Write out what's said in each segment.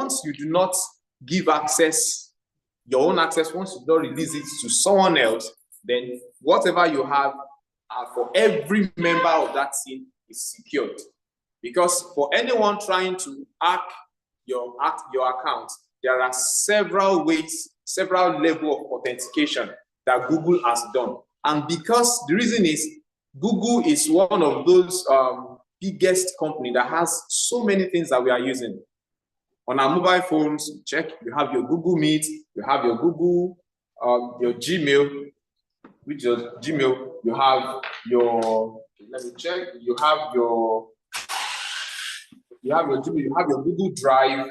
once you do not give access, your own access, once you don't release it to someone else, then whatever you have for every member of that team is secured. Because for anyone trying to hack your account, there are several ways, several levels of authentication that Google has done. And because the reason is Google is one of those biggest company that has so many things that we are using. On our mobile phones, check, you have your Google Meet, you have your Google, your Gmail, which is Gmail, you have your, let me check, you have your Gmail, you have your Google Drive,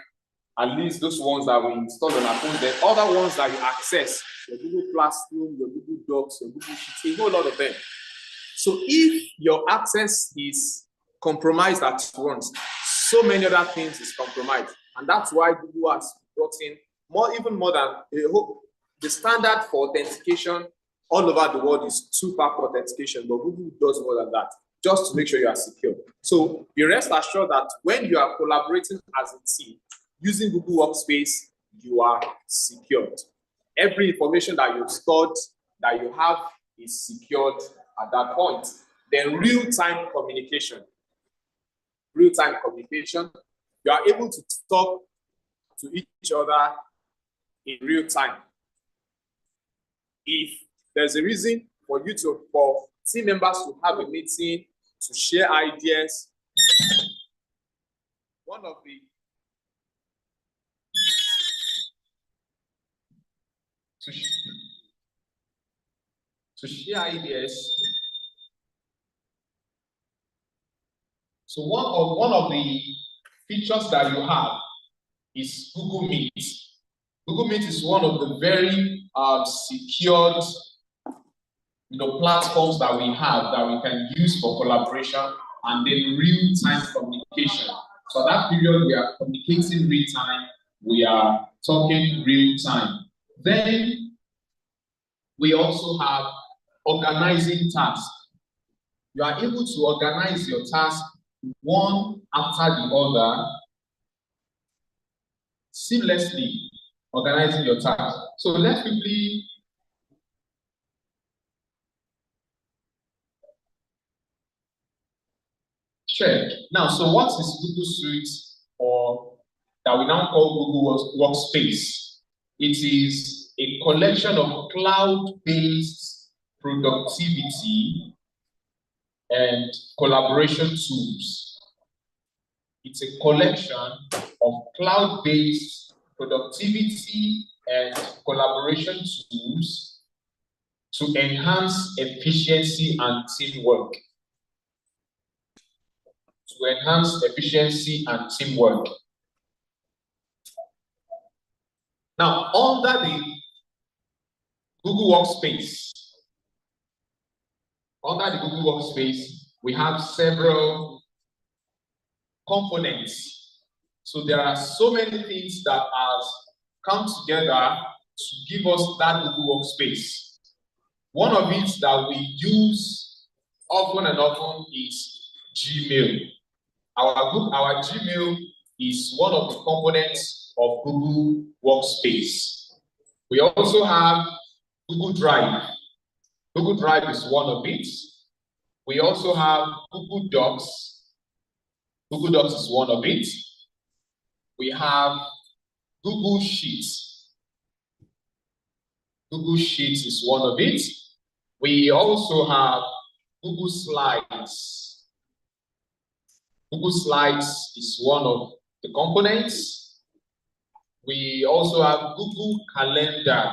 at least those ones that we installed on our phones, then other ones that you access, your Google Classroom, your Google Docs, your Google Sheets, a whole lot of them. So if your access is compromised at once, so many other things is compromised. And that's why Google has brought in even more than the standard for authentication all over the world is two-factor authentication, but Google does more than that, just to make sure you are secure. So be rest assured that when you are collaborating as a team using Google Workspace, you are secured. Every information that you've stored, that you have, is secured at that point. Then real-time communication. Real-time communication, you are able to talk to each other in real time. If there's a reason for team members to have a meeting, to share ideas, one of the to share ideas. So one of the features that you have is Google Meet. Google Meet is one of the very secured platforms that we have that we can use for collaboration and then real-time communication. So that period we are communicating real-time, we are talking real-time. Then we also have organizing tasks. You are able to organize your tasks one after the other, seamlessly organizing your tasks. So let's quickly check. Now, so what is Google Suite, or that we now call Google Workspace? It is a collection of cloud-based productivity and collaboration tools. It's a collection of cloud-based productivity and collaboration tools to enhance efficiency and teamwork. To enhance efficiency and teamwork. Now, under the Google Workspace, we have several components. So there are so many things that have come together to give us that Google Workspace. One of it that we use often and often is Gmail. Our Gmail is one of the components of Google Workspace. We also have Google Drive. Google Drive is one of it. We also have Google Docs. Google Docs is one of it. We have Google Sheets. Google Sheets is one of it. We also have Google Slides. Google Slides is one of the components. We also have Google Calendar.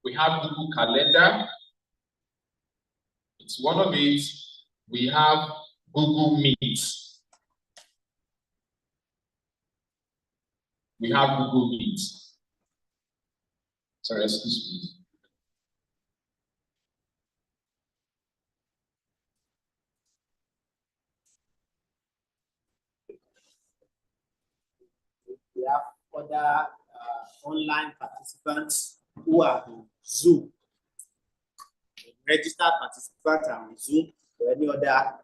We have Google Calendar. It's one of it. We have Google Meet. We have Google Meet. Sorry, excuse me. We have other online participants who are on Zoom. Registered participants are on Zoom or any other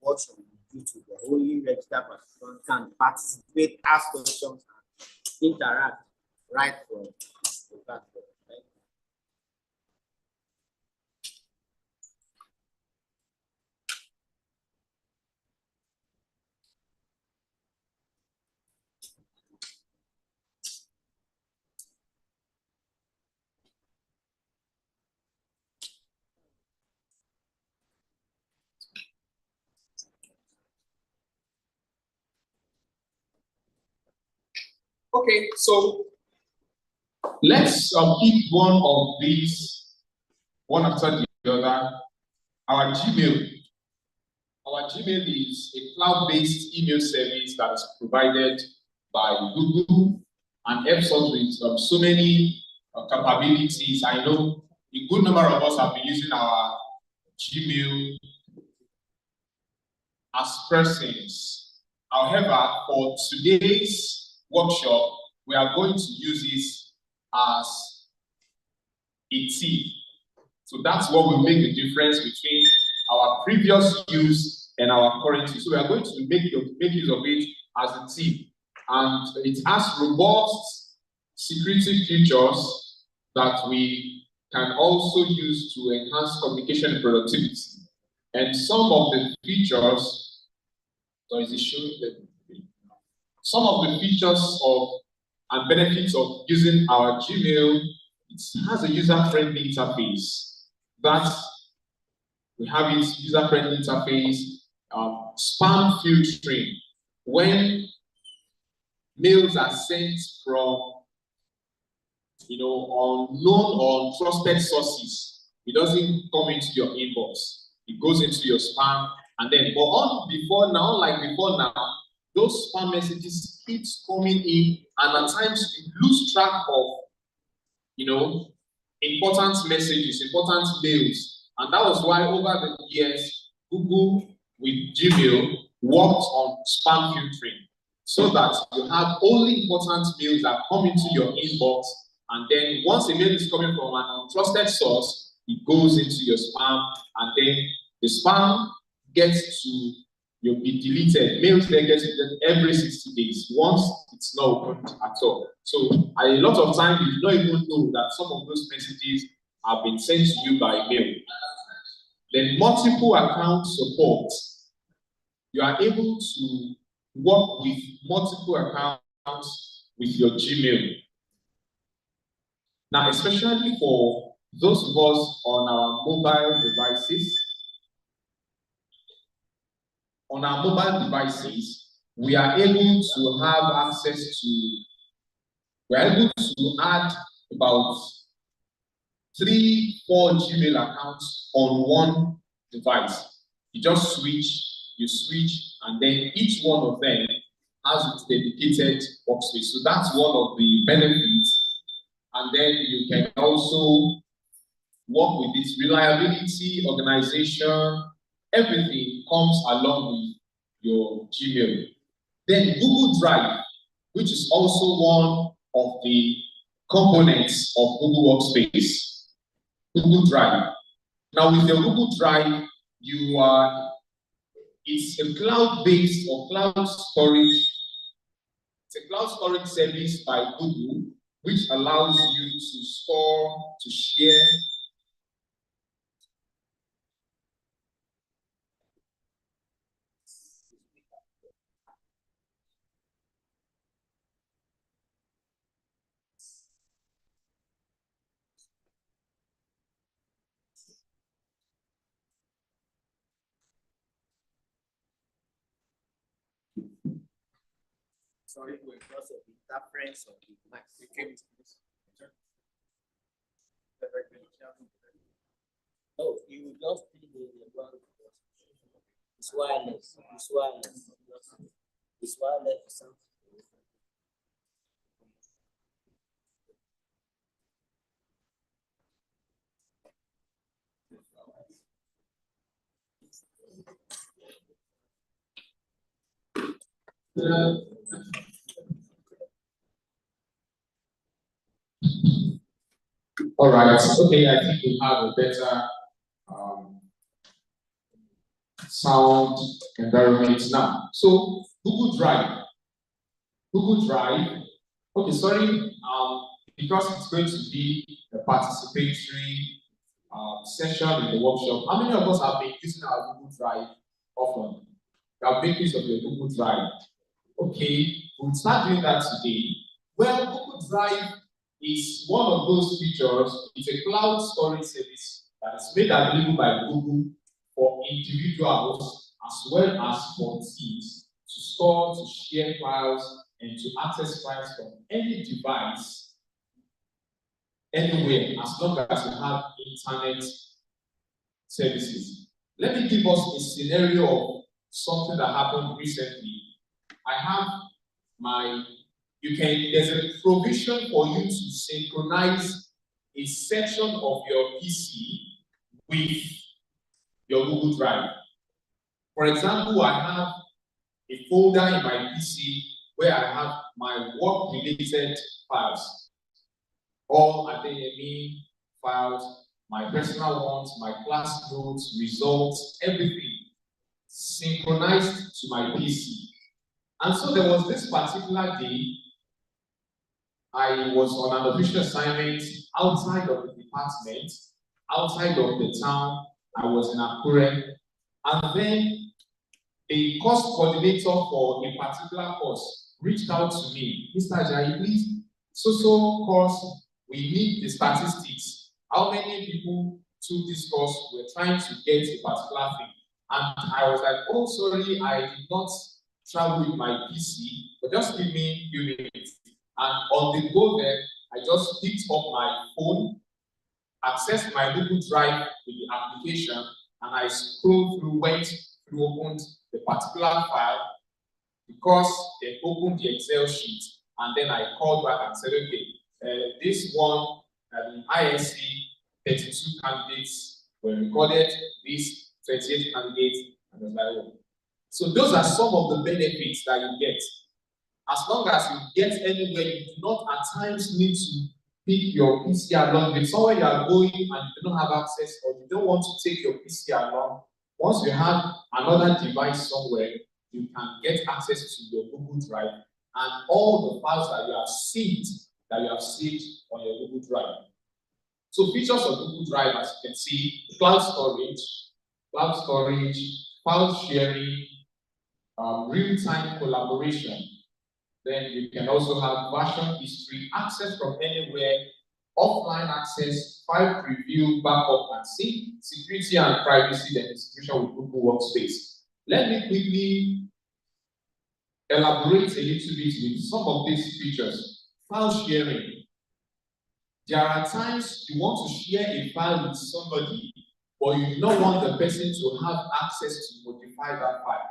watch on YouTube. The only registered participants can participate, ask questions, and interact right from the platform. Right? Okay, so let's pick one after the other. Our Gmail. Our Gmail is a cloud-based email service that is provided by Google and helps us with so many capabilities. I know a good number of us have been using our Gmail as persons. However, for today's workshop, we are going to use it as a team. So that's what will make the difference between our previous use and our current use. So we are going to make use of it as a team. And it has robust security features that we can also use to enhance communication and productivity. And some of the features, some of the features and benefits of using our Gmail, it has a user-friendly interface. That we have its user-friendly interface, spam filtering. When mails are sent from unknown or trusted sources, it doesn't come into your inbox. It goes into your spam, and then unlike before now, those spam messages keeps coming in, and at times you lose track of important messages, important mails. And that was why over the years, Google with Gmail worked on spam filtering so that you have only important mails that come into your inbox, and then once a mail is coming from an untrusted source, it goes into your spam, and then the spam gets to be deleted. Mails then get deleted every 60 days once it's not opened at all. So a lot of times you do not even know that some of those messages have been sent to you by mail. Then multiple account support. You are able to work with multiple accounts with your Gmail. Now, especially for those of us on our mobile devices, we are able to have access to, we are able to add about 3-4 Gmail accounts on one device. You switch, and then each one of them has its dedicated workspace. So that's one of the benefits. And then you can also work with its reliability, organization, everything comes along with your Gmail. Then Google Drive, which is also one of the components of Google Workspace. Google Drive. Now with your Google Drive, it's a cloud-based or cloud storage. It's a cloud storage service by Google, which allows you to store, to share. Sorry, because of the interference of the mic. Oh, you will just be the one. It's wireless. It's wireless. It's wireless. All right. Okay, I think we have a better sound environment now. So Google Drive. Okay, sorry. Because it's going to be a participatory session in the workshop. How many of us have been using our Google Drive often? You have made use of your Google Drive. Okay, we'll start doing that today. Well, Google Drive is one of those features. It's a cloud storage service that is made available by Google for individuals as well as for teams to store, to share files, and to access files from any device, anywhere, as long as you have internet services. Let me give us a scenario of something that happened recently. I have there's a provision for you to synchronize a section of your PC with your Google Drive. For example, I have a folder in my PC where I have my work-related files, all Adeyemi files, my personal ones, my class notes, results, everything synchronized to my PC. And so there was this particular day, I was on an official assignment outside of the department, outside of the town. I was in Akure, and then a course coordinator for a particular course reached out to me. Mr. Ajayi, please, so course, we need the statistics. How many people took this course? We're trying to get a particular thing. And I was like, oh, sorry, I did not travel with my PC, but just give me a few minutes. And on the go there, I just picked up my phone, accessed my Google Drive with the application, and I scrolled through, went through, opened the particular file, because they opened the Excel sheet, and then I called back and said, okay, this one, in ISC, 32 candidates were recorded, these 38 candidates, and I was like, oh. So those are some of the benefits that you get. As long as you get anywhere, you do not at times need to pick your PC along with somewhere you are going and you don't have access, or you don't want to take your PC along. Once you have another device somewhere, you can get access to your Google Drive and all the files that you have saved on your Google Drive. So features of Google Drive, as you can see, cloud storage, file sharing, real-time collaboration. Then you can also have version history, access from anywhere, offline access, file preview, backup, and sync, security and privacy, then distribution with Google Workspace. Let me quickly elaborate a little bit with some of these features. File sharing. There are times you want to share a file with somebody, but you do not want the person to have access to modify that file.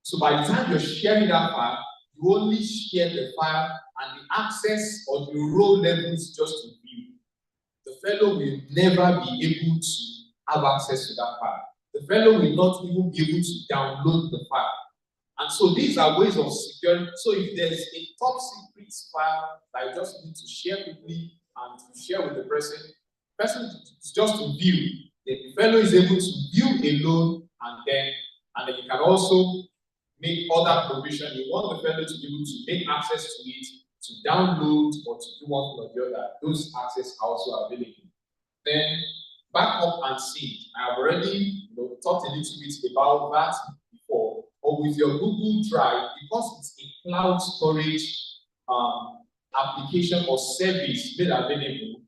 So by the time you're sharing that file, you only share the file and the access or the row levels just to view. The fellow will never be able to have access to that file. The fellow will not even be able to download the file. And so these are ways of securing. So if there's a top secret file that you just need to share quickly and to share with the person is just to view. The fellow is able to view alone, and then you can also make other provision. You want the fellow to be able to make access to it, to download, or to do one thing or the other. Those access are also available. Then backup and sync. I have already talked a little bit about that before. Or with your Google Drive, because it's a cloud storage application or service made available,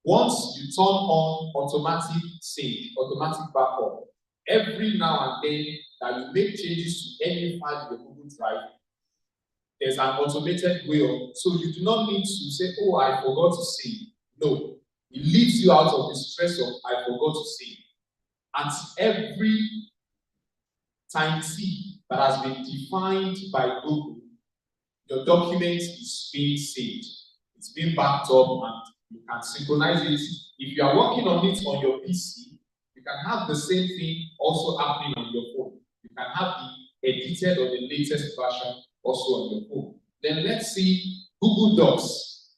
once you turn on automatic sync, automatic backup, every now and then that you make changes to any file in your Google Drive, there's an automated way of, so you do not need to say, oh, I forgot to save. No, it leaves you out of the stress of, I forgot to save. At every time T that has been defined by Google, your document is being saved. It's being backed up and you can synchronize it. If you are working on it on your PC, you can have the same thing also happening on your phone. You can have the edited or the latest version also on your phone. Then let's see Google Docs.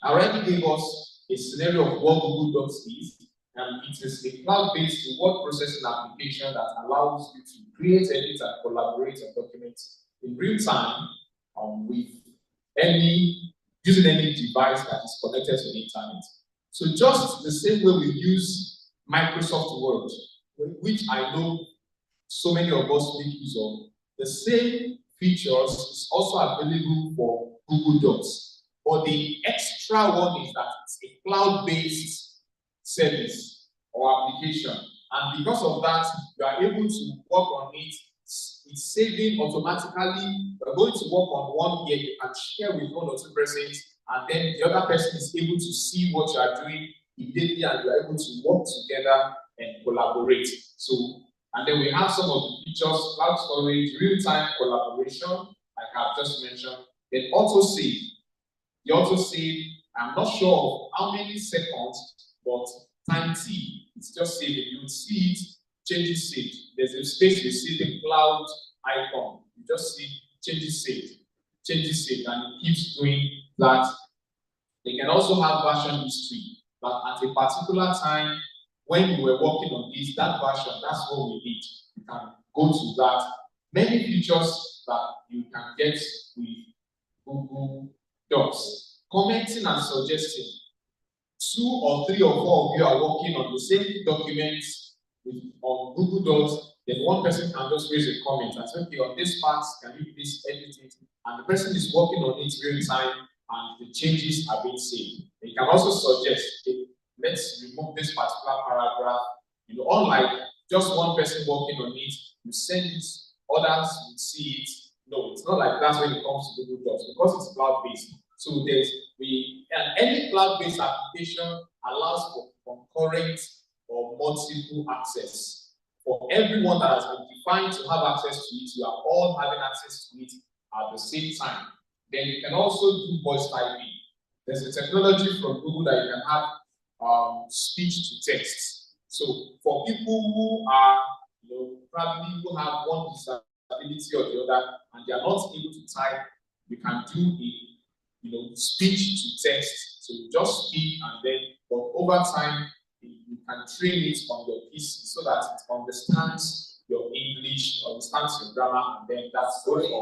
I already gave us a scenario of what Google Docs is. And it is a cloud-based word processing application that allows you to create, edit, and collaborate on documents in real time with any using any device that is connected to the internet. So just the same way we use Microsoft Word, which I know so many of us make use of, the same features is also available for Google Docs. But the extra one is that it's a cloud-based service or application. And because of that, you are able to work on it. It's saving automatically. You're going to work on one here, you can share with one or two persons, and then the other person is able to see what you are doing immediately, and you're able to work together and collaborate. So, and then we have some of the features: cloud storage, real-time collaboration, like I've just mentioned, then auto-save. The auto-save, I'm not sure of how many seconds, but time T, it's just saving. You will see it, changes saved. There's a space you see the cloud icon. You just see changes saved, and it keeps doing that. They can also have version history, but at a particular time, when you were working on this, that version, that's what we need. You can go to that. Many features that you can get with Google Docs. Commenting and suggesting. 2 or 3 or 4 of you are working on the same documents on Google Docs, then one person can just raise a comment and say, okay, on this part, can you please edit it? And the person is working on it real time, and the changes are being saved. You can also suggest, okay, let's remove this particular paragraph. You know, unlike just one person working on it, you send it, others will see it. No, it's not like that when it comes to Google Docs, because it's cloud-based. So any cloud-based application allows for concurrent or multiple access. For everyone that has been defined to have access to it, you are all having access to it at the same time. Then you can also do voice typing. There's a technology from Google that you can have speech to text. So for people who are, probably who have one disability or the other, and they are not able to type, you can do speech to text. So you just speak, and then, but over time, you can train it on your PC so that it understands your English, understands your grammar, and then that's sorry. In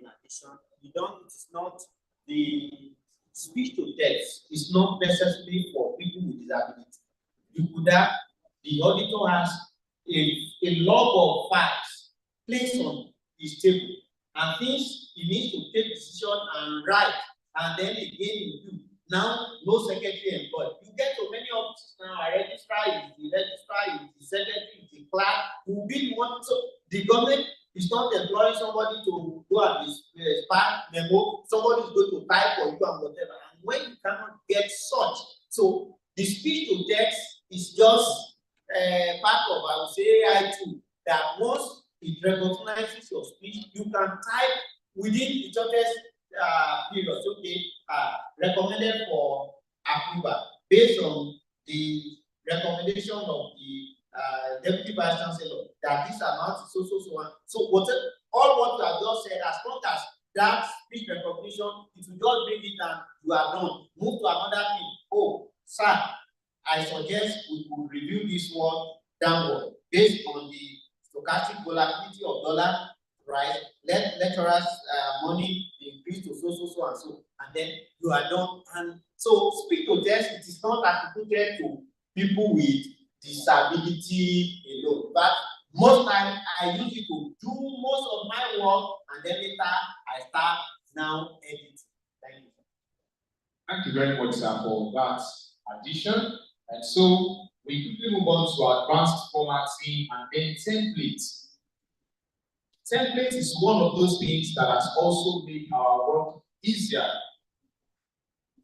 addition, it's not the speech to text is not necessarily for people with disability. You could have the auditor has a log of facts placed on his table, and things he needs to take decision and write, and then again you do. Now, no secretary employed. You get to many offices now, a registrar is the registrar, is the secretary, is the clerk, who will be the one. So the government is not employing somebody to go at this spam memo, somebody is going to type for you and whatever. And when you cannot get such, so the speech to text is just part of, I would say, AI tool, that once it recognizes your speech, you can type within the shortest period, okay, recommended for approval based on the recommendation of the deputy vice chancellor that this amount is so on. So all what you have just said, as long as that speech recognition, it will just bring it and you are done. Move to another thing. Oh, sir, I suggest we will review this one downward based on the stochastic volatility of dollar, right? Let lecturers' money increase to so and so, and then you are done. And so, speak to text, it is not attributed to people with disability alone, but most times I use it to do most of my work, and then later I start now editing. Thank you. Thank you very much, sir, for that addition. And so we quickly move on to advanced formatting and then templates. Template is one of those things that has also made our work easier.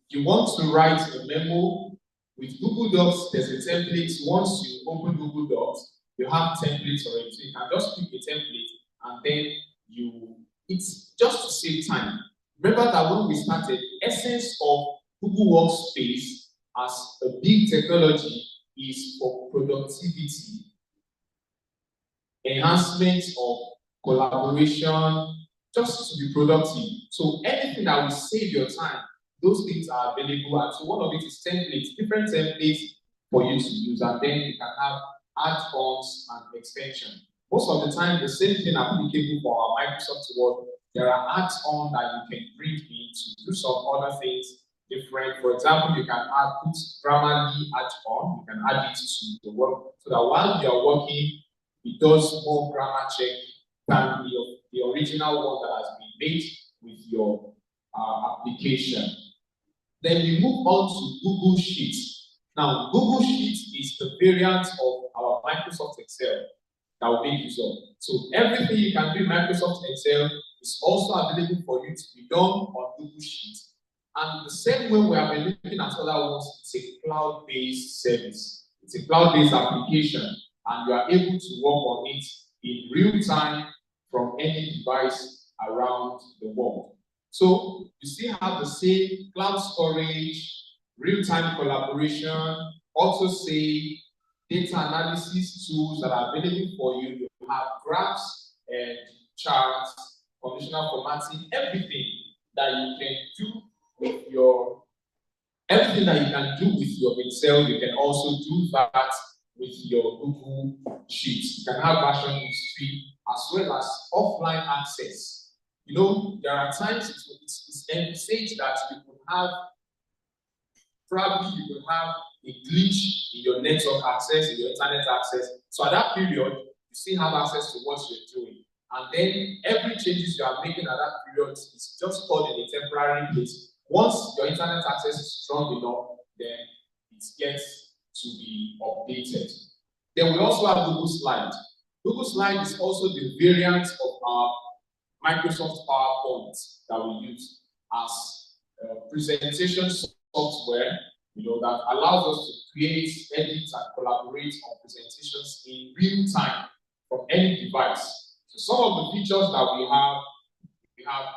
If you want to write a memo with Google Docs, there's a template. Once you open Google Docs, you have templates already. So you can just pick a template and then it's just to save time. Remember that when we started, the essence of Google Workspace as a big technology is for productivity, enhancement of collaboration, just to be productive. So anything that will save your time, those things are available. And so one of it is templates, different templates for you to use. And then you can have add-ons and extension. Most of the time, the same thing applicable for our Microsoft Word. There are add-ons that you can bring in to do some other things different. For example, you can put Grammarly add-on, you can add it to the work, so that while you are working, it does more grammar check than the original one that has been made with your application. Then we move on to Google Sheets. Now, Google Sheets is the variant of our Microsoft Excel that we make use of. So everything you can do in Microsoft Excel is also available for you to be done on Google Sheets. And the same way we have been looking at other ones, it's a cloud-based service. It's a cloud-based application, and you are able to work on it in real time from any device around the world. So you still have the same cloud storage, real-time collaboration, auto save, data analysis tools that are available for you. You have graphs and charts, conditional formatting, everything that you can do with your Excel. You can also do that with your Google Sheets. You can have version history as well as offline access. You know, there are times it's envisaged that you could have a glitch in your network access, in your internet access. So at that period, you still have access to what you're doing. And then every changes you are making at that period is just stored in a temporary place. Once your internet access is strong enough, then it gets to be updated. Then we also have Google Slide. Google Slide is also the variant of our Microsoft PowerPoint that we use as presentation software, you know, that allows us to create, edit, and collaborate on presentations in real time from any device. So some of the features that we have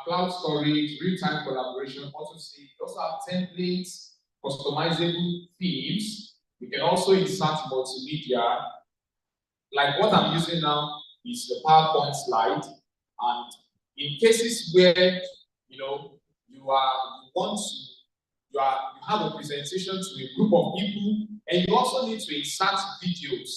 cloud storage, real-time collaboration, auto save. We also have templates, customizable themes. We can also insert multimedia. Like what I'm using now is the PowerPoint slide, and in cases where you have a presentation to a group of people, and you also need to insert videos.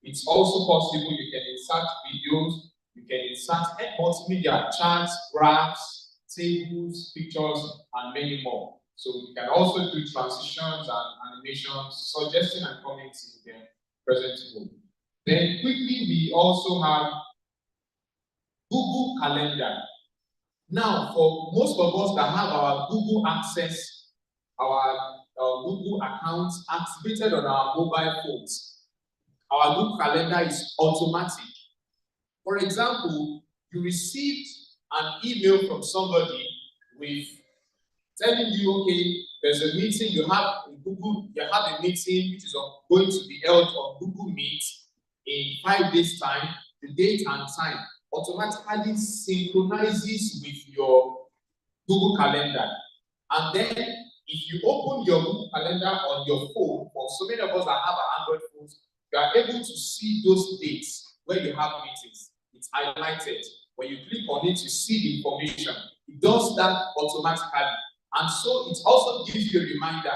It's also possible. You can insert videos. You can insert multimedia, charts, graphs, tables, pictures, and many more. So you can also do transitions and animations, suggesting and commenting in the presentable. Then quickly, we also have Google Calendar. Now, for most of us that have our Google access, our Google accounts activated on our mobile phones, our Google Calendar is automatic. For example, you received an email from somebody with telling you, okay, there's a meeting, you have a meeting which is going to be held on Google Meet in 5 days' time. The date and time automatically synchronizes with your Google Calendar. And then if you open your Google Calendar on your phone, for so many of us that have Android phones, you are able to see those dates where you have meetings. It's highlighted. When you click on it, you see the information. It does that automatically. And so it also gives you a reminder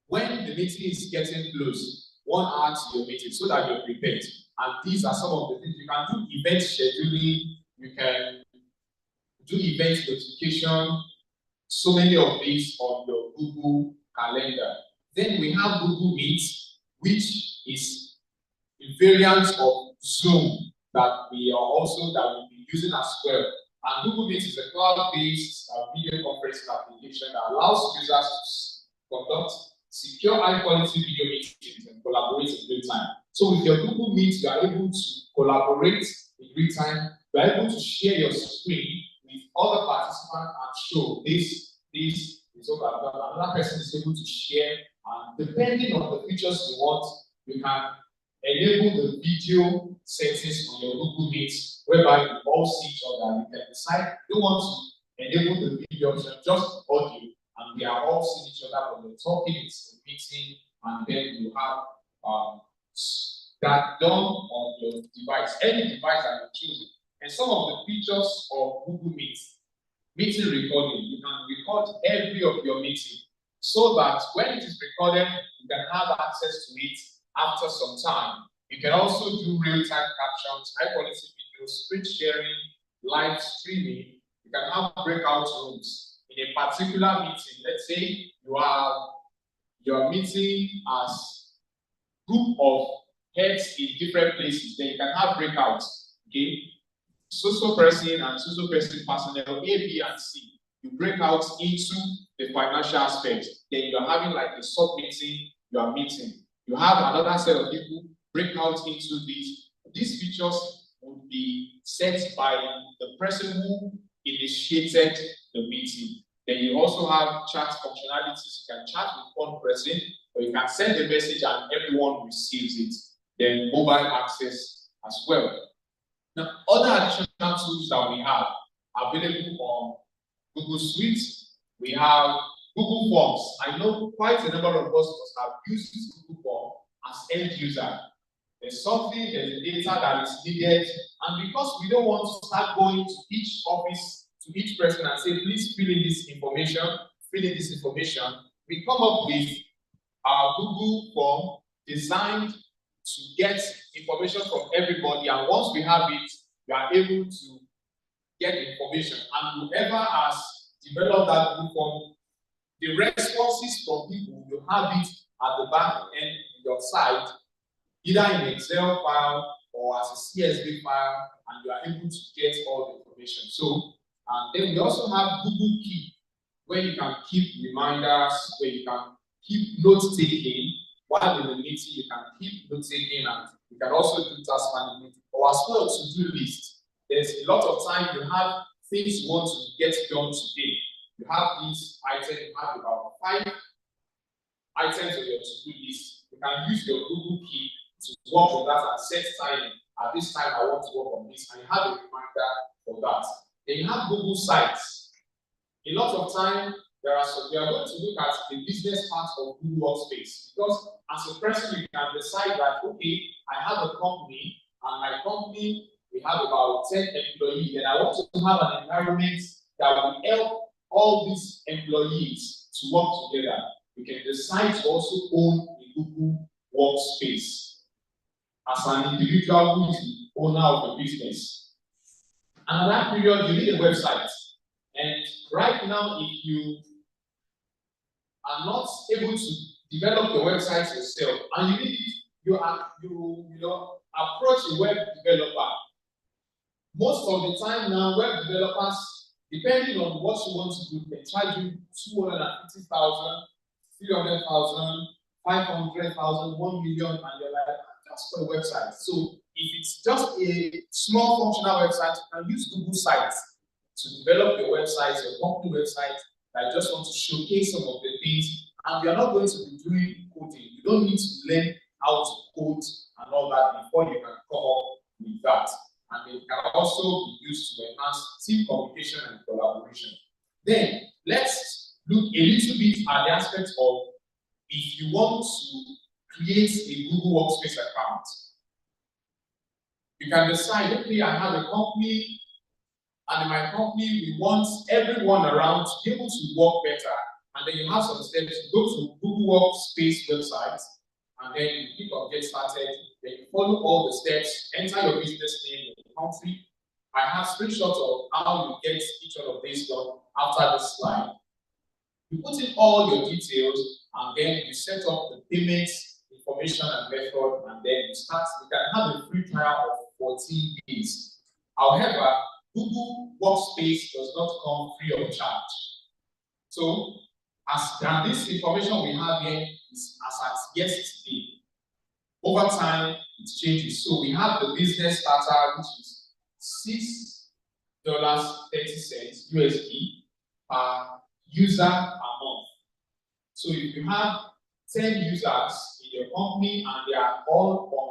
when the meeting is getting close, 1 hour to your meeting, so that you're prepared. And these are some of the things. You can do event scheduling, you can do event notification, so many of these on your Google Calendar. Then we have Google Meet, which is a variant of Zoom that we'll be using as well. And Google Meet is a cloud-based video conferencing application that allows users to conduct secure high-quality video meetings and collaborate in real time. So with your Google Meet, you are able to collaborate in real time. You are able to share your screen with other participants and show this is what I've done. Another person is able to share, and depending on the features you want, you can enable the video settings on your Google Meet, whereby you all see each other. You can decide you want to enable the video option, just audio, and we are all seeing each other when we're talking. It's a meeting, and then you have that done on your device, any device that you choose. And some of the features of Google Meet, meeting recording, you can record every of your meeting, so that when it is recorded, you can have access to it after some time. You can also do real-time captions, high-quality videos, screen sharing, live streaming. You can have breakout rooms in a particular meeting. Let's let's say you're meeting as group of heads in different places, then you can have breakouts. Okay, so person and so person personnel A, B, and C. You break out into the financial aspect. Then you're having like a sub meeting. You are meeting. You have another set of people break out into these. These features would be set by the person who initiated the meeting. Then you also have chat functionalities. You can chat with one person, or you can send a message and everyone receives it. Then mobile access as well. Now, other additional tools that we have available on Google Suite, we have Google Forms. I know quite a number of us have used this Google Form as end user. There's a data that is needed, and because we don't want to start going to each office, to each person and say, please fill in this information, we come up with our Google Form designed to get information from everybody, and once we have it, we are able to get information. And whoever has developed that Google Form, the responses from people, you have it at the back end of your site, either in Excel file or as a CSV file, and you are able to get all the information. So, and then we also have Google Keep, where you can keep reminders, where you can keep note-taking. While in the meeting, you can keep note-taking, and you can also do task management, or as well to-do list. There's a lot of time you have things you want to get done today. You have these items, you have about 5 items on your to-do list. You can use your Google Keep to work on that and set time. At this time, I want to work on this, and you have a reminder for that. Then you have Google Sites. A lot of time, we are going to look at the business part of Google Workspace, because as a person, you can decide that, okay, I have a company, and my company, we have about 10 employees, and I want to have an environment that will help all these employees to work together. You can decide to also own a Google Workspace as an individual who is the owner of the business. And at that period, you need a website. And right now, if you are not able to develop your website yourself, and you need you approach a web developer. Most of the time now, web developers, depending on what you want to do, they charge you 250,000, 300,000, 500,000, 1 million, and you're like, just for a website. So if it's just a small functional website, you can use Google Sites to develop your website, your company website. I just want to showcase some of the things, and we are not going to be doing coding. You don't need to learn how to code and all that before you can come up with that. And it can also be used to enhance team communication and collaboration. Then let's look a little bit at the aspect of if you want to create a Google Workspace account. You can decide, okay, I have a company, and in my company, we want everyone around to be able to work better. And then you have some steps. Go to Google Workspace website, and then you click on Get Started. Then you follow all the steps, enter your business name, your country. I have screenshots of how you get each one of these done after this slide. You put in all your details, and then you set up the payments, information, and method, and then you start. You can have a free trial of 14 days. However, Google Workspace does not come free of charge. So, and this information we have here is as at yesterday. Over time, it changes. So we have the business starter, which is $6.30 USD per user a month. So if you have 10 users in your company and they are all on,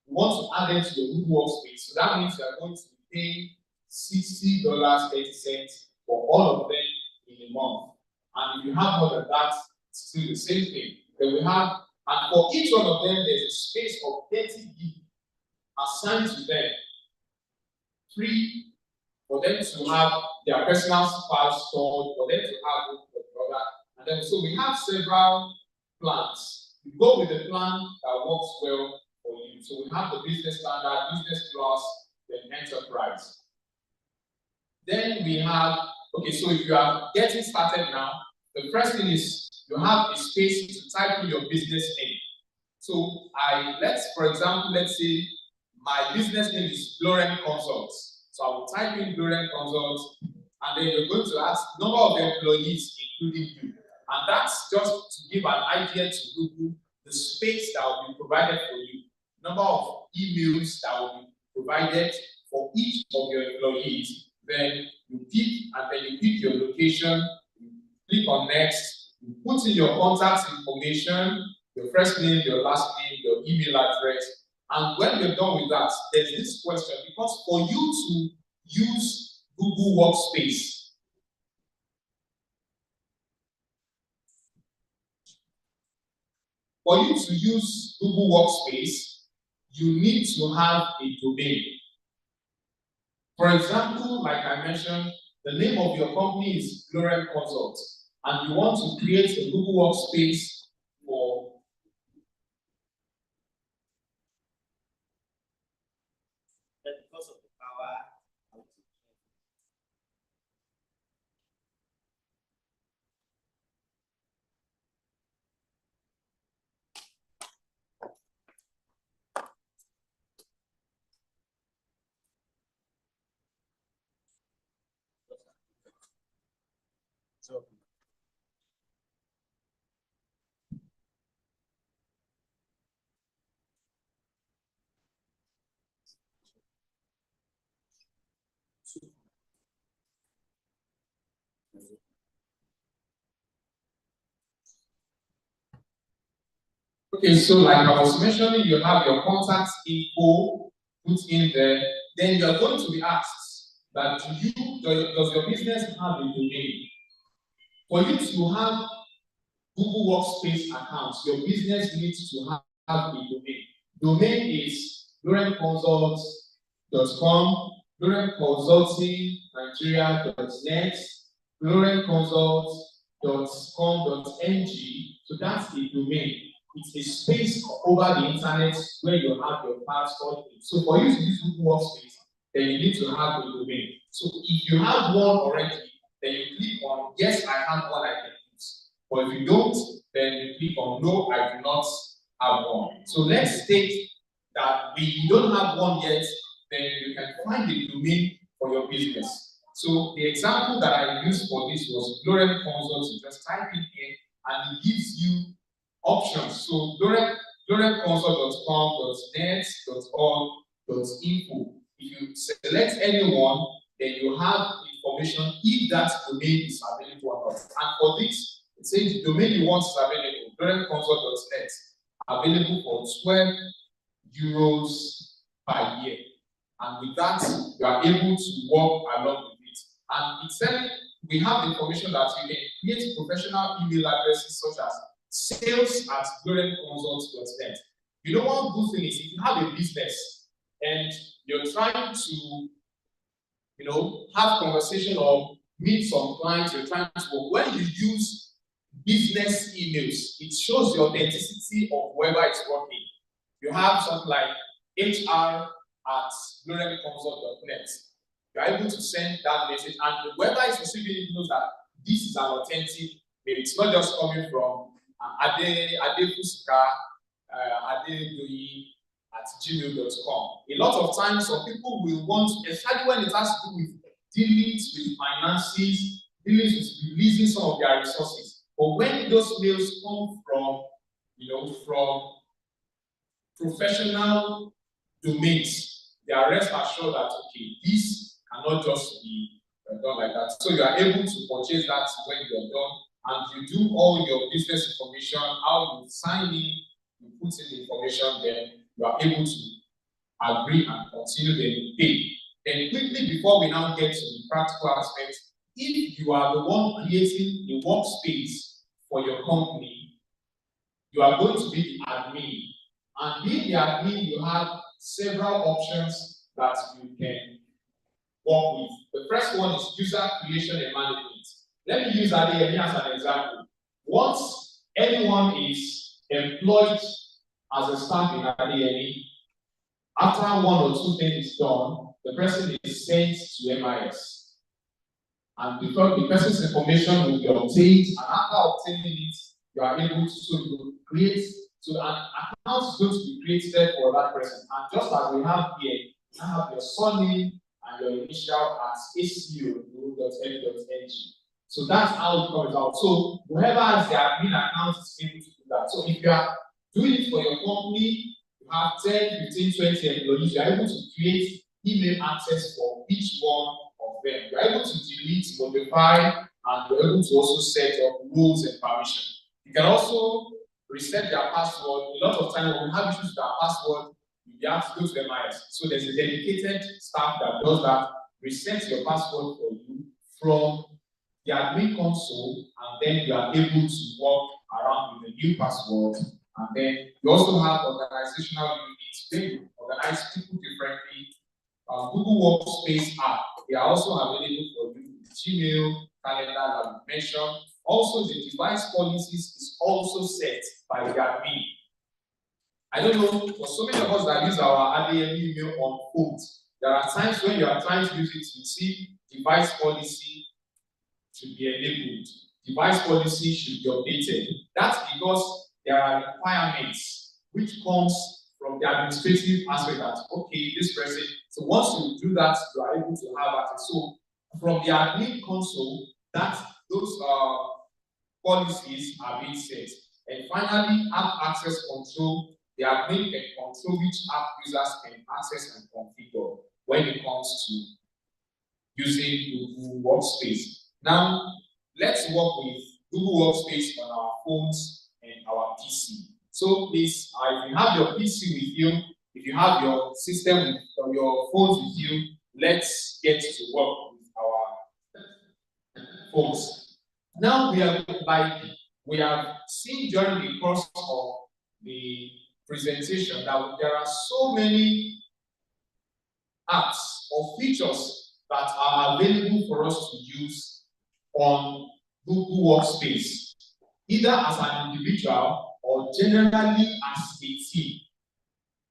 you want to add them to your Google Workspace. So that means you are going to be paying $60.30 for all of them in a month. And if you have more than that, it's still the same thing. Then we have, and for each one of them, there's a space of 30 GB assigned to them, free for them to have their personal files stored, for them to have one for the other. And then, so we have several plans. You go with the plan that works well for you. So we have the business standard, business plus, then enterprise. Then we have, okay, so if you are getting started now, The first thing is you have a space to type in your business name. So for example, let's say my business name is Glorem Consults. So I will type in Glorem Consults, and then you're going to ask number of employees, including you. And that's just to give an idea to Google the space that will be provided for you, number of emails that will be provided for each of your employees. Then you pick your location, you click on next, you put in your contact information, your first name, your last name, your email address. And when you're done with that, there's this question, because for you to use Google Workspace, for you to use Google Workspace, you need to have a domain. For example, like I mentioned, the name of your company is Glorem Consult, and you want to create a Google Workspace for because of the power. So okay, so like I was mentioning, you have your contact info put in there. Then you are going to be asked that does your business have a domain? For you to have Google Workspace accounts, your business needs to have a domain. Domain is gloremconsults.com, gloremconsultingnigeria.net, gloremconsults.com.ng. So that's the domain. It's a space over the internet where you have your files stored in. So for you to use Google Workspace, then you need to have a domain. So if you have one already, then you click on yes, I have one I can use. But if you don't, then you click on no, I do not have one. So let's take that we don't have one yet, then you can find the domain for your business. So the example that I used for this was Glorem Consult. You just type it in and it gives you options. So gloremconsult.com.net.org.info. If you select anyone, then you have information if that domain is available or not. And for this, it says the domain you want is available, gloremconsult.net, available for €12 per year. And with that, you are able to work along with it. And it's saying we have information that you can create professional email addresses such as sales@gloremconsult.net. You know, one good thing is if you have a business and you're trying to, have conversation or meet some clients, you're trying to work, when you use business emails, it shows the authenticity of whoever is working. You have something like HR@gloremconsult.net. You're able to send that message, and whoever is receiving it knows that this is an authentic mail. It's not just coming from adedoyi@gmail.com. A lot of times, some people will want, especially when it has to do with dealings with finances, dealings with releasing some of their resources. But when those mails come from, from professional domains, they are rest assured that this cannot just be done like that. So you are able to purchase that when you are done. And you do all your business information, how you sign in, you put in the information, then you are able to agree and continue the pay. Then quickly, before we now get to the practical aspects, if you are the one creating a workspace for your company, you are going to be the admin. And being the admin, you have several options that you can work with. The first one is user creation and management. Let me use Adeyemi as an example. Once anyone is employed as a staff in Adeyemi, after one or two things is done, the person is sent to MIS. and the person's information will be obtained, and after obtaining it, you are able to create, so an account is going to be created for that person. And just as we have here, you have your surname and your initial at aco.f.ng. So that's how it comes out. So whoever has the admin account is able to do that. So if you are doing it for your company, you have 10, 15, 20 employees, you are able to create email access for each one of them. You are able to delete, modify, and you're able to also set up rules and permissions. You can also reset their password. A lot of times when we have issues with our password, you have to go to MIS. So there's a dedicated staff that does that, resets your password for you from the admin console, and then you are able to walk around with the new password. And then you also have organizational units where you organize people differently. Google Workspace app, they are also available for you with Gmail, calendar that we mentioned. Also, the device policies is also set by the admin. I don't know, for so many of us that use our ADM email on phones, there are times when you are trying to use it, you see device policy should be enabled. Device policy should be updated. That's because there are requirements which comes from the administrative aspect that, okay, this person, so once you do that, you are able to have access. So from the admin console, that those policies are being set. And finally, app access control. The admin can control which app users can access and configure when it comes to using Google Workspace. Now, let's work with Google Workspace on our phones and our PC. So please, if you have your PC with you, if you have your system or your phones with you, let's get to work with our phones. Now we have seen during the course of the presentation that there are so many apps or features that are available for us to use on Google Workspace, either as an individual or generally as a team.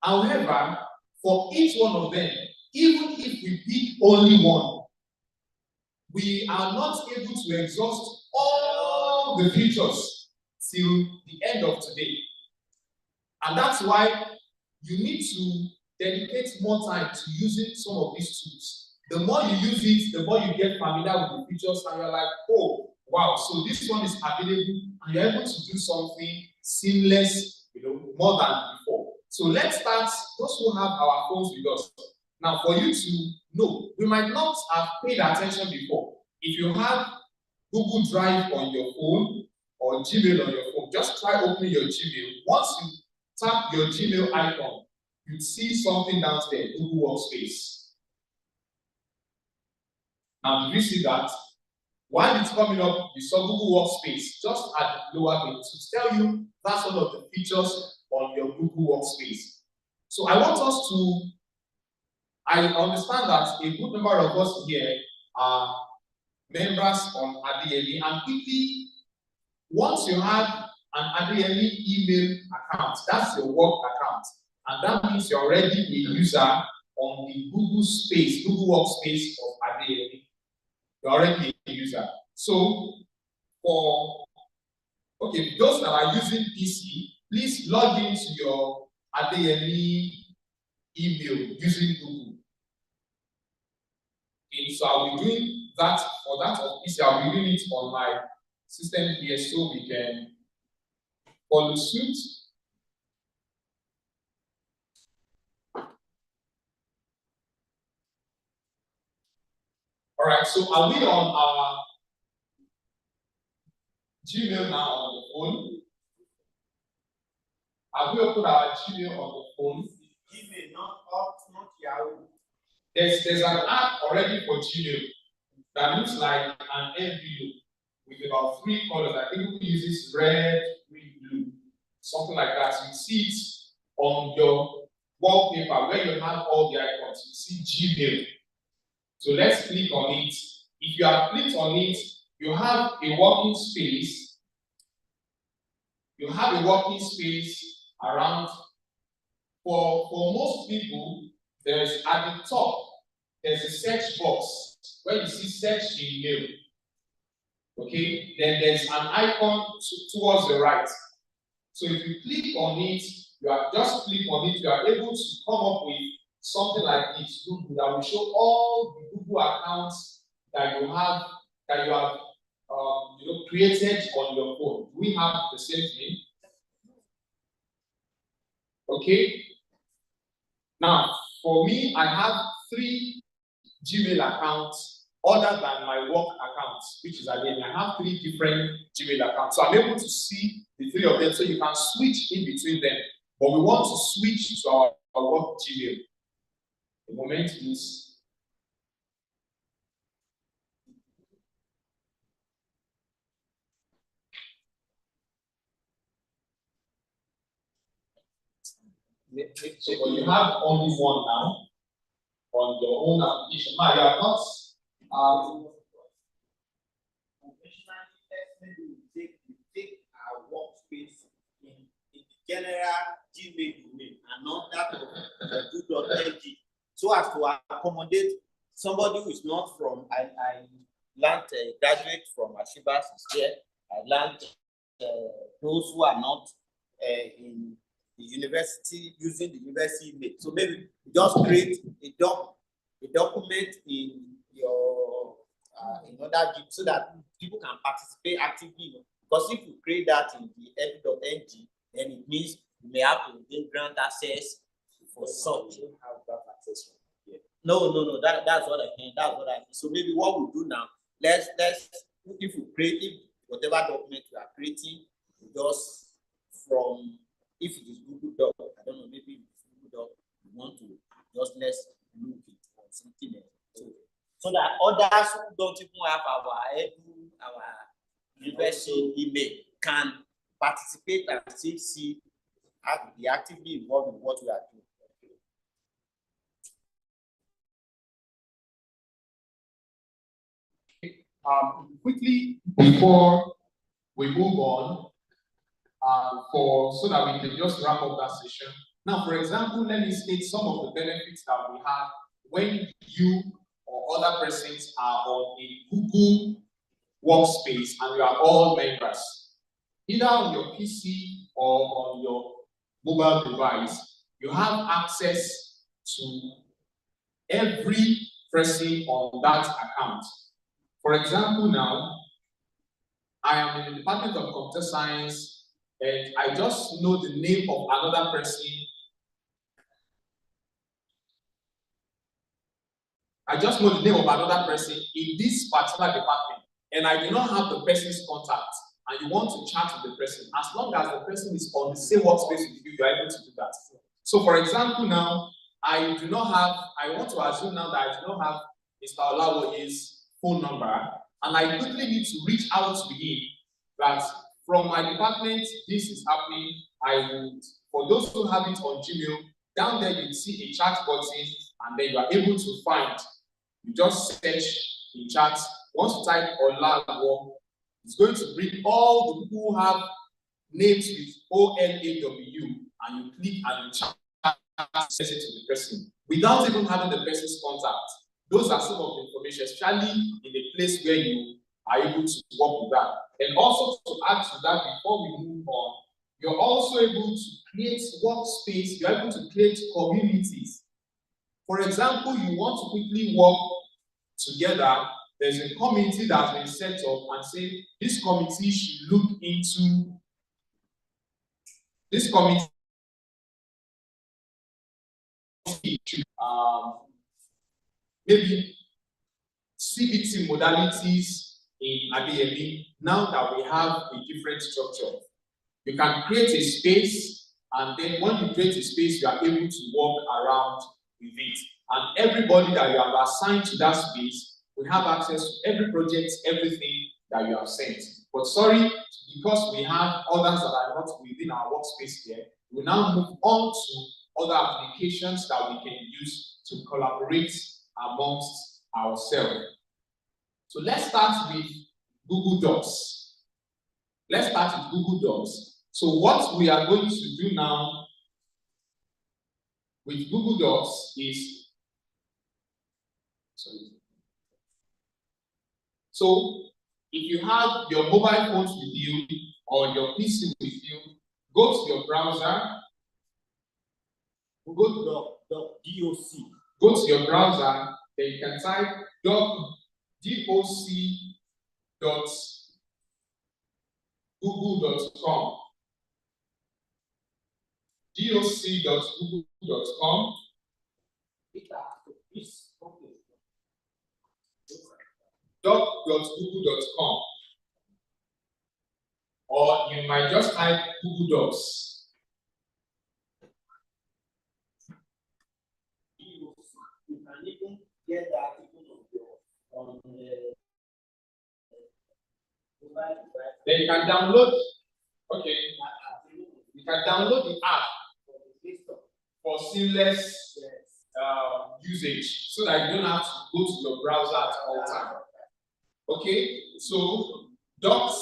However, for each one of them, even if we pick only one, we are not able to exhaust all the features till the end of today. And that's why you need to dedicate more time to using some of these tools. The more you use it, the more you get familiar with the features, and you're like, oh, wow, so this one is available, and you're able to do something seamless, more than before. So let's start, those who have our phones with us. Now, for you to know, we might not have paid attention before. If you have Google Drive on your phone or Gmail on your phone, just try opening your Gmail. Once you tap your Gmail icon, you see something down there, Google Workspace. Now, did you see that? While it's coming up, you saw Google Workspace just at the lower bit to tell you that's one of the features on your Google Workspace. So I want us to, I understand that a good number of us here are members on ADME, and quickly, once you have an ADME email account, that's your work account, and that means you're already a user on the Google Workspace of ADME. You're already a user. So, those that are using PC, please log into your ADME email using Google. Okay, so I'll be doing that for that of PC. I'll be doing it on my system here so we can follow suit. All right, so are we on our Gmail now on the phone? Have we opened our Gmail on the phone? Gmail, not Yahoo. There's an app already for Gmail that looks like an envelope with about 3 colors. I think it uses red, green, blue, something like that. You see it on your wallpaper where you have all the icons. You see Gmail. So let's click on it. If you have clicked on it, you have a working space. You have a working space around. For most people, there's at the top, there's a search box. where you see search in mail, okay, then there's an icon towards the right. So if you click on it, you are just click on it, you are able to come up with something like this, Google, that will show all the Google accounts that you have created on your phone. We have the same thing. Okay. Now, for me, I have 3 Gmail accounts other than my work accounts, which is again, I have 3 different Gmail accounts. So I'm able to see the 3 of them, so you can switch in between them. But we want to switch to our work Gmail. A moment, please. So you have only one now on your own application. Now you are not. Take our workspace in the general Gmail domain and not that of do.ng, so as to accommodate somebody who is not from. I learned graduate from Ashibas is here. I learned those who are not in the university using the university email. So maybe just create a document in your in other so that people can participate actively. Because if you create that in the edu.ng, then it means you may have to gain grant access for such. You don't have grant access. No. That's what I mean. That's what I mean. So maybe what we do now, let's if you create whatever document you are creating, just from, if it is Google Doc, I don't know, maybe it's Google Doc, you want to just let's look it or something else. So that others who don't even have our university email can participate and still see how to be actively involved in what we are doing. Quickly, before we move on, so that we can just wrap up that session. Now, for example, let me state some of the benefits that we have when you or other persons are on a Google workspace and you are all members. Either on your PC or on your mobile device, you have access to every person on that account. For example, now, I am in the Department of Computer Science and I just know the name of another person. I just know the name of another person in this particular department, and I do not have the person's contact, and you want to chat with the person. As long as the person is on the same workspace with you, you are able to do that. So, for example, now, I want to assume now that I do not have Mr. Olawoye's phone number, and I quickly need to reach out to him that from my department, this is happening. For those who have it on Gmail, down there you see a chat button, and then you are able to find. You just search in chat. Once you type Olawo, it's going to bring all the people who have names with OLAW, and you click and you chat it to the person without even having the person's contact. Those are some of the information, especially in a place where you are able to work with that. And also to add to that, before we move on, you're also able to create workspace, you're able to create communities. For example, you want to quickly work together, there's a committee that's been set up and say, this committee should look into this committee. Maybe CBT modalities in Adeyemi, now that we have a different structure. You can create a space, and then when you create a space, you are able to walk around with it. And everybody that you have assigned to that space will have access to every project, everything that you have sent. But sorry, because we have others that are not within our workspace here, we now move on to other applications that we can use to collaborate amongst ourselves. So let's start with Google Docs. Let's start with Google Docs. So what we are going to do now with Google Docs is, So if you have your mobile phones with you or your PC with you, go to your browser. Go to the DOC. Go to your browser, then you can type doc.google.com. doc.google.com. doc.google.com. Or you might just type Google Docs. You can even get that on the mobile device. Then you can download. Okay. You can download the app for seamless usage, so that you don't have to go to your browser at all time. Okay. So docs.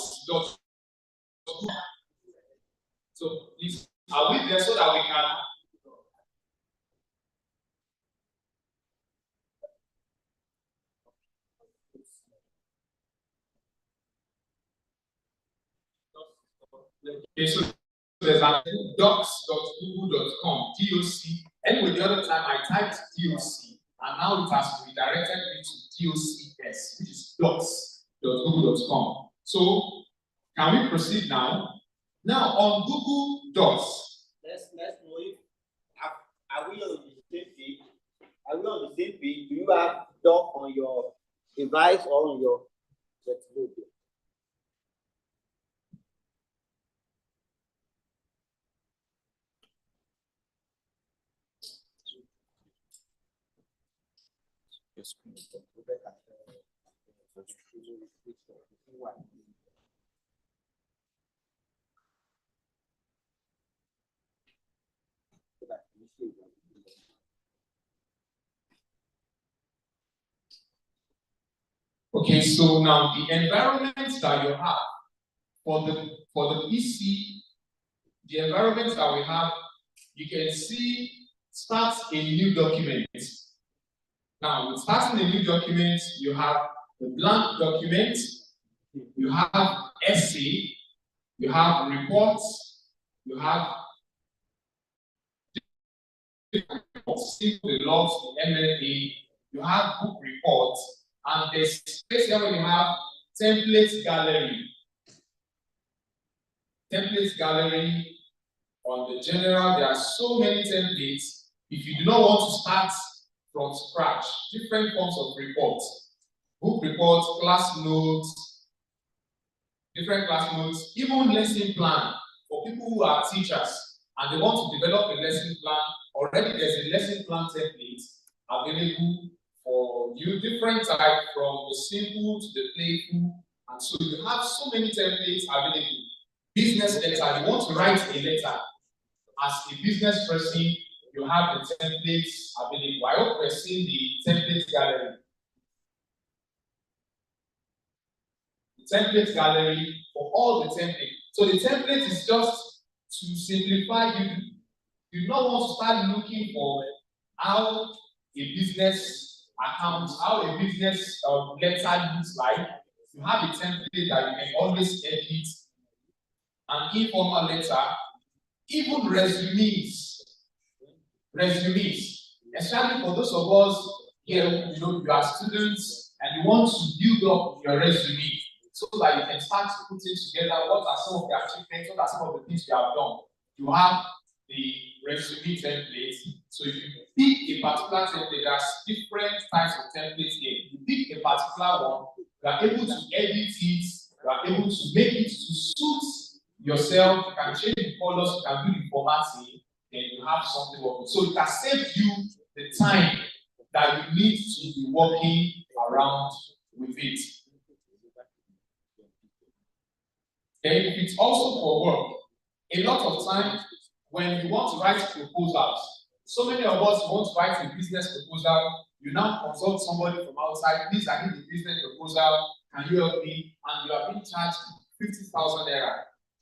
So please, are we there so that we can? Okay, so there's a docs.google.com, DOC, and with the other time I typed DOC, and now it has redirected me to DOCS, which is docs.google.com. So can we proceed now? Now on Google Docs. Let's know if are we on the same page? Are we on the same page? Do you have Doc on your device or on your desktop? Okay, so now the environment that you have for the PC, the environment that we have, you can see start a new document. Now, with starting a new document, you have the blank document, you have essay, you have reports, you have the logs, the MLA, you have book reports, and there's space here where you have template gallery. Template gallery on the general, there are so many templates. If you do not want to start from scratch, different forms of reports, book reports, class notes, different class notes, even lesson plan for people who are teachers and they want to develop a lesson plan. Already there's a lesson plan template available for you, different type from the simple to the playful, and so you have so many templates available. Business letter, you want to write a letter as a business person, you have the templates available. I hope we're seeing the template gallery. The template gallery for all the templates. So the template is just to simplify. You do not want to start looking for how a business account, how a business letter looks like. You have a template that you can always edit. An informal letter, even resumes, especially for those of us here, you are students and you want to build up your resume so that you can start putting together what are some of the achievements, what are some of the things you have done. You have the resume template. So if you pick a particular template, there's different types of templates here. You pick a particular one, you are able to edit it, you are able to make it to suit yourself, you can change the colors, you can do the formatting, then you have something working. So it has saved you the time that you need to be working around with it. Then it's also for work. A lot of times when you want to write proposals, so many of us want to write a business proposal, you now consult somebody from outside, please, I need a business proposal, can you help me? And you are being charged 50,000 naira.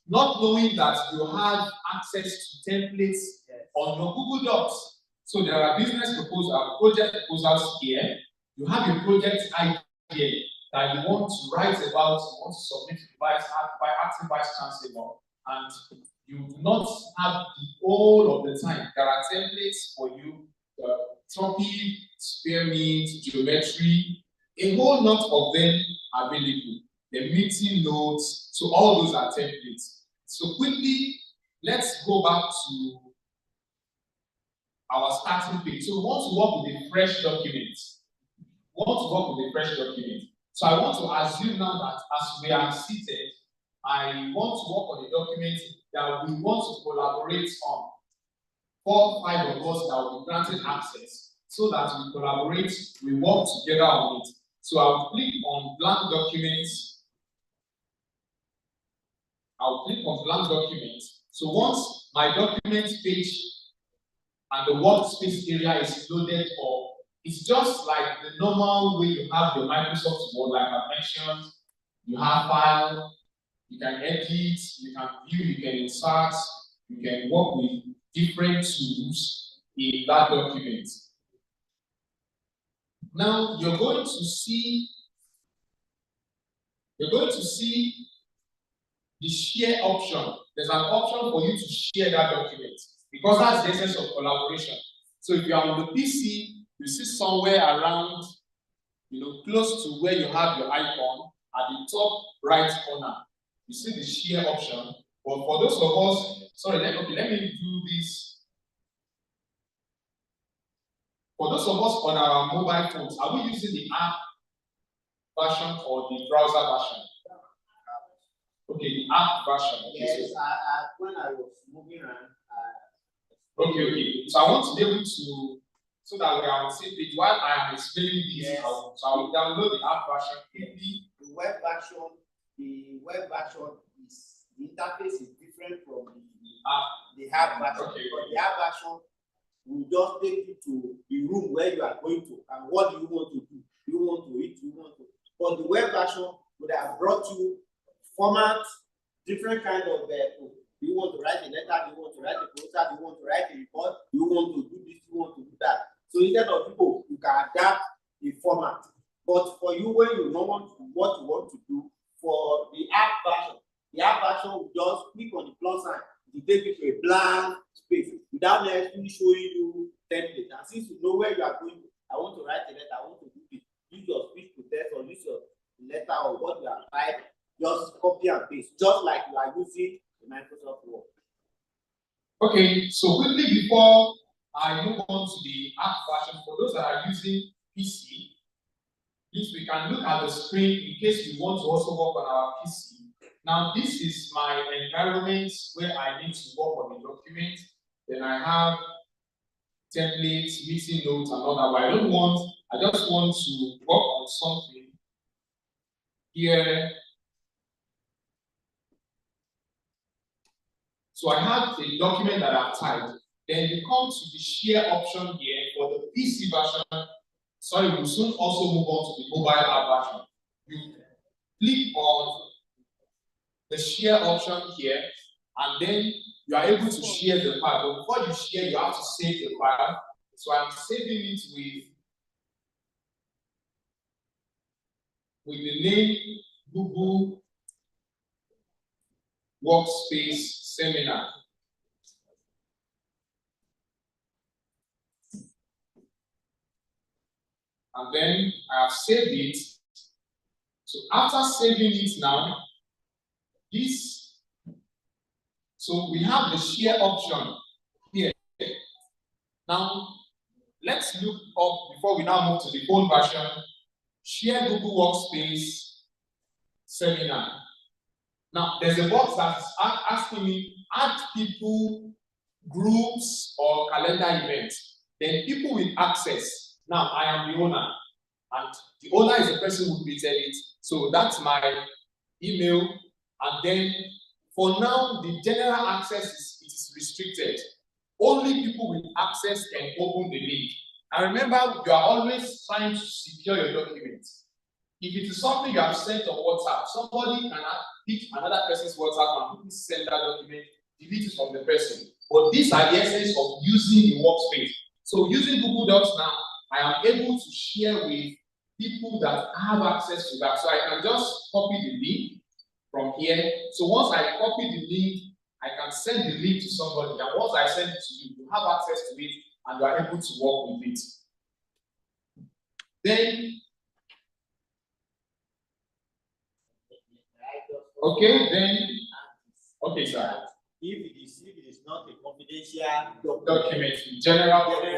Not knowing that you have access to templates on your Google Docs. So there are business proposals, project proposals here. You have a project idea. that you want to write about, you want to submit to the acting vice chancellor, and you do not have the whole of the time. There are templates for you, the topic, spearmint, geometry, a whole lot of them available. The meeting notes, so all those are templates. So quickly, let's go back to our starting page. So we want to work with a fresh document. So I want to assume now that as we are seated, I want to work on a document that we want to collaborate on. 4 or 5 of us that will be granted access so that we collaborate, we work together on it. So I'll click on blank documents. So once my document page and the workspace area is loaded up, it's just like the normal way you have your Microsoft Word, like I mentioned. You have file, you can edit, you can view, you can insert, you can work with different tools in that document. Now you're going to see the share option. There's an option for you to share that document because that's the essence of collaboration. So if you are on the PC, you see somewhere around, close to where you have your icon at the top right corner, you see the share option. But for those of us, let me do this. For those of us on our mobile phones, are we using the app version or the browser version? Okay, the app version. Okay, yes, when I was moving around. Okay. So I want to be able to, so that we are on the same page while I am explaining this. Yes. So I will download the app version. The web version is, the interface is different from the app version. Okay. But the app version will just take you to the room where you are going to and what do you want to do. You want to eat, you want to. But the web version would have brought you format, different kind of you want to write a letter, you want to write a poster, you want to write a report, you want to do this, you want to do that. So instead of people, you can adapt the format. But for you, when you know what you want to do, for the app version will just click on the plus sign, it take you to a blank space without necessarily showing you template. And since you know where you are going, I want to write a letter, I want to do this, use your speech to test or use your letter or what you are writing. Just copy and paste, just like you are using the Microsoft Word. Okay, so quickly before I move on to the app version, for those that are using PC, please we can look at the screen in case you want to also work on our PC. Now this is my environment where I need to work on the document. Then I have templates, meeting notes, and all that. But I just want to work on something here. So I have a document that I've typed. Then you come to the share option here for the PC version. Sorry, we'll soon also move on to the mobile app version. You click on the share option here, and then you are able to share the file. But before you share, you have to save the file. So I'm saving it with the name Google Workspace Seminar. And then I have saved it. So after saving it now, so we have the share option here. Now, let's look up before we now move to the phone version. Share Google Workspace Seminar. Now, there's a box that's asking me, add people, groups, or calendar events. Then people with access. Now, I am the owner, and the owner is the person who created it. So that's my email. And then, for now, the general access is restricted. Only people with access can open the link. And remember, you are always trying to secure your documents. If it is something you have sent on WhatsApp, somebody can pick another person's WhatsApp and send that document, delete it from the person. But these are the essence of using the workspace. So using Google Docs now, I am able to share with people that have access to that. So I can just copy the link from here. So once I copy the link, I can send the link to somebody. And once I send it to you, you have access to it and you are able to work with it. Then, okay, sir. If it is not a confidential document, in general, it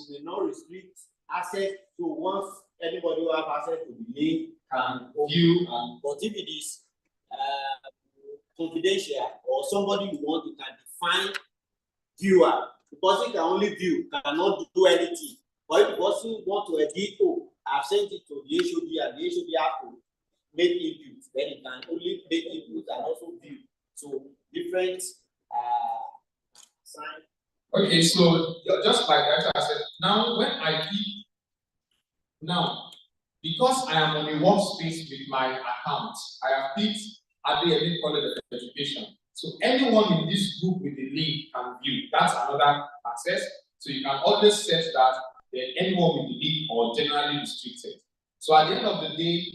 will not restrict access. So once anybody who have access to the link can view, but if it is confidential or somebody you want, you can define viewer. The person can only view, cannot do anything. But if the person want to edit, I've sent it to the HOD and the HOD have to make input. Then it can only make input and also view. So different sign. Okay, so just like that, I said, now when I click, now because I am on a workspace with my account, I have clicked Adeyemi College of Education. So anyone in this group with the link can view. That's another access. So you can always set that then anyone with the link or generally restricted. So at the end of the day,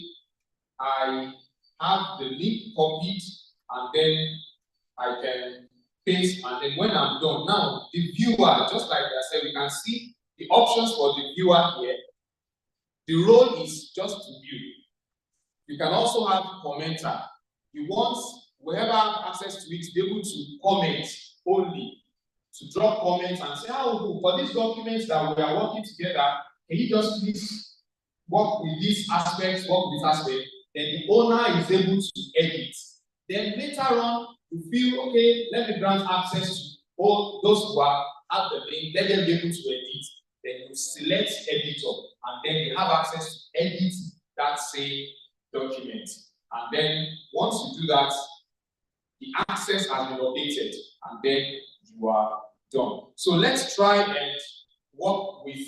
I have the link copied and then I can paste, and then when I'm done, now the viewer, just like I said, we can see the options for the viewer here. The role is just to view. You can also have commenter. You want whoever has access to it to be able to comment only, to drop comments and say, oh, for these documents that we are working together, can you just please work with this aspect, work with this aspect? Then the owner is able to edit. Then later on, you feel, okay, let me grant access to all those who are at the link, let them be able to edit. Then you select editor, and then they have access to edit that same document. And then once you do that, the access has been updated, and then you are done. So let's try and work with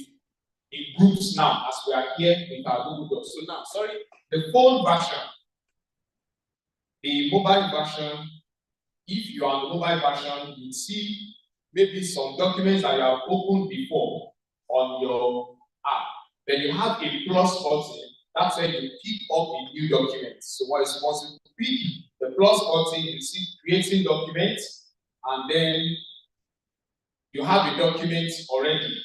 in groups now as we are here with our Google Docs. So now, sorry, the phone version, the mobile version, if you are on the mobile version, you see maybe some documents that you have opened before on your app. Then you have a plus button. That's where you pick up a new document. So what is once you pick the plus button, you see creating documents, and then you have a document already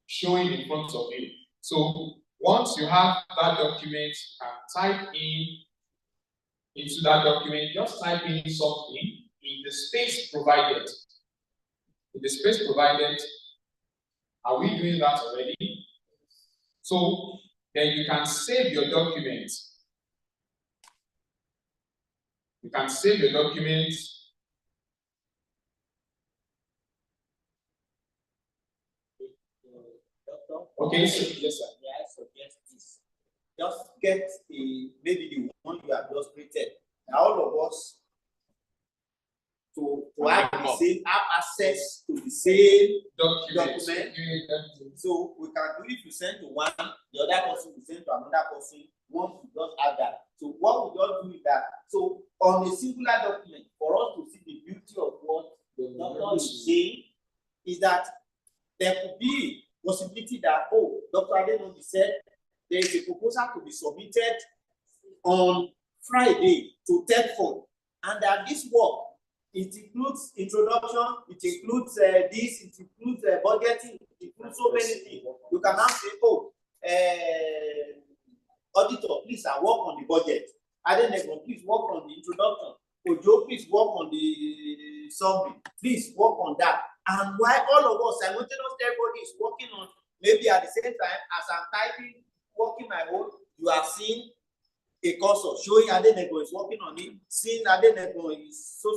showing in front of you. So once you have that document, you can type into that document, just type in something in the space provided. In the space provided, are we doing that already? So then you can save your document. You can save your document. Okay, so yes, sir. Yeah, I suggest this. Just get maybe the one you have just printed. Now all of us to have the same access to the same document. So we can do if you send to one, the other person will send to another person. Once you just add that. So what we just do is that. So on a singular document, for us to see the beauty of what the doctor is saying, is that there could be possibility that, oh, Dr. Adenobi said there is a proposal to be submitted on Friday to TEDFund, and that this work, it includes introduction, it includes this, it includes budgeting, it includes so many things. You can now say, oh, auditor, please work on the budget. Adenego, please work on the introduction. Ojo, please work on the summary. Please work on that. And while all of us, simultaneously, everybody is working on, maybe at the same time, as I'm typing, working my own, you have seen a cursor showing Adenego is working on it, seeing Adenego is so,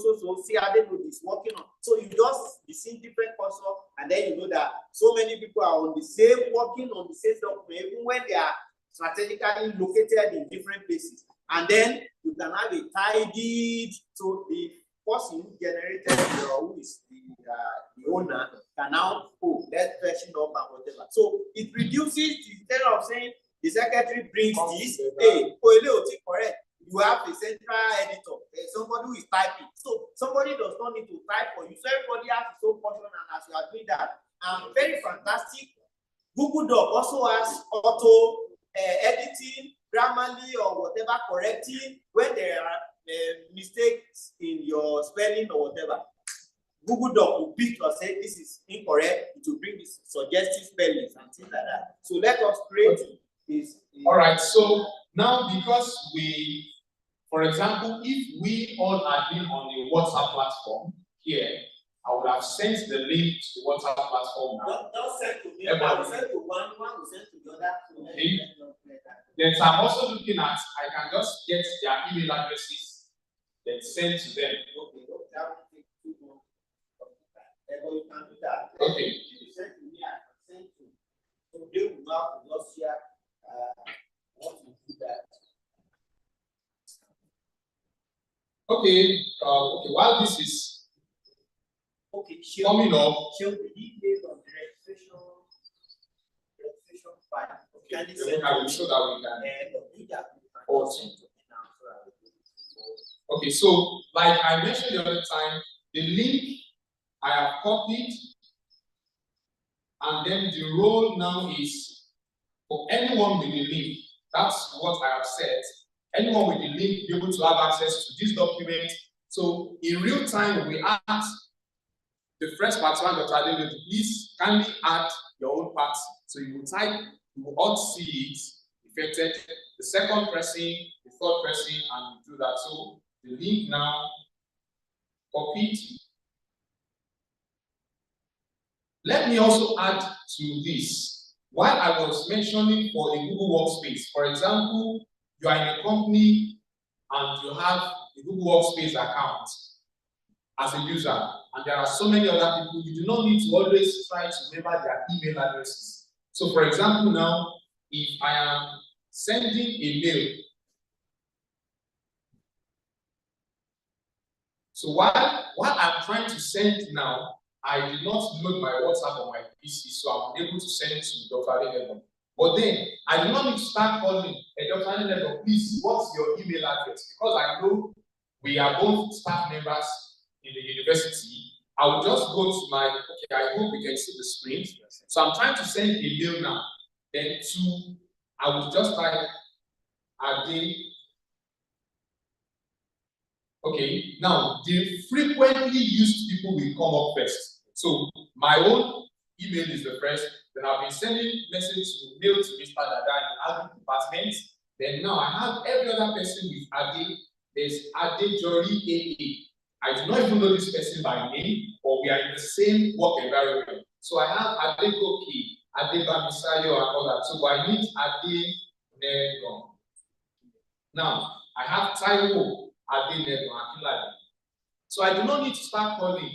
see Adenego is working on. So you just be seeing different cursors, and then you know that so many people are on the same, working on the same document, even when they are strategically located in different places. And then you can have a tidied, so the person who generated who is the owner can now, oh, let's freshen up and whatever. So it reduces, instead of saying the secretary brings this, hey, correct. You have a central editor, somebody who is typing. So somebody does not need to type for you. So everybody has his own function, and as you are doing that, very fantastic. Google Doc also has auto editing, grammarly or whatever, correcting when there are mistakes in your spelling or whatever. Google Doc will pick or say this is incorrect. It will bring this suggestive spellings and things like that. So let us create this. All right. So now, because we, for example, if we all had been on the WhatsApp platform here, I would have sent the link to the WhatsApp platform now. Don't send to me. I will send to one will send to the other. Okay. Then I'm also looking at, I can just get their email addresses, then send to them. Okay. That will take too long. You can do that. Okay. If you send to me, I can send to. So they will now just share what to do that. Okay. Okay. While this is coming up, show the details of the registration file. I will show that we can. Awesome. Okay, so like I mentioned the other time, the link I have copied, and then the role now is for anyone with the link. That's what I have said. Anyone with the link be able to have access to this document. So in real time, we ask the first participant, Dr. Adele, please kindly add your own part. So you will type, you will all see it affected. The second person, the third person, and do that. So the link now, copied. Let me also add to this. While I was mentioning for a Google Workspace, for example, you are in a company and you have a Google Workspace account as a user, and there are so many other people, you do not need to always try to remember their email addresses. So for example now, if I am sending a mail, so while I'm trying to send now, I did not load my WhatsApp on my PC, so I'm able to send to Dr. Adele. But then I do not need to start calling, hey, Dr. Adele, please, what's your email address? Because I know we are both staff members in the university. I will just go to my, okay, I hope we can see the screen. So I'm trying to send a mail now. Then I will just type Ade. Okay, now the frequently used people will come up first. So my own email is the first. Then I've been sending message to mail to Mr. Dada in Agri department. Then now I have every other person with Ade. There's Ade Jori AA. I do not even know this person by name, but we are in the same work environment. So I have Ade Koki, Ade Bamisayo, and all that. So I need Ade Negon. Now I have Taiwo Ade Negon Akilade. So I do not need to start calling.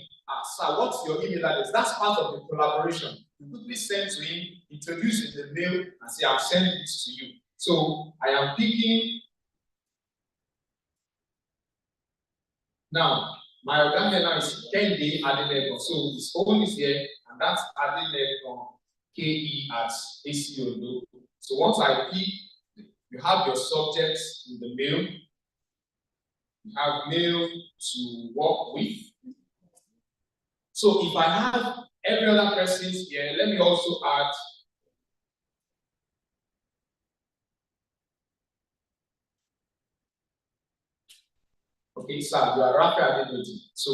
Sir, what's your email address? That's part of the collaboration. You quickly send to him, introduce in the mail, and say, I'm sending this to you. So I am picking. Now, my organizer is Kende Adelego. So his own is here, and that's Adelego KE@ACODO. So once I pick, you have your subjects in the mail. You have mail to work with. So if I have every other person here, let me also add okay, sir, you are Raphael Adedoji. So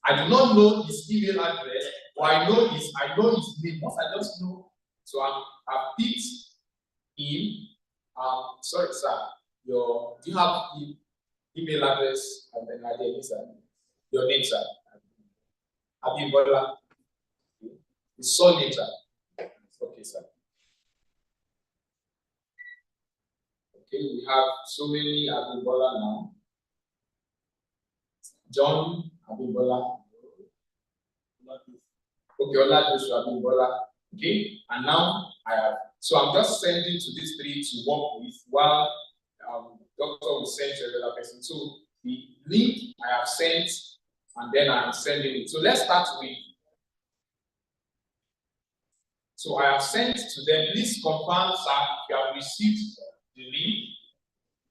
I do not know his email address, or I know his name. Once I just know, so I've picked him. Sorry, sir. Do you have the email address and then idea, sir? Your name, sir. Abimbola. His surname, sir. Okay, sir. Okay, we have so many Abimbola now. John Abimbola. Okay, Oladosu Abimbola. Okay, and now I have. So I'm just sending to these three to work with while Doctor will send to another person. So the link I have sent, and then I'm sending it. So let's start with. So I have sent to them. Please confirm, sir, if you have received the link.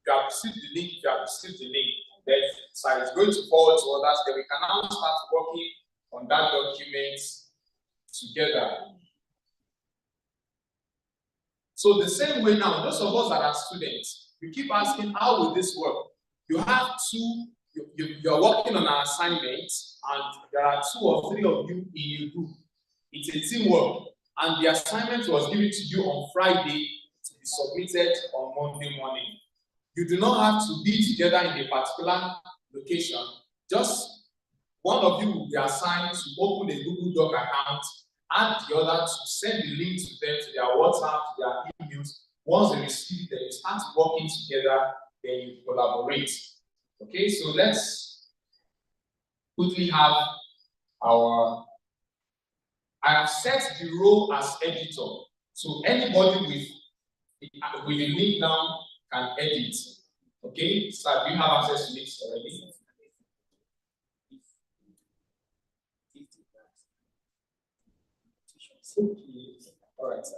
If you have received the link, if you have received the link, then sir is going to forward to others. Then we can now start working on that document together. So the same way now, those of us that are students, we keep asking, how will this work? You have two, you're working on an assignment, and there are 2 or 3 of you in a group. It's a teamwork, and the assignment was given to you on Friday to be submitted on Monday morning. You do not have to be together in a particular location. Just one of you will be assigned to open a Google Doc account, and the other to send the link to them, to their WhatsApp, to their emails. Once they receive it, you start working together, then you collaborate. Okay, so let's quickly have our. I have set the role as editor. So anybody with a link now can edit. Okay, so do you have access to links already? Okay. All right, sir.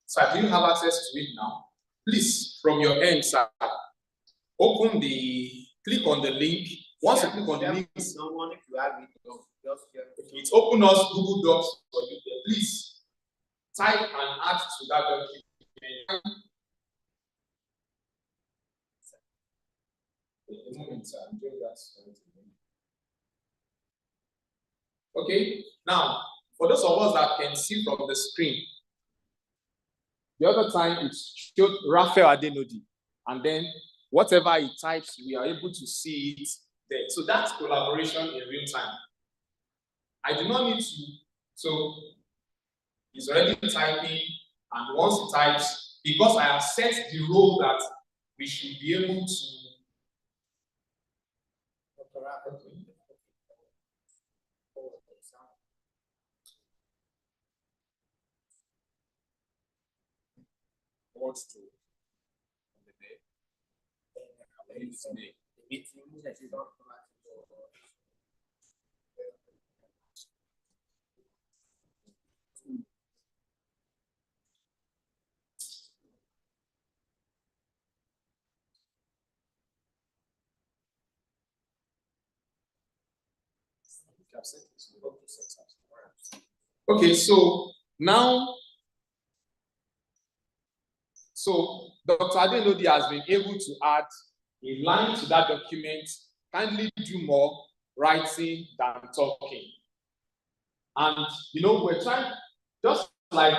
Sir, do you have access to it now? Please, from your end, sir, click on the link. Once you click on the link, it opens us Google Docs for you. Please type and add to that document. A moment, sir. I'm doing that. Okay, now for those of us that can see from the screen, the other time it showed Raphael Adenodi, and then whatever he types, we are able to see it there. So that's collaboration in real time. I do not need to, so he's already typing, and once he types, because I have set the role that we should be able to. What's to the day? Okay, so now, Dr. Adenodi has been able to add a line to that document. Kindly do more writing than talking. And we're trying, just like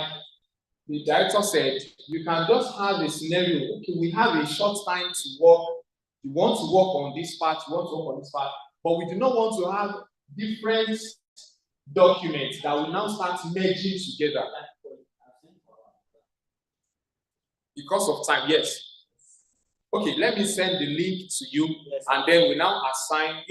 the director said, you can just have a scenario. Okay, we have a short time to work. You want to work on this part, you want to work on this part, but we do not want to have different documents that will now start merging together. Because of time, yes. Okay, let me send the link to you, yes, and then we now assign.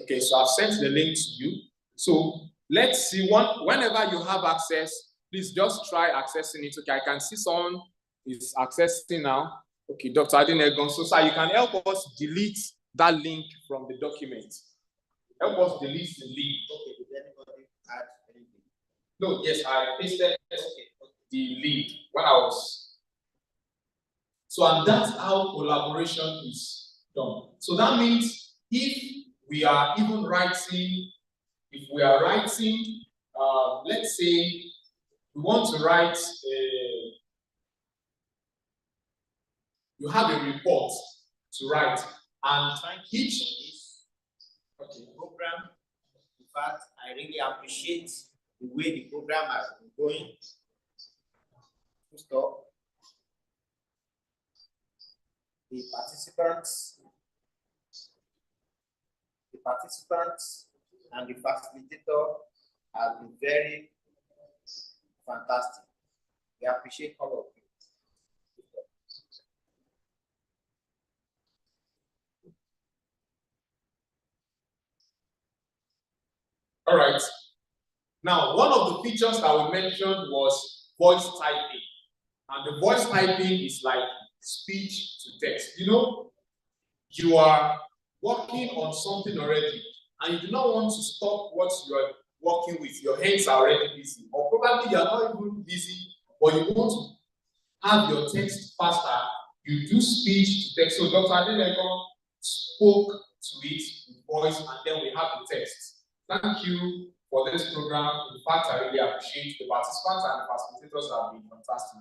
Okay, so I've sent the link to you. So let's see, whenever you have access, please just try accessing it. Okay, I can see someone is accessing now. Okay, Dr. Adenegon. So, sir, you can help us delete that link from the document. Help us delete the link. Okay, did anybody add anything? No, yes, I pasted the link when I was. So, and that's how collaboration is done. So that means if we are even writing, let's say we want to write you have a report to write, and each program. In fact, I really appreciate the way the program has been going. Stop. The participants and the facilitator have been very fantastic. We appreciate all of you. All right. Now, one of the features that we mentioned was voice typing. And the voice typing is like speech to text. You know, you are working on something already, and you do not want to stop what you are working with. Your hands are already busy, or probably you are not even busy, but you want to have your text faster. You do speech to text. So Dr. Adeleko spoke to it with voice, and then we have the text. Thank you for this program. In fact, I really appreciate the participants and the facilitators have been fantastic.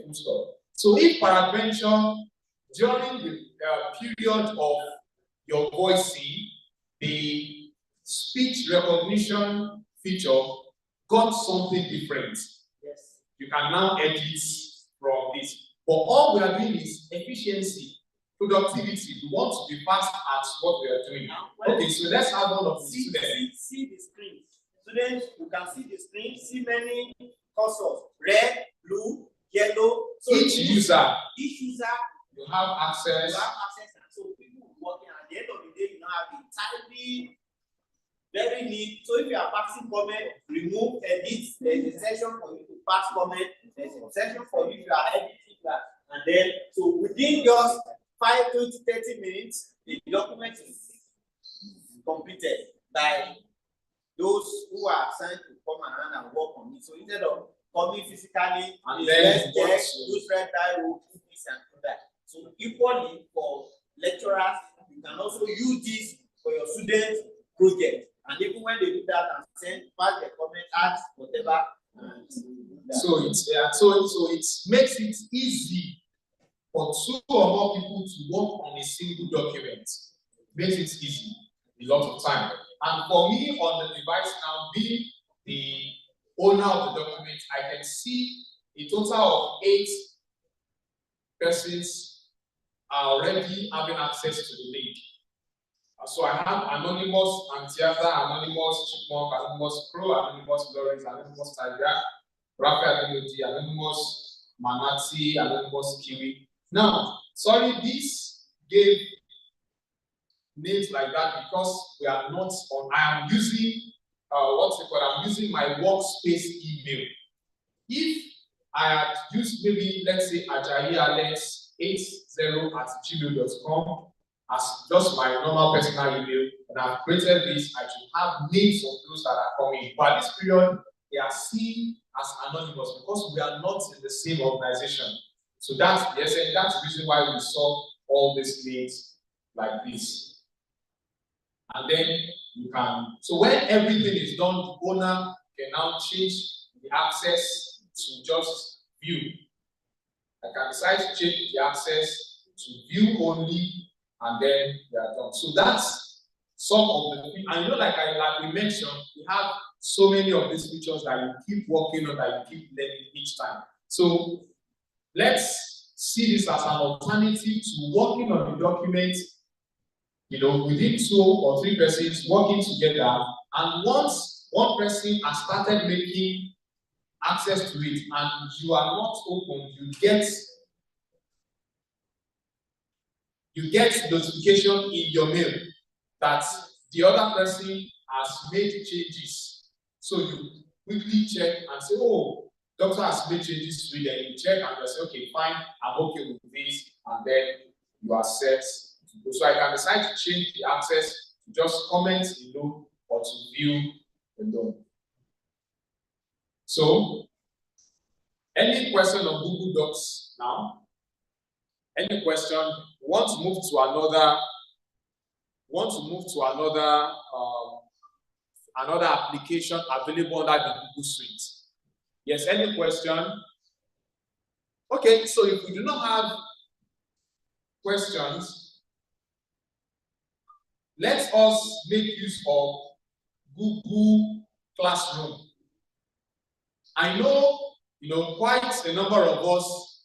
Full stop. So if peradventure, during the period of your voicing, the speech recognition feature got something different. Yes. You can now edit from this. But all we are doing is efficiency, productivity. We want to be fast at what we are doing. Okay, so let's have one of the students. See the screen. Students, you can see the screen, see many cursors, red, blue, yellow. So each user, you have access. And so people working at the end of the day, you now have it tightly, very neat. So if you are passing comment, remove, edit. There's a section for you to pass comment. There's a section for you if you are editing that. And then, so within just 5, 20, 30 minutes, the document is completed by those who are assigned to come around and work on it. So instead of coming physically, and then use red die, do this and do that. So equally for lecturers, you can also use this for your student project. And even when they do that and send back their comment, ask whatever. So it makes it easy for 2 or more people to work on a single document. Makes it easy a lot of time. And for me on the device now, being the owner of the document, I can see a total of 8 persons are already having access to the link. So I have Anonymous Antiatha, Anonymous Chipmunk, Anonymous Crow, Anonymous Lawrence, Anonymous Tiger, Raphael Melody, Anonymous Manati, Anonymous Kiwi. Now, sorry, this gave names like that because we are not on. I am using I'm using my workspace email. If I had used maybe, let's say, ajaialex80@gmail.com as just my normal personal email, and I've created this, I should have names of those that are coming. But at this period, they are seen as anonymous because we are not in the same organization. So that's the reason why we saw all these names like this. And then you can, so when everything is done, the owner can now change the access to just view. I can decide to change the access to view only, and then they are done. So that's some of the, and you know, like we mentioned, we have so many of these features that you keep working on, that you keep learning each time. So let's see this as an alternative to working on the document, you know, within 2 or 3 persons working together. And once one person has started making access to it and you are not open, you get notification in your mail that the other person has made changes. So you quickly check and say, oh, doctor has made changes to it, and you check and you say, okay, fine, I'm okay with this, and then you are set to go. So I can decide to change the access to just comment alone or to view alone. So, any question on Google Docs now? Any question? Want to move to another application available under the Google Suite? Yes, any question? Okay, so if we do not have questions, let us make use of Google Classroom. I know, you know, quite a number of us,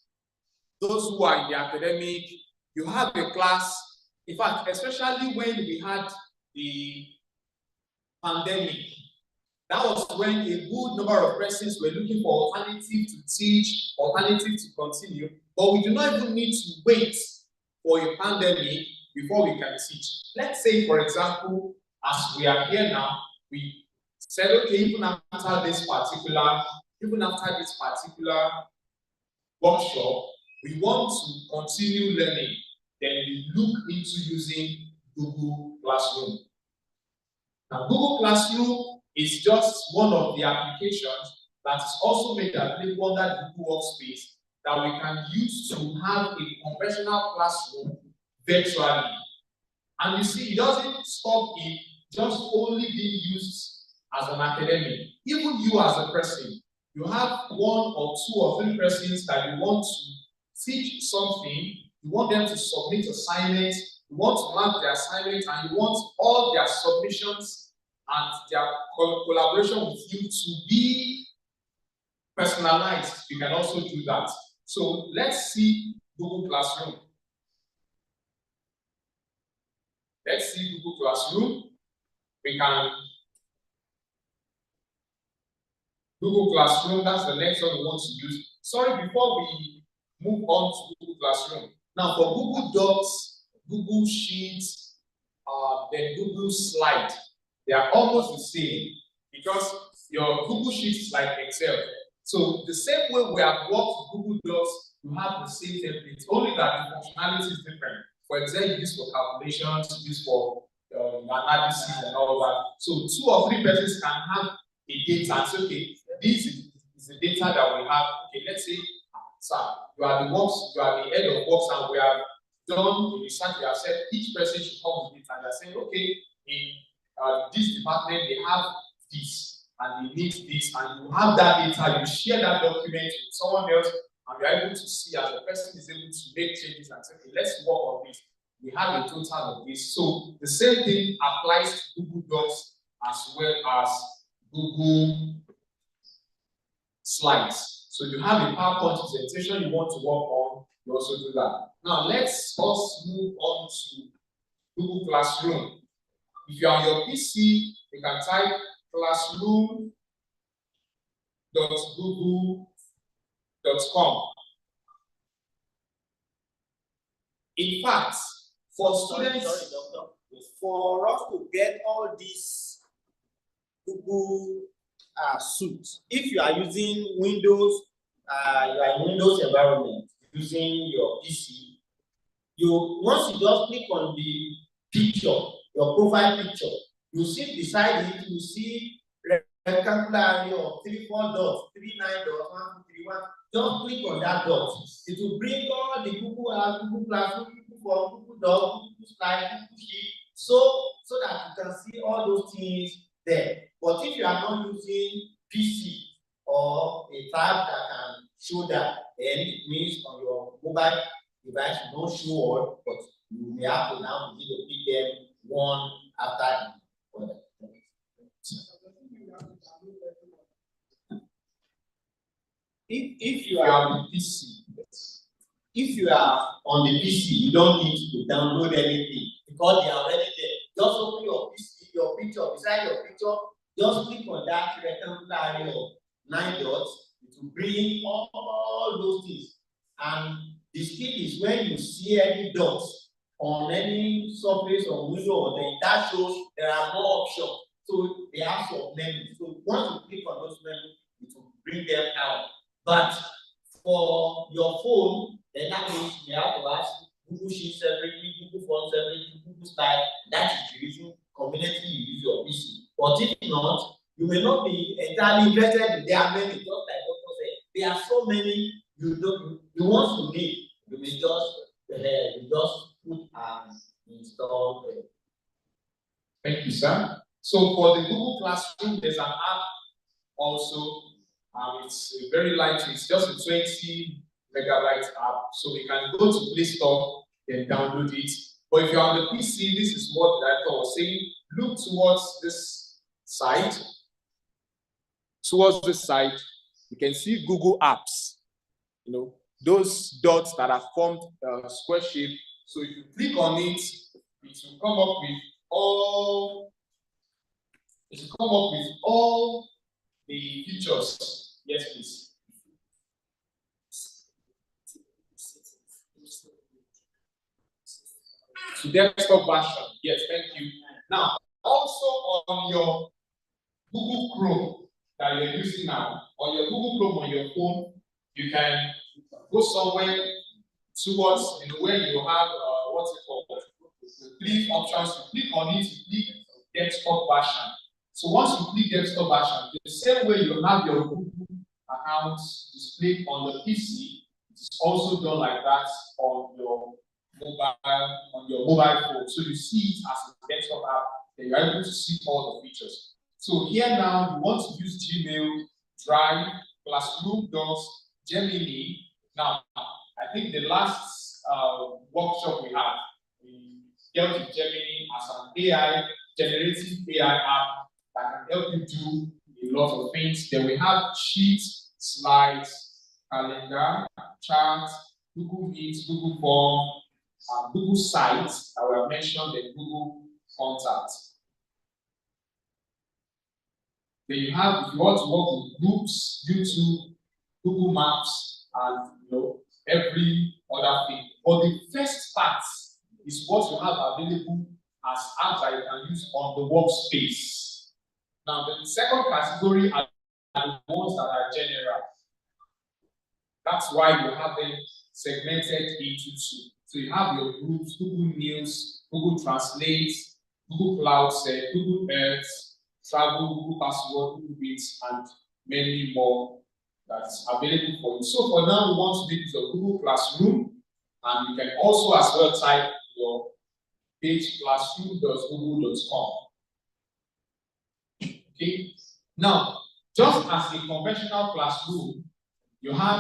those who are in the academic, you have a class. In fact, especially when we had the pandemic, that was when a good number of persons were looking for alternative to teach, alternative to continue, but we do not even need to wait for a pandemic before we can teach. Let's say, for example, as we are here now, we said, okay, even after this particular even after this particular workshop, we want to continue learning, then we look into using Google Classroom. Now, Google Classroom is just one of the applications that is also made available under the Google Workspace that we can use to have a conventional classroom virtually. And you see, it doesn't stop in just only being used as an academic. Even you as a person, you have 1 or 2 or 3 persons that you want to teach something, you want them to submit assignments, you want to mark their assignments, and you want all their submissions and their collaboration with you to be personalized. You can also do that. So let's see Google Classroom. Let's see Google Classroom. We can Google Classroom, that's the next one we want to use. Sorry, before we move on to Google Classroom. Now for Google Docs, Google Sheets, then Google Slide, they are almost the same because your Google Sheets is like Excel. So the same way we have worked with Google Docs, you have the same templates, only that the functionality is different. For Excel, you use for calculations, you use for analysis and all that. So 2 or 3 persons can have a data and say, okay, this is the data that we have. Okay, let's say, sir, you are the head of works, and we have done the research. We have said each person should come with it, and they're saying, okay, in this department they have this, and they need this, and you have that data. You share that document with someone else, and you're able to see as the person is able to make changes and say, okay, let's work on this. We have a total of this. So the same thing applies to Google Docs as well as Google Slides. So you have a PowerPoint presentation you want to work on, you also do that. Now let's also move on to Google Classroom. If you're on your PC, you can type classroom.google.com. In fact, for students, sorry, doctor. For us to get all these Google suite, if you are using Windows, you are in Windows environment using your PC, once you just click on the picture, your profile picture, you see beside it, you see rectangular area of 3, 4 dots, 3, 9 dots, 1, 2, 3, 1. Just click on that dot. It will bring all the Google Apps, Google Classroom, Google Form, Google Docs, Google Slide, Google Sheet, so that you can see all those things there. But if you are not using PC or a tab that can show that, then it means on your mobile device you don't show all, but you may have to now begin to pick them one after the other. If you are on the PC, if you are on the PC, you don't need to download anything because they are already there. Just open your PC, your picture, beside your picture, just click on that rectangular area of 9 dots. It will bring all those things. And the skill is when you see any dots on any surface or window or thing, that shows there are more options. So they have some menus. So once you click on those menus, it will bring them out. But for your phone, then that means you have to ask Google Sheets separately, Google Forms separately, Google Slide. That is the reason conveniently you use your PC. But if not, you may not be entirely interested in. There are many, just like Dr. said. There are so many you want to need. You may just put and install them. Thank you, sir. So for the Google Classroom, there's an app also. It's very light. It's just a 20 megabyte app. So we can go to Play Store and download it. But if you're on the PC, this is what the director was saying. Look towards this side. Towards this side, you can see Google Apps. You know, those dots that are formed square shape. So if you click on it, it will come up with all. It will come up with all the features. Yes, please. To desktop version. Yes, thank you. Now, also on your Google Chrome, that you're using now, on your Google Chrome on your phone, you can go somewhere towards where you have what's it called? Three options. You click on it, you click desktop version. So once you click desktop version, the same way you have your Google account displayed on the PC, it's also done like that on your mobile phone. So you see it as a desktop app, and you're able to see all the features. So here now, you want to use Gmail, Drive, Classroom, Docs, Gemini. Now, I think the last workshop we had, we dealt with Gemini as an AI, generative AI app that can help you do a lot of things. Then we have Sheets, Slides, Calendar, Charts, Google Meet, Google Form, Google Sites that were mentioned in Google Contacts. Then you have, if you want to work with groups, YouTube, Google Maps, and every other thing. But the first part is what you have available as apps that you can use on the workspace. Now, the second category are the ones that are general. That's why you have them segmented into two. So you have your groups, Google News, Google Translate, Google Cloud Set, Google Earth, Travel, Google Password, Google Meets, and many more that's available for you. So for now, we want to make use of Google Classroom, and you can also as well type your page classroom.google.com. Okay. Now, just as a conventional classroom, you have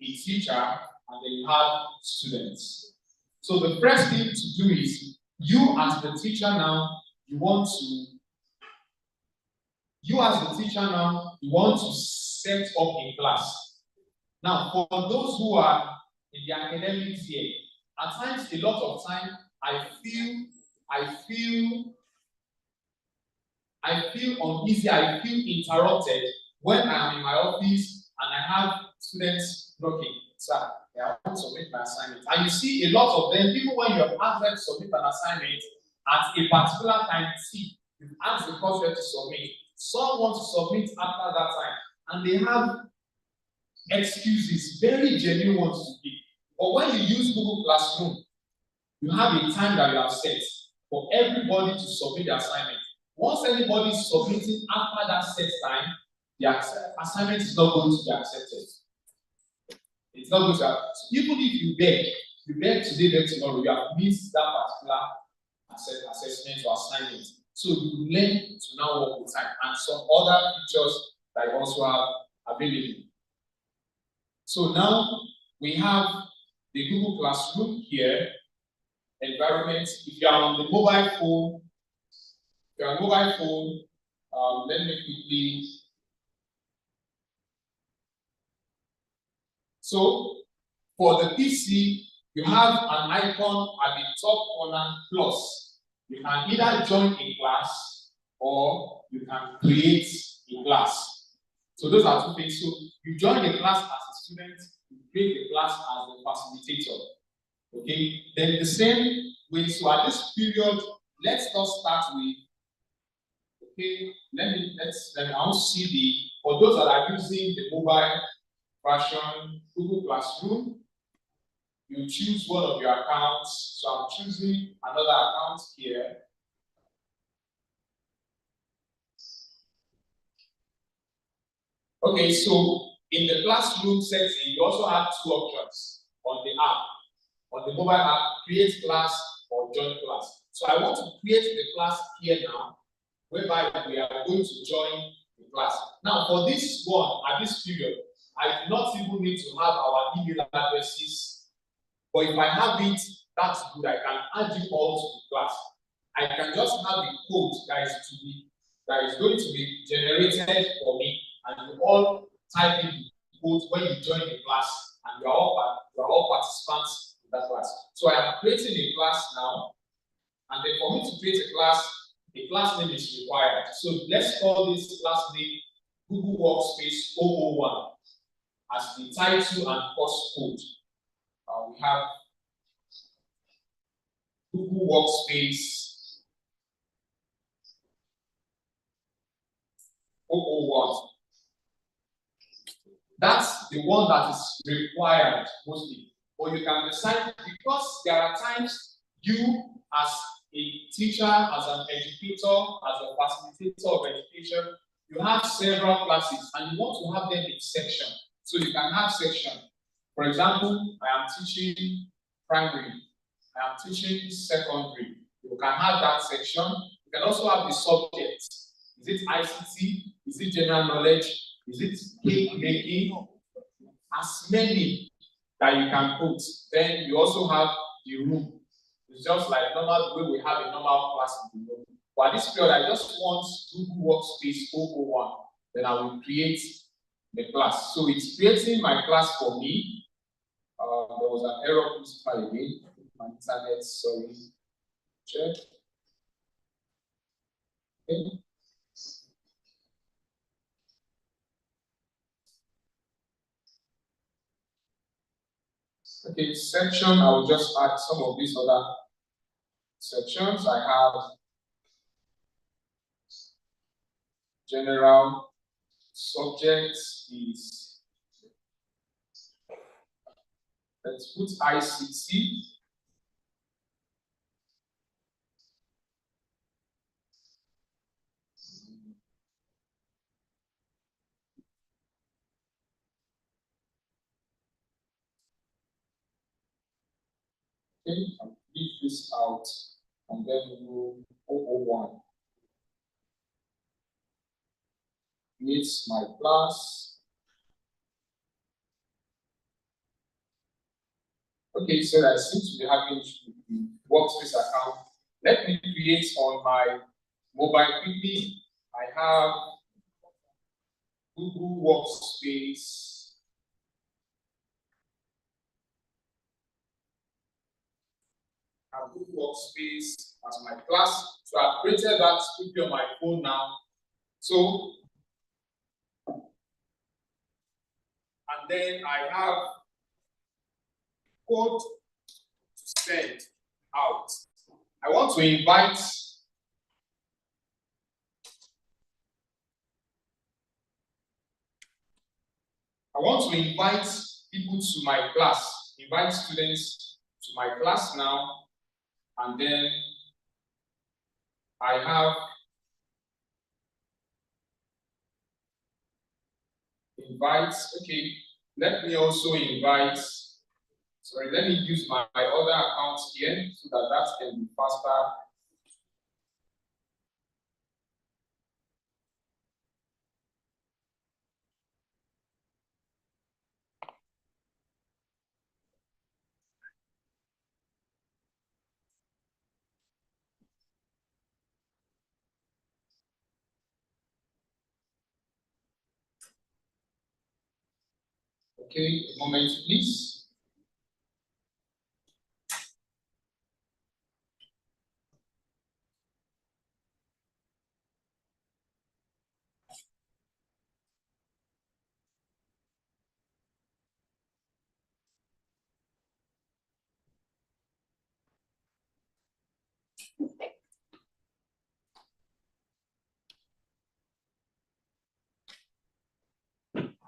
a teacher and then you have students. So the first thing to do is, you as the teacher now, you want to set up a class. Now, for those who are in the academics year, at times, a lot of time, I feel uneasy, I feel interrupted when I'm in my office and I have students knocking. Sir, I want to submit my assignment. And you see a lot of them, even when you have asked them to submit an assignment at a particular time, you've asked the course to submit. Some want to submit after that time, and they have excuses, very genuine ones to give. But when you use Google Classroom, you have a time that you have set for everybody to submit the assignment. Once anybody is submitting after that set time, the assignment is not going to be accepted. It's not going to happen. So even if you beg today, beg tomorrow, you have missed that particular assessment or assignment. So you learn to now work with time and some other features that you also have available. So now we have the Google Classroom here, environment. If you are on the mobile phone, let me quickly. So for the PC, you have an icon at the top corner plus. You can either join a class or you can create a class. So those are two things. So you join the class as a student, you create the class as the facilitator. Okay, then the same way. So at this period, let's not start with. Okay, I want to see for those that are using the mobile version Google Classroom, you choose one of your accounts. So I'm choosing another account here. Okay, so in the classroom setting, you also have two options on the app. On the mobile app, create class or join class. So I want to create the class here now, whereby we are going to join the class. Now, for this one, at this period, I do not even need to have our email addresses. But if I have it, that's good. I can add you all to the class. I can just have the code that is going to be generated for me, and you all type in the code when you join the class, and you are all participants in that class. So I am creating a class now, and then for me to create a class name is required. So let's call this class name Google Workspace 001 as the title and course code. We have Google Workspace 001. That's the one that is required mostly. But you can decide, because there are times you as a teacher, as an educator, as a facilitator of education, you have several classes and you want to have them in section. So you can have section. For example, I am teaching primary, I am teaching secondary. You can have that section. You can also have the subject. Is it ICT? Is it general knowledge? Is it cake making? As many that you can put. Then you also have the room. It's just like normal the way we have a normal class in the room. But at this period, I just want Google Workspace 001. Then I will create the class. So it's creating my class for me. There was an error. Please try again. My internet, sorry. Check. Okay. Okay, section, I will just add some of these other sections. I have general, subject is, let's put ICT. Okay, I'll leave this out and then we'll 001. Create my class. Okay, so I seem to be having the workspace account. Let me create on my mobile quickly. I have Google Workspace. I have Google Workspace as my class. So I've created that quickly on my phone now. So, and then I have code to send out. I want to invite people to my class, invite students to my class now, and then I have invite. Okay, let me also invite. Sorry, let me use my other account here so that can be faster. Okay, a moment, please.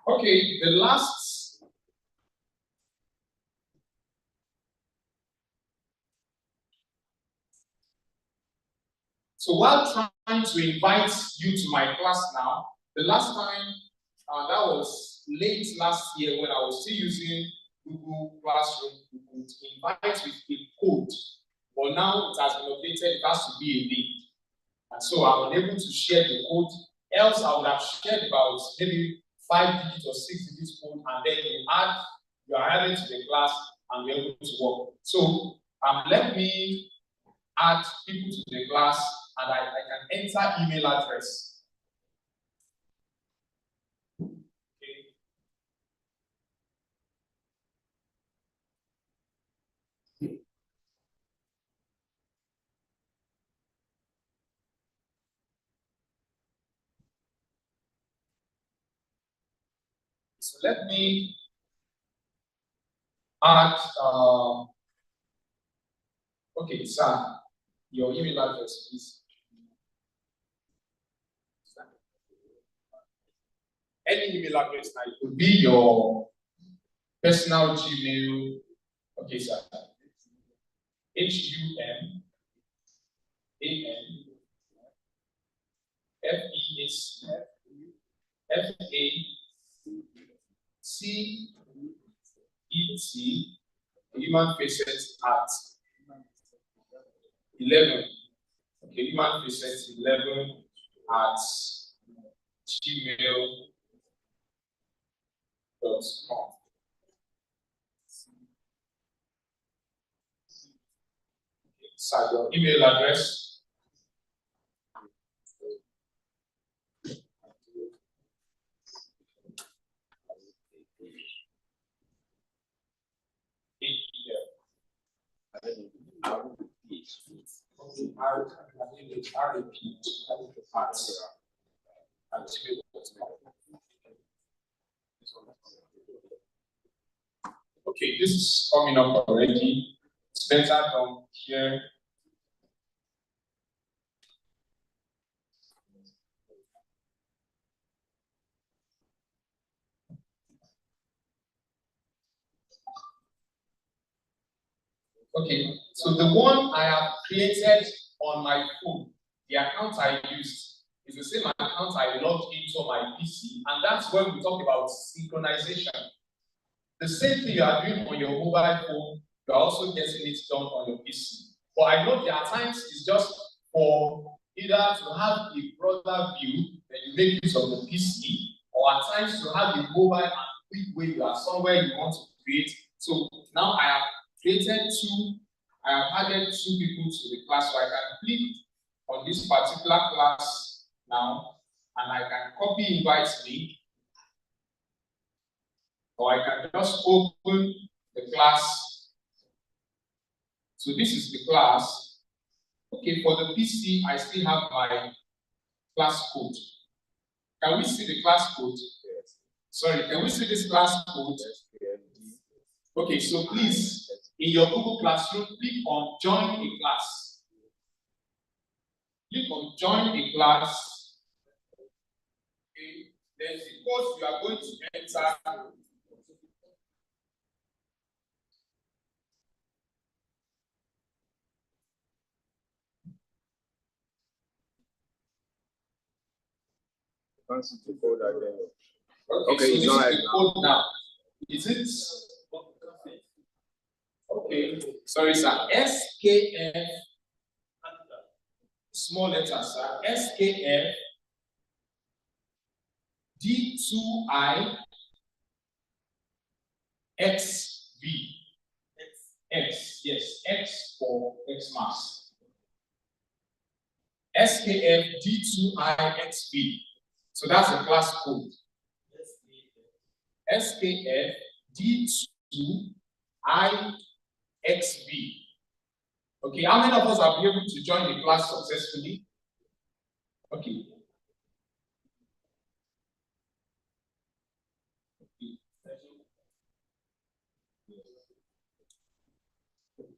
Okay, the last. So while trying to invite you to my class now, the last time, that was late last year when I was still using Google Classroom, you could invite with a code, but now it has been updated, it has to be a link. And so I'm unable to share the code, else I would have shared about maybe 5 digits or 6 digits code, and then you are added to the class and you're able to work. So let me add people to the class, and I can enter email address. Okay. So let me add, okay, sir, your email address, please. any email address now. It could be your personal Gmail. Okay, sir. HUMAN FEACET human facets at 11. Okay, human facets 11 at gmail.com. So your email address. Okay, this is coming up already. It's better down here. Okay, so the one I have created on my phone, the account I used, is the same account I logged into my PC, and that's when we talk about synchronization. The same thing you are doing on your mobile phone, you are also getting it done on your PC. But I know there are times it's just for either to have a broader view that you make use of the PC, or at times to have a mobile and quick way you are somewhere you want to create. So now I have I have added 2 people to the class, so I can click on this particular class now, and I can copy invite link, or I can just open the class. So this is the class. Okay, for the PC, I still have my class code. Can we see the class code? Yes. Sorry, can we see this class code? Okay, so please, in your Google Classroom, click on Join a Class. Click on Join a Class. Okay, there's the course you are going to enter. Okay, so this is the code now. Is it? Okay, sorry, sir. SKF, small letters, sir. SKF D2I XV. X, yes, X for Xmas. SKF D2IXV. So that's the class code. SKF D2IXV. Okay, how many of us have been able to join the class successfully? Okay.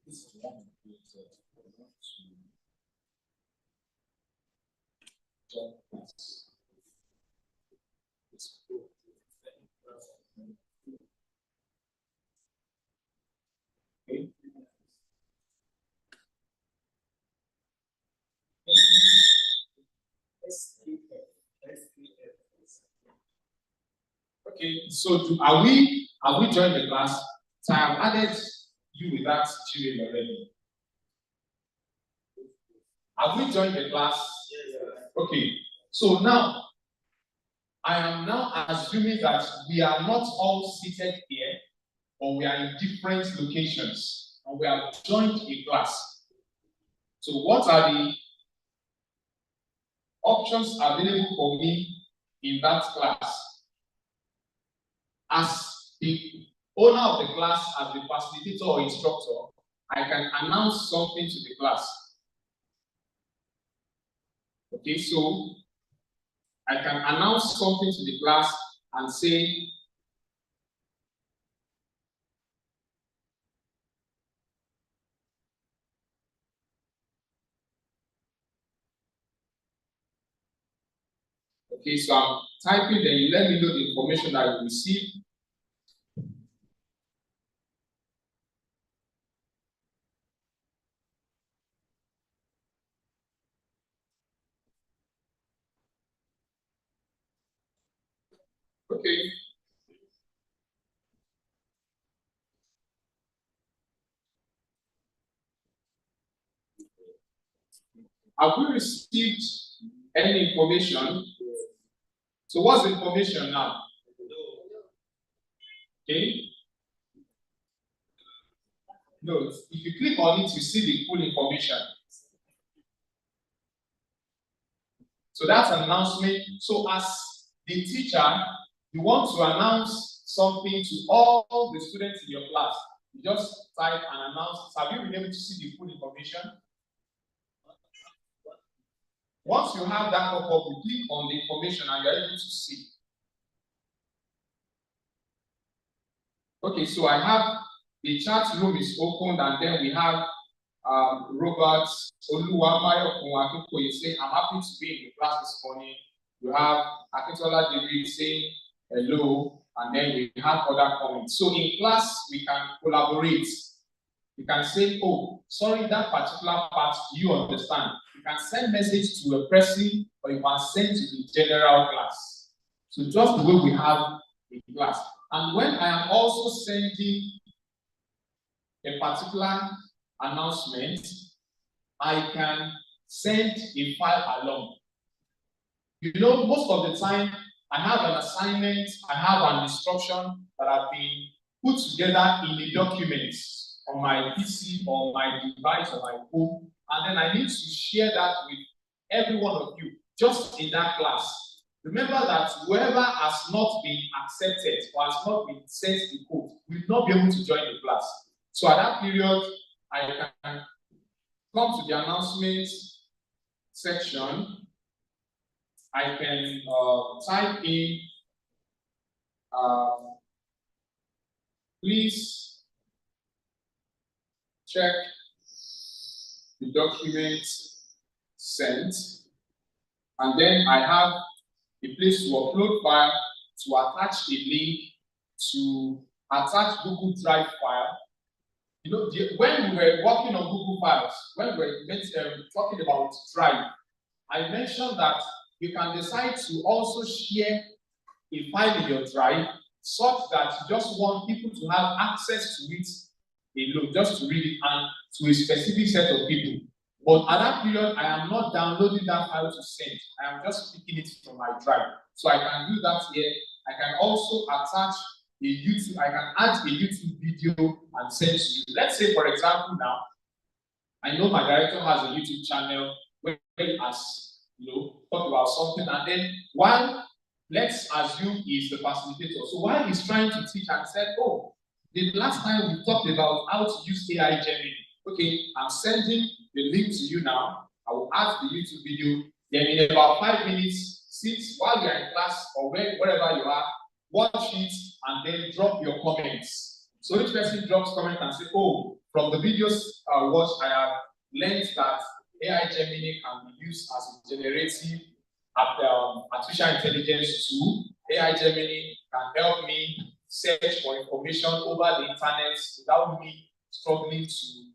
This is one. Okay. Okay, so have we joined the class? So I have added you with that Gmail already. Have we joined the class? Yes. Okay, so now I am now assuming that we are not all seated here, or we are in different locations, and we have joined a class. So what are the options available for me in that class? As the owner of the class, as the facilitator or instructor, I can announce something to the class. Okay, so I can announce something to the class and say, Okay, so I'm typing, then you let me know the information that you received. Okay. Have we received any information? So what's the information now? Okay. No, if you click on it, you see the full information. So that's an announcement. So as the teacher, you want to announce something to all the students in your class. You just type and announce. Have you been able to see the full information? Once you have that pop-up, you click on the information and you're able to see. Okay, so I have the chat room is opened, and then we have Robert Oluwamayo Kunwakukoye saying, I'm happy to be in the class this morning. You have Akintola David saying hello, and then we have other comments. So in class, we can collaborate. You can say, oh, sorry, that particular part, do you understand? You can send message to a person, or you can send to the general class. So just the way we have in class. And when I am also sending a particular announcement, I can send a file along. You know, most of the time, I have an assignment, I have an instruction that have been put together in a document on my PC or my device or my phone, and then I need to share that with every one of you just in that class. Remember that whoever has not been accepted or has not been sent the code will not be able to join the class. So at that period, I can come to the announcements section. I can type in, please check the document sent, and then I have a place to upload file, to attach a link, to attach Google Drive file. You know, when we were working on Google Files, when we were talking about Drive, I mentioned that you can decide to also share a file in your Drive such that you just want people to have access to it alone, just to read it, and to a specific set of people. But at that period, I am not downloading that file to send. I am just picking it from my Drive. So I can do that here. I can also attach a YouTube, I can add a YouTube video and send to you. Let's say, for example, now, I know my director has a YouTube channel where he has, talked about something, and then while, let's assume he's the facilitator. So while he's trying to teach and said, oh, the last time we talked about how to use AI Gemini. Okay, I'm sending the link to you now. I will add the YouTube video. Then in about 5 minutes, sit while you're in class or wherever you are, watch it and then drop your comments. So each person drops comment and say, oh, from the videos I watched, I have learned that AI Gemini can be used as a generative artificial intelligence tool. AI Gemini can help me search for information over the internet without me struggling to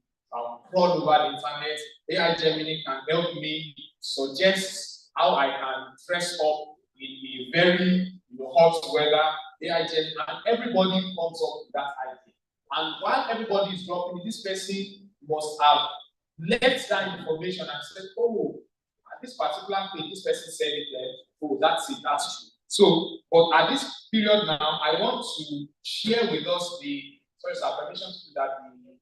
crawl over the internet. AI Gemini can help me suggest how I can dress up in a very hot weather. AI Gemini, and everybody comes up with that idea. And while everybody is dropping, this person must have left that information and said, oh, at this particular thing, this person said it there. Oh, that's it, that's true. So, but at this period now, I want to share with us permission to do that, the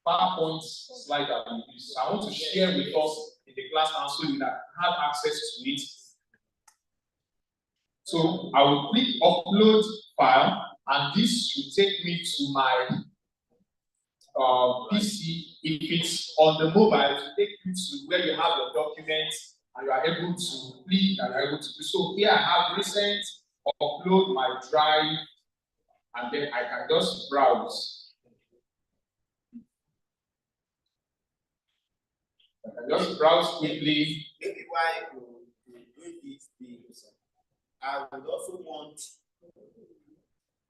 PowerPoint slide that we use. So I want to share with us in the class now so you can have access to it. So I will click upload file, and this should take me to my PC. If it's on the mobile, it will take you to where you have your documents and you are able to click and you are able to do so. Here I have recent, upload my Drive, and then I can just browse. I can just browse quickly. Maybe why you do this thing. I would also want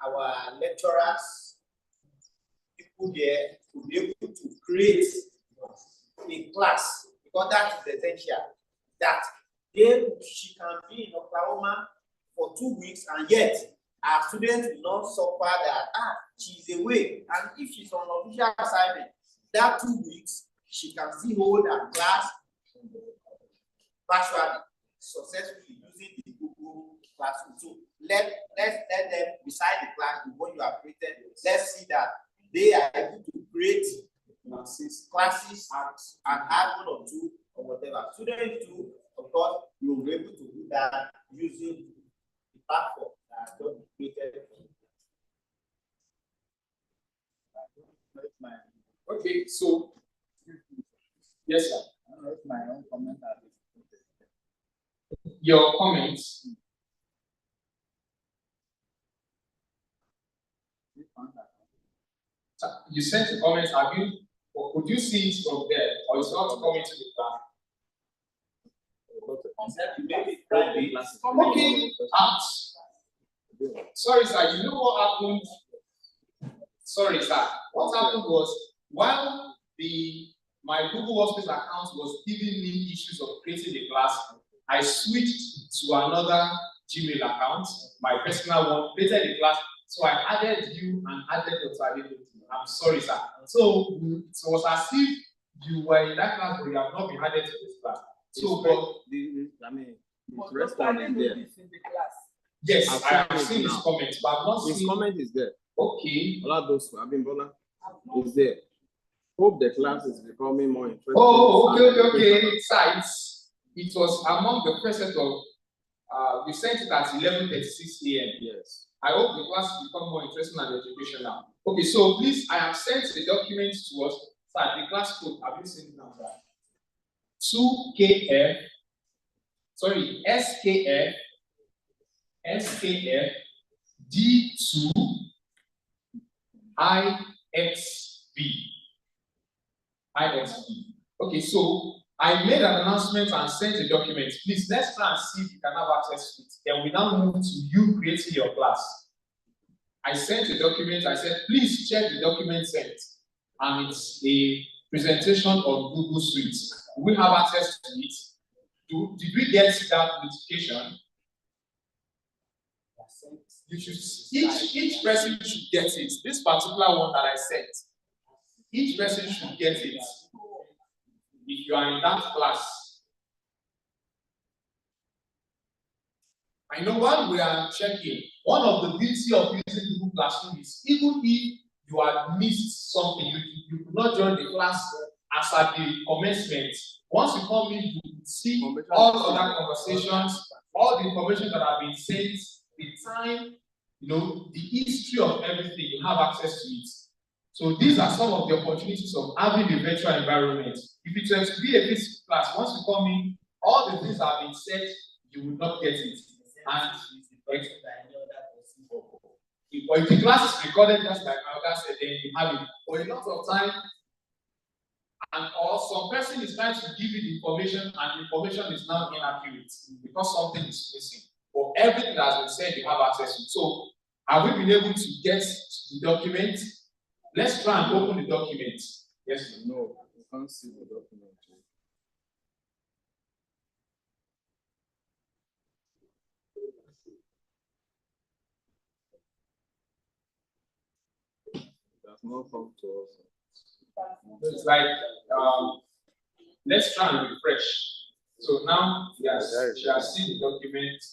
our lecturers, people there, to be able to create a class, because that is essential. That she can be in Oklahoma for 2 weeks, and yet our students will not suffer that she's away. And if she's on official assignment, that 2 weeks she can still hold her class virtually, successfully using the Google Classroom. So let's let them beside the class, the one you have created. Let's see that they are able to create classes and add 1 or 2 or whatever. Students do, of course, you will be able to do that using the platform that has been created. Okay, so yes, sir. My own comment. Your comments. You sent the comments, have you? Or could you see it from there? Or it's not coming to the class? Okay, sorry, sir. You know what happened? Sorry, sir. What happened was, while my Google Workspace account was giving me issues of creating the class, I switched to another Gmail account, my personal one, created the class. So I added you and added Dr. Adekunle. I'm sorry, sir. So it was as if you were in that class, but you have not been added to this class. So, responding there. Yes, I have seen his comments, but I've not seen. His comment is there. Okay. All those who have been Bola is there. Hope the class is becoming more interesting. Oh, okay. Sir, it was among the first set of. We sent it at 11:36 a.m. Yes. I hope the class will become more interesting and educational. Okay, so please, I have sent the documents to us. Sir, the class code, have you seen it now, sir? 2KF, sorry, SKF D2 IXV. Okay, so I made an announcement and sent the document. Please, let's try and see if you can have access to it. Then we now move to you creating your class. I sent the document. I said, please check the document sent. And it's a presentation on Google Suite. We have access to it. Did we get that notification? You should, each person should get it. This particular one that I sent, each person should get it. If you are in that class. I know while we are checking, one of the beauty of using Google Classroom is even if you have missed something, you could not join the class as at the commencement. Once you come in, you will see all other conversations, all the information that have been sent, the time, the history of everything, you have access to it. So these are some of the opportunities of having a virtual environment. If it were to be a physical class, once you come in, all the things that have been said, you will not get it. And if the class is recorded, just like Alga said, then you have it. For a lot of time, or some person is trying to give you the information, and the information is now inaccurate because something is missing. For everything that has been said, you have access to it. So, have we been able to get the document? Let's try and open the document. Yes. No, you can't see the document. That's not come to us. It's like let's try and refresh. So now yes, she has seen the document.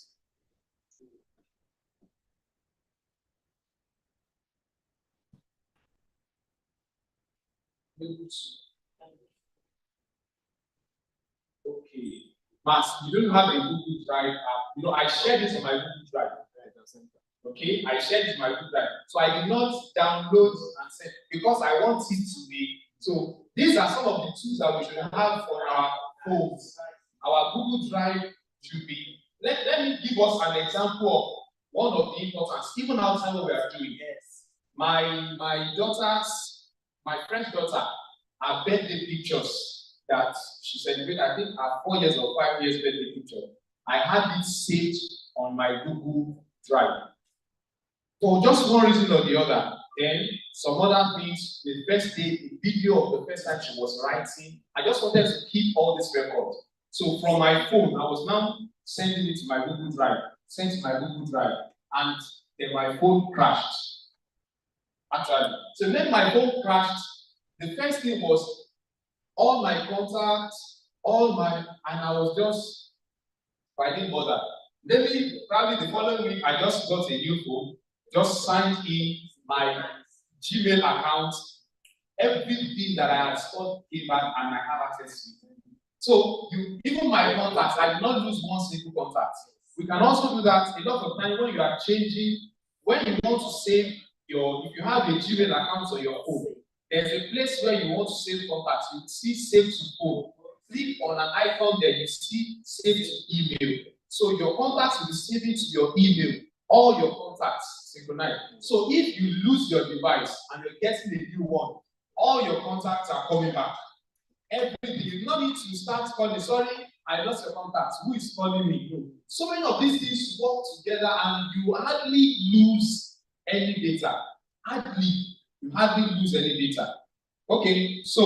Okay. Mas, you don't have a Google Drive app. I shared this on my Google Drive. Okay, I shared this on my Google Drive. So I did not download and send because I want it to be. So these are some of the tools that we should have for our phones. Our Google Drive should be. Let me give us an example of one of the importance, even outside what we are doing. Yes. My friend's daughter, her birthday pictures that she celebrated, I think her 4 years or 5 years birthday picture. I had it saved on on my Google Drive. For just one reason or the other, then some other things, the first day, the video of the first time she was writing, I just wanted to keep all this record. So from my phone, I was now sending it to my Google Drive, and then my phone crashed. Actually, so when my phone crashed, the first thing was all my contacts, and I was just, I didn't bother. Maybe probably the following week, I just got a new phone, just signed in my Gmail account, everything that I had stored came back and I have access to it. So even my contacts, I did not lose one single contact. We can also do that a lot of times when you are changing, when you want to save if you have a Gmail account on your phone, there's a place where you want to save contacts. You see save to phone. Click on an icon there, you see save to email. So your contacts will be saving to your email, all your contacts synchronized. So if you lose your device and you're getting a new one, all your contacts are coming back. Everything. You don't need to start calling. Sorry, I lost your contacts. Who is calling me? No. So many of these things work together and you hardly lose any data. You hardly lose any data. Okay, so.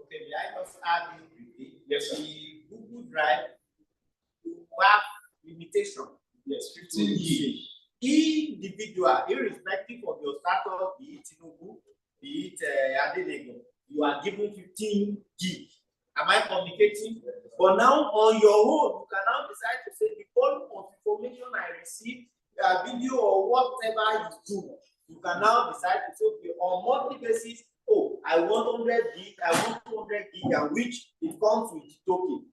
Okay, may I just add in briefly? Yes, sir. The Google Drive will have limitation. Yes, 15 gig. Individual, irrespective of your status, be it Tinubu, be it Adelego, you are given 15 gig. Am I communicating? But now on your own, you can now decide to say the volume of information I receive, video or whatever you do, you can now decide to say, okay, on monthly basis, oh, I want 100 gig, I want 200 gig, and which it comes with token.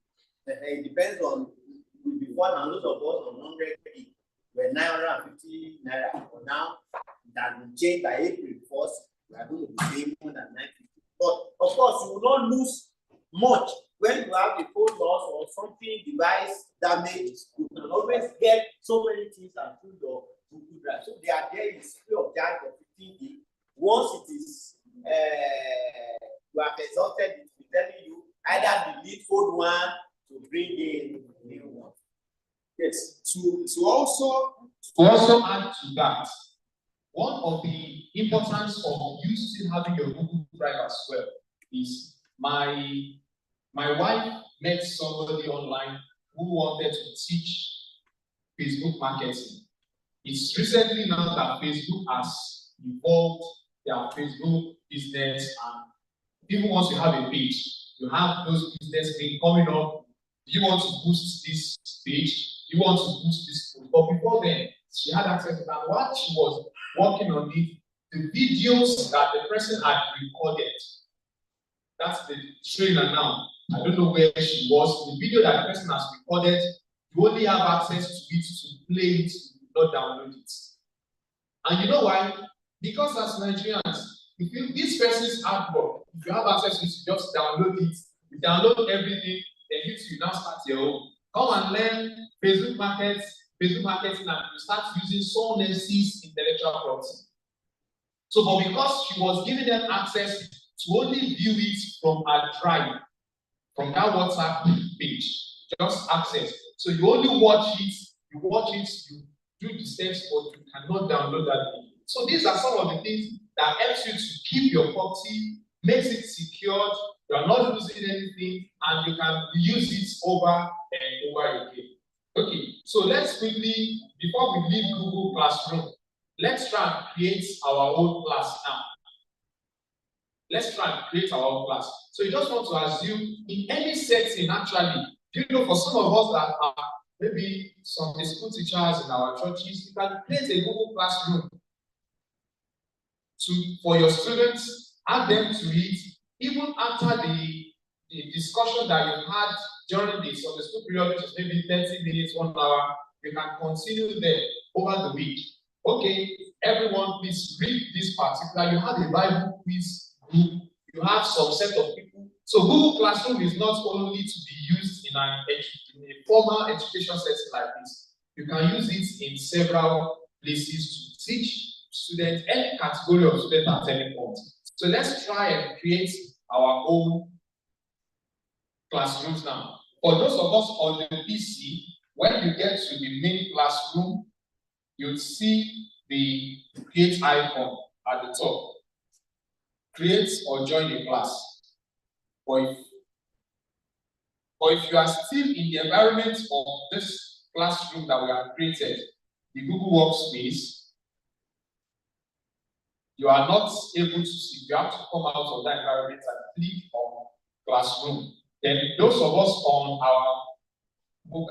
It depends on before and those of us on 100 gig were 950 naira. But now that will change by April 1st, we are going to be paying more than 950. But of course, you will not lose much when you have a phone loss or something, device damage. You can always get so many things and through your Google Drive. So the idea is free of charge for 15 gig. Once it is you have exhausted it, it's telling you either delete old one to bring in new one. Yes, to also add to that, one of the importance of you still having your Google Drive as well is my wife met somebody online who wanted to teach Facebook marketing. It's recently now that Facebook has evolved their Facebook business, and people once you have a page, you have those business things coming up. Do you want to boost this page? Do you want to boost this post? But before then, she had access to that. While she was working on it, the videos that the person had recorded, that's the trainer now. I don't know where she was. The video that the person has recorded, you only have access to it to play it, not download it. And you know why? Because as Nigerians, you feel this person's artwork, if you have access to it, you just download it. You download everything, then you now start your own. Come and learn Facebook marketing, and you start using someone else's intellectual property. So, but because she was giving them access to only view it from her drive, from that WhatsApp page, just access. So you only watch it, you do the steps, but you cannot download that video. So these are some of the things that helps you to keep your property, makes it secured, you are not losing anything, and you can use it over and over again. Okay, so let's quickly, before we leave Google Classroom, let's try and create our own class now. Let's try and create our own class. So you just want to assume in any setting, actually, you know, for some of us that are maybe some school teachers in our churches, you can create a Google Classroom for your students, add them to it, even after the discussion that you had during the Sunday school period, which is maybe 30 minutes, 1 hour, you can continue there over the week. Okay, everyone, please read this particular. You have a Bible quiz group, you have some set of people. So Google Classroom is not only to be used in a formal education setting like this. You can use it in several places to teach students, any category of student at any point. So let's try and create our own classrooms now. For those of us on the PC, When you get to the main classroom, you'll see the create icon at the top. Create or join a class. But if you are still in the environment of this classroom that we have created, the Google Workspace, you are not able to see. You have to come out of that environment and click on classroom. Then those of us on our,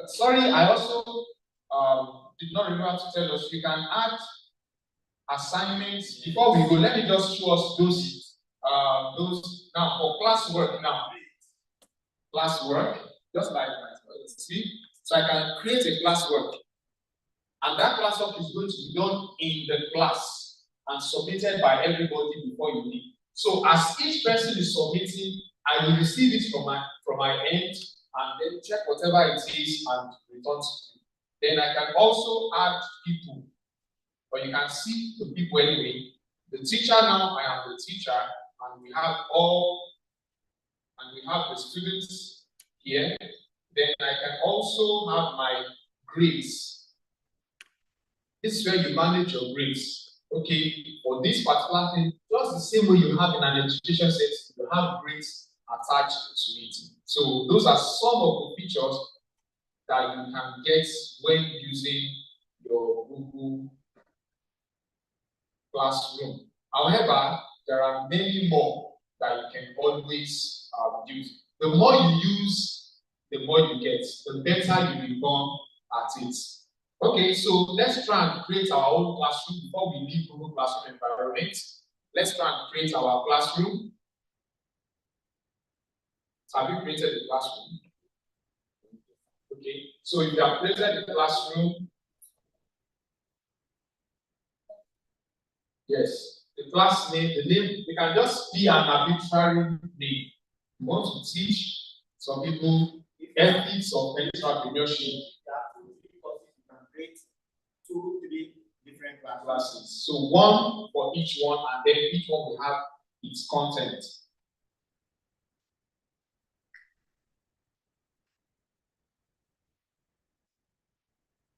sorry, I also did not remember to tell us, you can add assignments. Before we go, let me just show us those now for classwork now. Classwork, just like see. So I can create a classwork. And that classwork is going to be done in the class and submitted by everybody before you leave. So as each person is submitting, I will receive it from my end and then check whatever it is and return to you. Then I can also add people, but you can see the people anyway. The teacher now, I am the teacher, and we have the students here. Then I can also have my grades. This is where you manage your grades. Okay, for this particular thing, just the same way you have in an education setting, you have grades attached to it. So those are some of the features that you can get when using your Google Classroom. However, there are many more that you can always use. The more you use, the more you get, the better you become at it. Okay, so let's try and create our own classroom before we leave Google Classroom environment. Let's try and create our classroom. Have you created the classroom? Okay, so if you have created the classroom, yes, the class name, the name, it can just be an arbitrary name. You want to teach some people ethics of entrepreneurship. You can create 2-3 different classes. So one for each one, and then each one will have its content.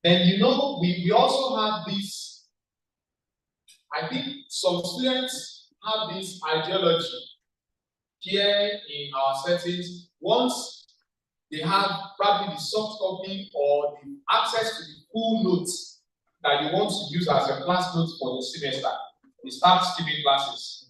Then we also have this. I think some students have this ideology here in our settings. Once they have probably the soft copy or the access to the full notes that you want to use as a class note for the semester, they start skipping classes.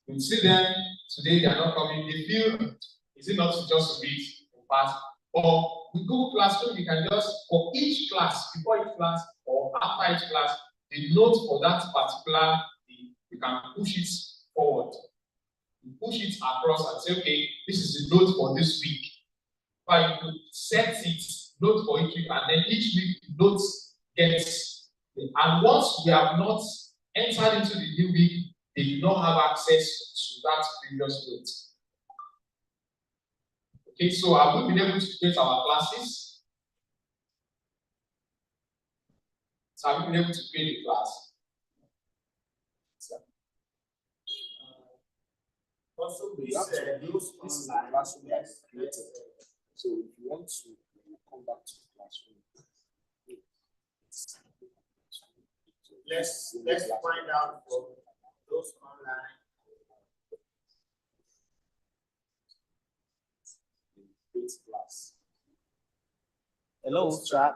You see them today, they are not coming. They feel, is it not to just read and pass? Or with Google Classroom, you can just, for each class, before each class or after each class, the note for that particular thing, you can push it forward. You push it across and say, okay, this is the note for this week. But you could set it, note for each week, and then each week, notes gets. And once we have not entered into the new week, they do not have access to that previous note. Okay, so have we been able to create our classes? So have we been able to create the class? Also, we those online classroom is created. So if you want to come back to the classroom, let's find out for those online. Class. Hello, sir.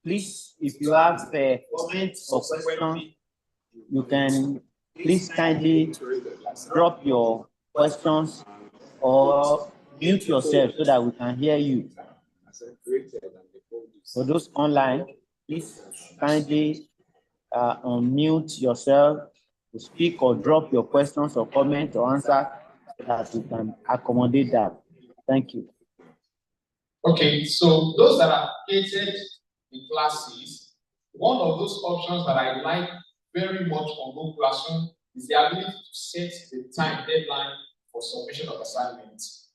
Please, if you have comments or questions, you can please kindly drop your questions or mute yourself so that we can hear you. For those online, please kindly unmute yourself to speak or drop your questions or comments or answer so that we can accommodate that. Thank you. Okay, so those that are created in classes, one of those options that I like very much on Google Classroom is the ability to set the time deadline for submission of assignments.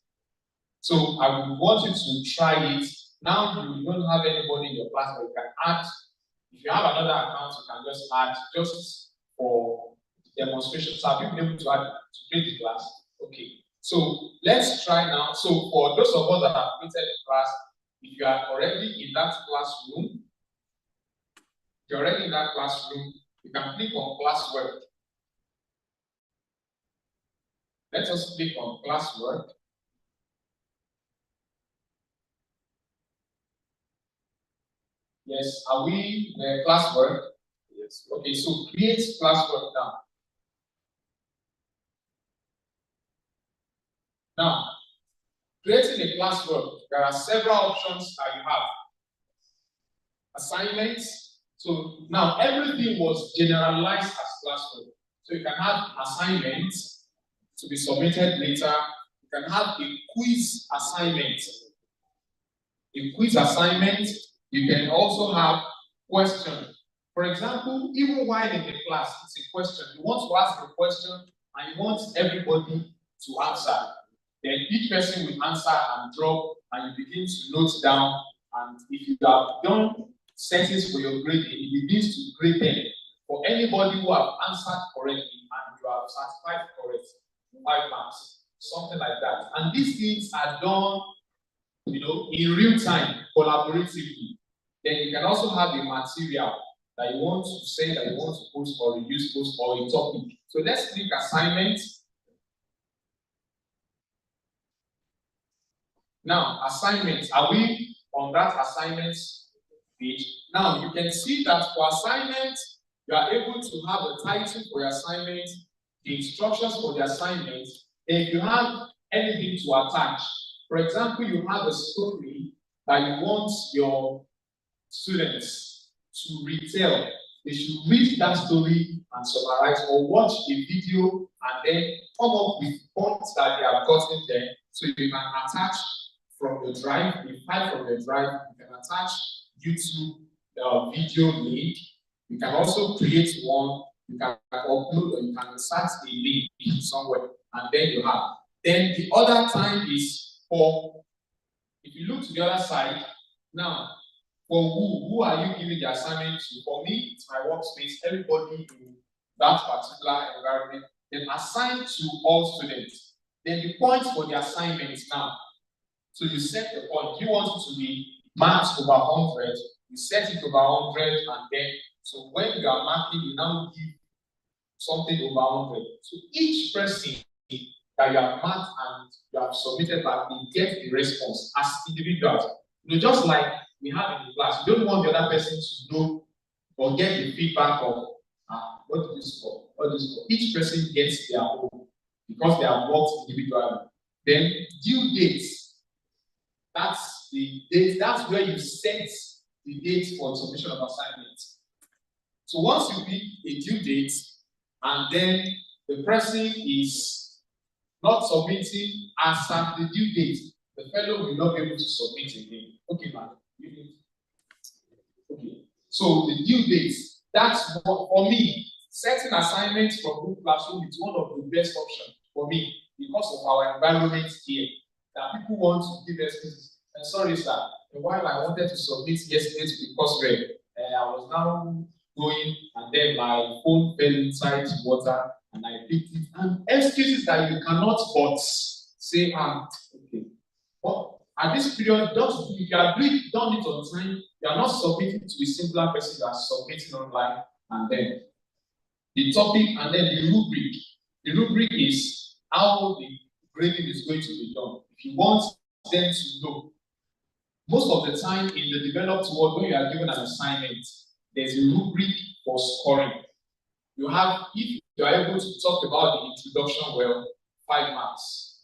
So I would want you to try it. Now you don't have anybody in your class, but you can add. If you have another account, you can just add just for demonstration. So have you been able to add to create the class? Okay. So let's try now. So for those of us that have created a class, If you are already in that classroom, you can click on classwork. Let us click on classwork. Yes, are we the classwork? Yes. Okay, so create classwork now. Now, creating a classwork, there are several options that you have. Assignments. So now everything was generalized as classwork. So you can have assignments to be submitted later. You can have a quiz assignment. A quiz assignment, you can also have questions. For example, even while in the class, it's a question. You want to ask a question and you want everybody to answer. Then each person will answer and drop, and you begin to note down. And if you have done settings for your grading, it begins to grade them. For anybody who have answered correctly and you have certified correct, 5 marks, something like that. And these things are done, in real time, collaboratively. Then you can also have a material that you want to say, that you want to post or reduce post or a topic. So let's click assignments. Now, assignments, are we on that assignments page? Now, you can see that for assignments, you are able to have a title for your assignment, the instructions for the assignment, and if you have anything to attach. For example, you have a story that you want your students to retell. They should read that story and summarize, or watch a video and then come up with points that they have gotten there, so you can attach from the drive, you file from the drive, you can attach YouTube video link. You can also create one, you can upload, or you can insert a link somewhere, and then you have. Then the other time is for, if you look to the other side, now, for who are you giving the assignment to? For me, it's my workspace, everybody in that particular environment, then assign to all students. Then the points for the assignment now. So you set the point. You want it to be marked over 100. You set it over 100, and then, so when you are marking, you now give something over 100. So each person that you have marked and you have submitted back, you get the response as individuals. Just like we have in the class, you don't want the other person to know or get the feedback of what did you score? What did you score? Each person gets their own because they are worked individually. Then due dates. That's the date. That's where you set the date for submission of assignments. So once you pick a due date, and then the person is not submitting as at the due date, the fellow will not be able to submit again. Okay, man. Okay. So the due date, that's what, for me, setting assignments from Google Classroom is one of the best options for me because of our environment here. That people want to give excuses. And sorry, sir, while I wanted to submit yesterday to the course rep, I was now going, and then my phone fell inside water, and I picked it. And excuses that you cannot but say, okay. But at this period, if you are done it on time, you are not submitting to a simpler person, you are submitting online, and then the topic, and then the rubric. The rubric is how the grading is going to be done. If you want them to know, most of the time in the developed world, when you are given an assignment, there's a rubric for scoring. You have, if you are able to talk about the introduction well, 5 marks.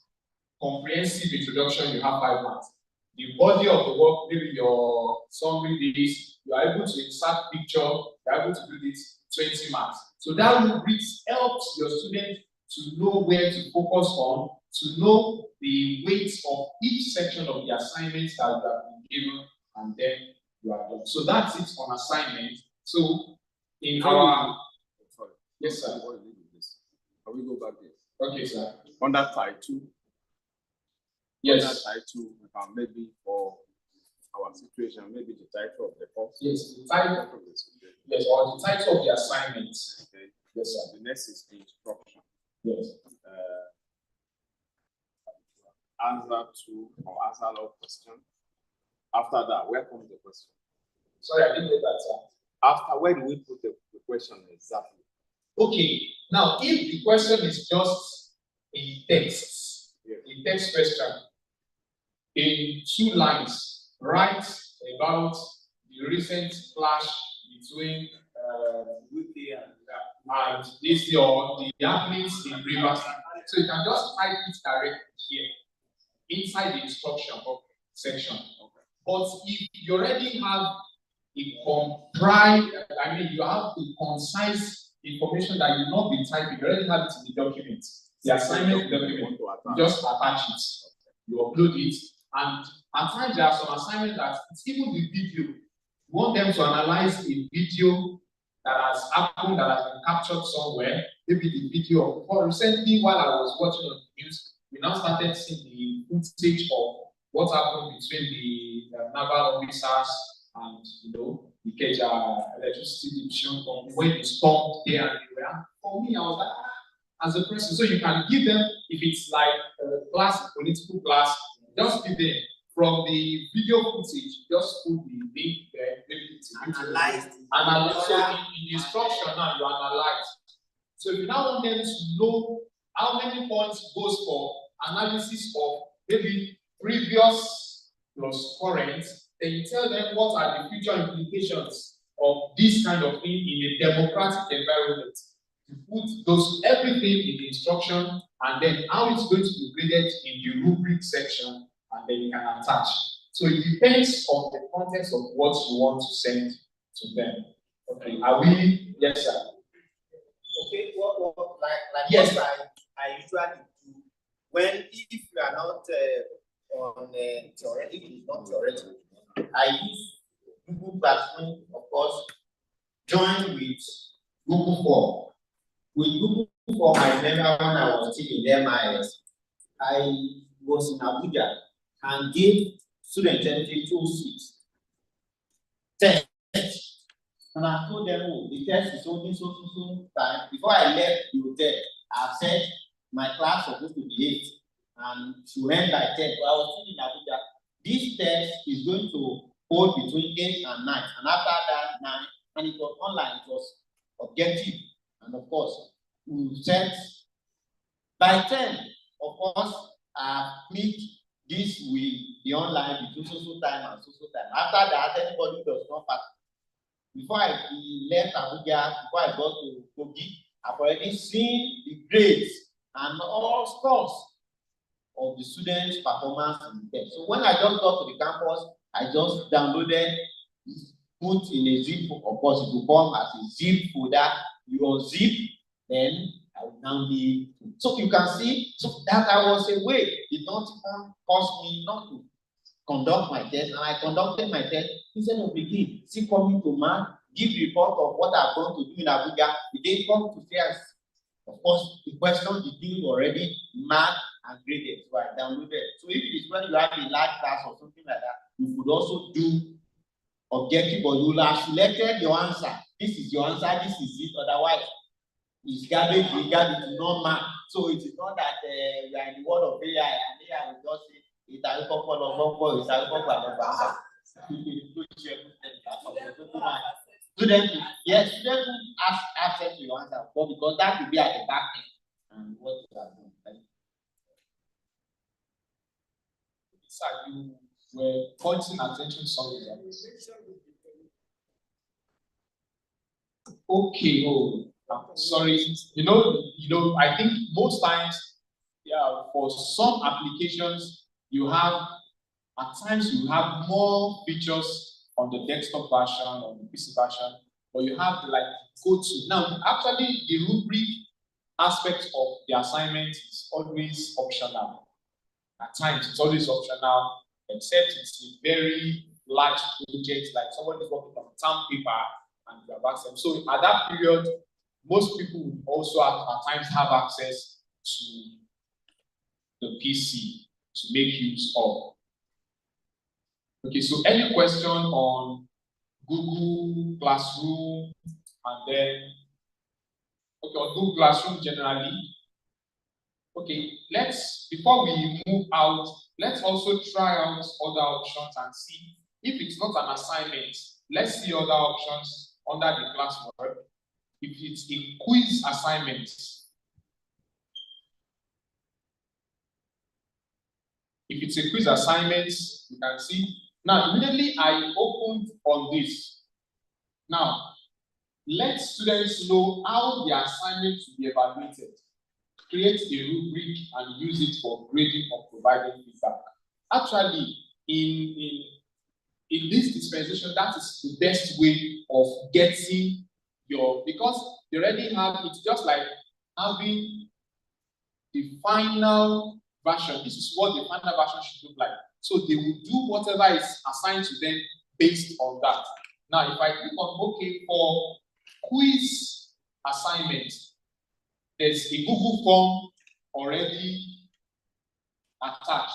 Comprehensive introduction, you have 5 marks. The body of the work, maybe your summary is, you are able to insert picture, you are able to do this, 20 marks. So that rubric helps your students to know where to focus on, to know the weight of each section of the assignments that you have been given, and then you are done. So that's it on assignment. So in our, sorry. Yes, sir. Can we go back there? Okay, sir. Under title. Yes. Under title, maybe for our situation, maybe the title of the course. Yes, the title of the situation. Yes, or the title of the assignment. Okay. Yes, sir. The next is the instruction. Yes. Answer to or answer all question. After that, where comes the question? Sorry, I didn't get that, sir. After, where do we put the question exactly? Okay, now if the question is just in text, Yeah. in text question, in 2 lines, write about the recent clash between UK and this or the athletes in Rivers. So you can just type it directly here inside the instruction section. But if you already have you have a concise information that you not be typing, you already have it in the document. The assignment document, you just attach it, you upload it, and at times there are some assignments that it's even the video. You want them to analyze a video that has happened, that has been captured somewhere, maybe the video. Or recently, while I was watching on the news, we now started seeing the footage of what happened between the naval officers and the Ikeja electricity division company when they stormed there and they were. For me, I was like, as a person, so you can give them, if it's like a class, political class, just give them from the video footage, just put the link there, maybe it's analyzed. So in the instruction now, you analyze. So if you now want them to know how many points goes for analysis of maybe previous plus current, then you tell them what are the future implications of this kind of thing in a democratic environment. You put everything in the instruction, and then how it's going to be graded in the rubric section, and then you can attach. So it depends on the context of what you want to send to them. Okay, are we? Yes, sir. Okay, like yes, what I usually do when if you are not on theoretical, if it's not theoretical, I use Google Classroom, of course, join with Google Form. With Google Form, I remember when I was still in MIS, I was in Abuja and gave students 206 tests. And I told them, oh, the test is only so time. Before I left the hotel, I said my class was supposed to be 8 and she went by 10. But I was still in Abuja. This test is going to hold between 8 and 9. And after that, 9, and it was online, it was objective. And of course, we said by 10, of course, click this will be online between so time and so time. After that, anybody who does not pass. Before I left Abuja, before I got to Kogi, I've already seen the grades and all scores of the students' performance in the test. So when I just got to the campus, I just downloaded, put in a zip, of course, it will come as a zip folder. You unzip, then I will now be. So you can see, so that I was away. It not even cost me not to conduct my test, and I conducted my test instead of begin. See, coming to mark, give report of what I'm going to do in Abuja. They come to say, of course, the question is being already marked and graded. So I downloaded. So if it is when you have a large class or something like that, you could also do objective, or you will have selected your answer. This is your answer, this is it. Otherwise, it's garbage, regarding to not mark. So it is not that we are in the world of AI, and AI will just say, students, yes, students ask access to your answer, but because that will be at the back end and what you are doing. Sir, you were pointing attention somewhere. Okay, sorry. I think most times, for some applications, at times you have more features on the desktop version or the PC version, but you have to go to. Now, actually, the rubric aspect of the assignment is always optional. At times, it's always optional, except it's a very large project, like somebody working on term paper and you have access. So at that period, most people would also at times have access to the PC to make use of. Okay, so any question on Google Classroom and then, on Google Classroom generally? Okay, before we move out, let's also try out other options and see If it's not an assignment, let's see other options under the classwork. If it's a quiz assignment, if it's a quiz assignment, you can see. Now, immediately I opened on this. Now, let students know how the assignment to be evaluated. Create a rubric and use it for grading or providing feedback. Actually, in this dispensation, that is the best way of getting your, because they already have, it's just like having the final version. This is what the final version should look like. So they will do whatever is assigned to them based on that. Now, if I click on OK for quiz assignment, there's a Google form already attached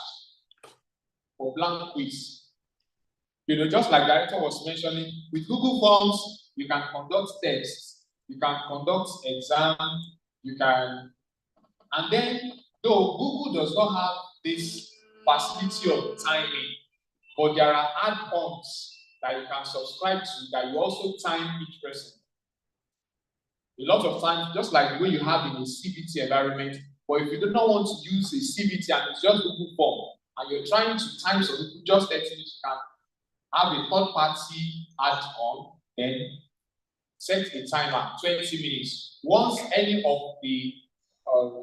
for blank quiz. You know, just like Director was mentioning, with Google Forms, you can conduct tests, you can conduct exam, you can, and then, though Google does not have this facility of timing, but there are add-ons that you can subscribe to that you also time each person. A lot of times, just like the way you have in a CBT environment, but if you do not want to use a CBT and it's just Google Form, and you're trying to time some people just 30 minutes, you can have a third party add-on, then set a timer, 20 minutes. Once any of the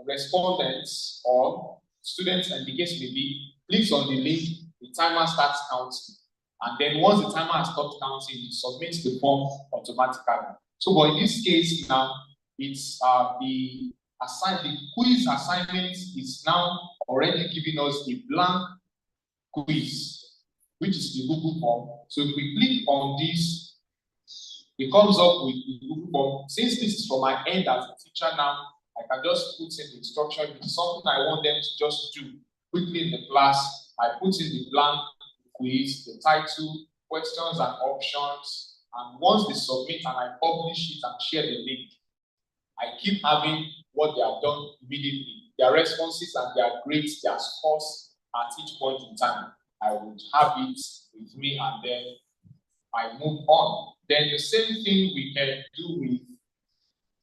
respondents or students, and the case may be, clicks on the link, the timer starts counting. And then once the timer has stopped counting, it submits the form automatically. So, but in this case now, it's the quiz assignment is now already giving us a blank quiz, which is the Google form. So if we click on this, it comes up with the Google form. Since this is from my end as a teacher now, I can just put in the instruction. If it's something I want them to just do quickly in the class, I put in the blank quiz, the title, questions and options. And once they submit and I publish it and share the link, I keep having what they have done immediately. Their responses and their grades, their scores at each point in time. I would have it with me and then I move on. Then the same thing we can do with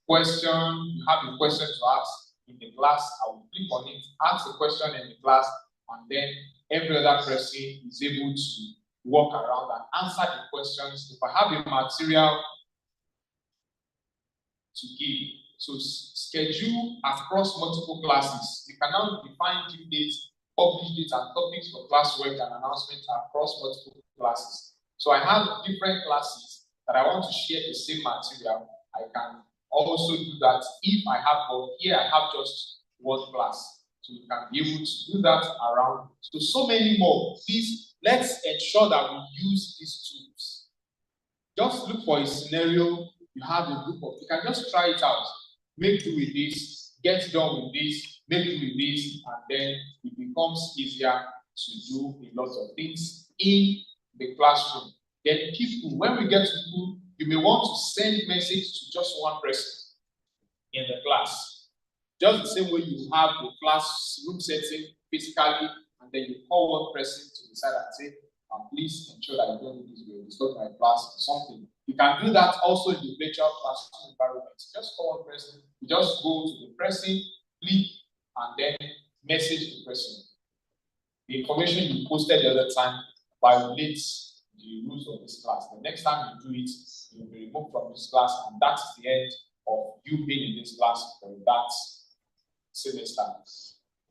question. You have a question to ask in the class. I will click on it, ask a question in the class, and then every other person is able to walk around and answer the questions. If I have a material to give, so schedule across multiple classes. You can now define due dates, publish dates and topics for classwork and announcements across multiple classes. So I have different classes that I want to share the same material. I can also do that if I have, but here I have just one class. So you can be able to do that around. So many more. Please, let's ensure that we use these tools. Just look for a scenario. You have a group of, you can just try it out. Make do with this, get done with this, make do with this, and then it becomes easier to do a lot of things in the classroom. Then people, when we get to people, you may want to send message to just one person in the class. Just the same way you have the classroom setting physically, and then you call one person to the side and say, please ensure that you don't do this, will disturb my class or something. You can do that also in the virtual classroom environment. Just call one person, you just go to the person, click, and then message the person. The information you posted the other time violates the rules of this class. The next time you do it, you will be removed from this class, and that's the end of you being in this class for that semester.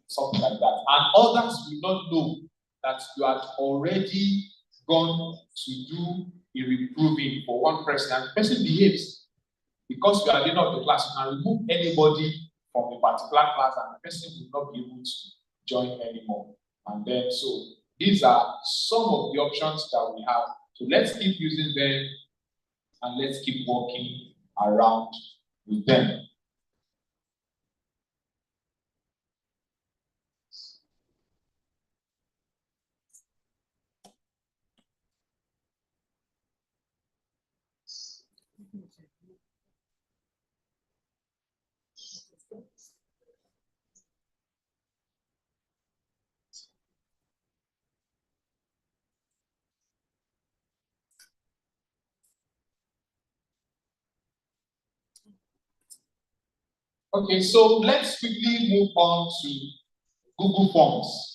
Something like that. And others will not know that you had already gone to do a reproving for one person, and the person behaves. Because you are the end of the class, you can remove anybody from a particular class, and the person will not be able to join anymore. And then, so these are some of the options that we have. So let's keep using them and let's keep working around with them. Okay, so let's quickly move on to Google Forms.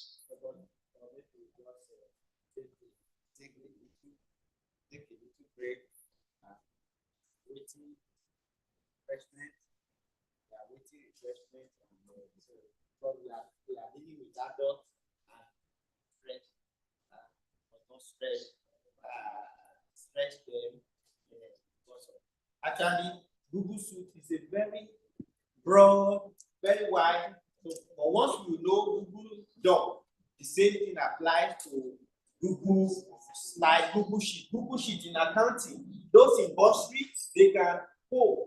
Dealing with adults and stretch them. Actually, Google Suite is a very broad, very wide. So, but once you know Google Doc, the same thing applies to Google Slide, Google Sheet. Google Sheet in accounting, those in bursary, they can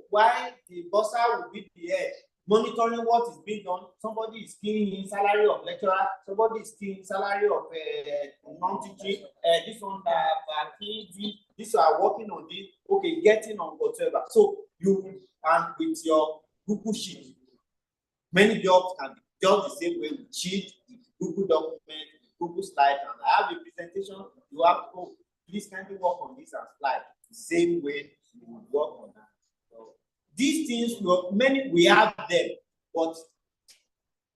why the bursar will be the head, monitoring what is being done. Somebody is keying in salary of lecturer, somebody is keying salary of non-teaching, this one that this are working on this, okay, getting on whatever. So you and with your Google Sheet, many jobs can be just the same way with Sheet, Google document, Google Slide, and I have a presentation. You have to please kindly work on this and slide the same way you would work on that. So these things, we have them, but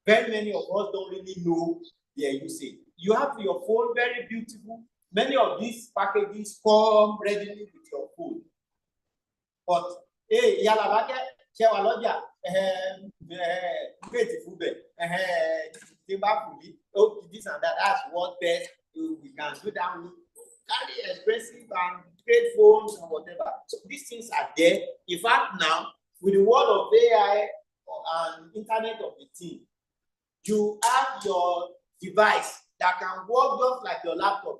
very many of us don't really know their usage. You have your phone, very beautiful. Many of these packages come readily with your phone. But hey, Yalabaka, Chewaloja, beautiful bed, this and that. That's what best we can do that. Carry expensive and great phones and whatever. So these things are there. In fact, now with the world of AI and internet of the thing, you have your device that can work just like your laptop.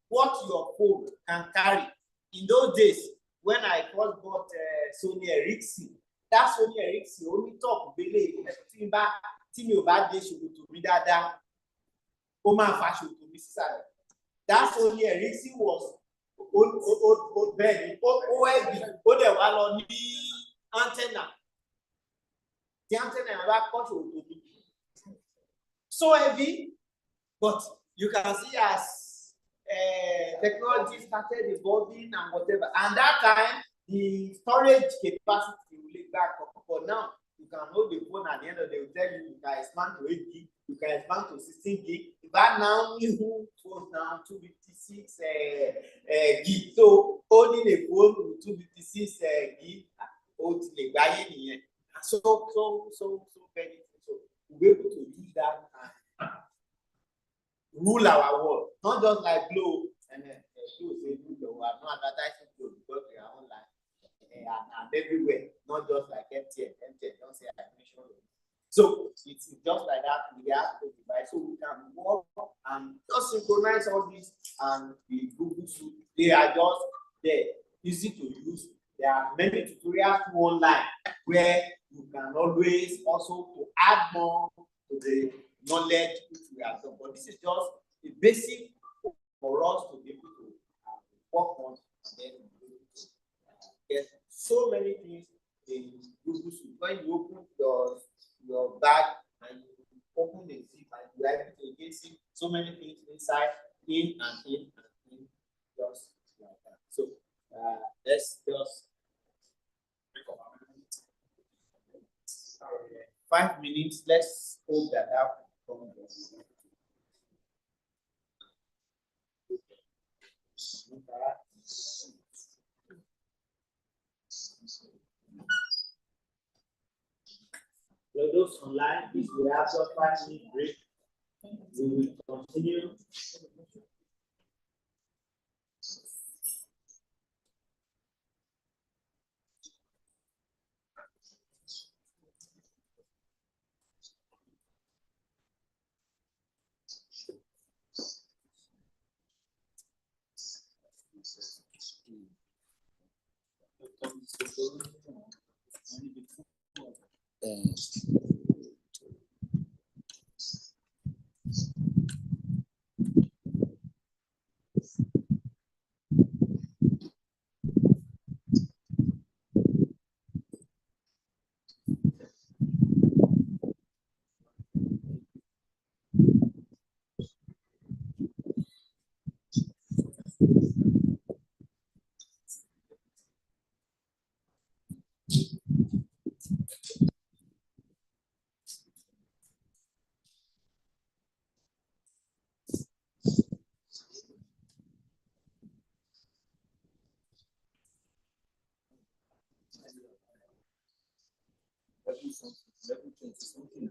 What your phone can carry. In those days, when I first bought Sony Ericsson, that Sony Ericsson only top belay tí mi ò bá dé ṣòkòtò mi dáadáa, ó máa fa ṣòkòtò mi sísàlẹ̀. That Sony Ericsson was bẹ́ẹ̀ ni ó heavy, ó dẹ̀ wá lọ ní antenna. The antenna yẹn bá kọ́ ṣòkòtò mi. So heavy, but you can see as technology started evolving and whatever. And that time, the storage capacity will be back up. But now, you can hold the phone at the end of the day, will tell you can expand to 8 gig, you can expand to 16 gig. But now, new phones now 256 gig. So, holding a phone with 256 gig, so very. So, we'll be able to use that and rule our world, not just like Glow and people say Glow. I'm not advertising Glow because they are online and everywhere, not just like MTN. Don't say I mentioned it. So it's just like that. We have to device so we can work and just synchronize all this and the Google Suite. They are just there, easy to use. There are many tutorials online where you can always also to add more to the knowledge which we have done. But this is just a basic for us to be able to work on and then get so many things in Google Suite. When you open your bag and you open the zip and you are able to get see so many things inside, in and in, just like that. So let's just 5 minutes. Let's hold that out. For those online, please, we have just 5 minute break. We will continue. 11:20 something.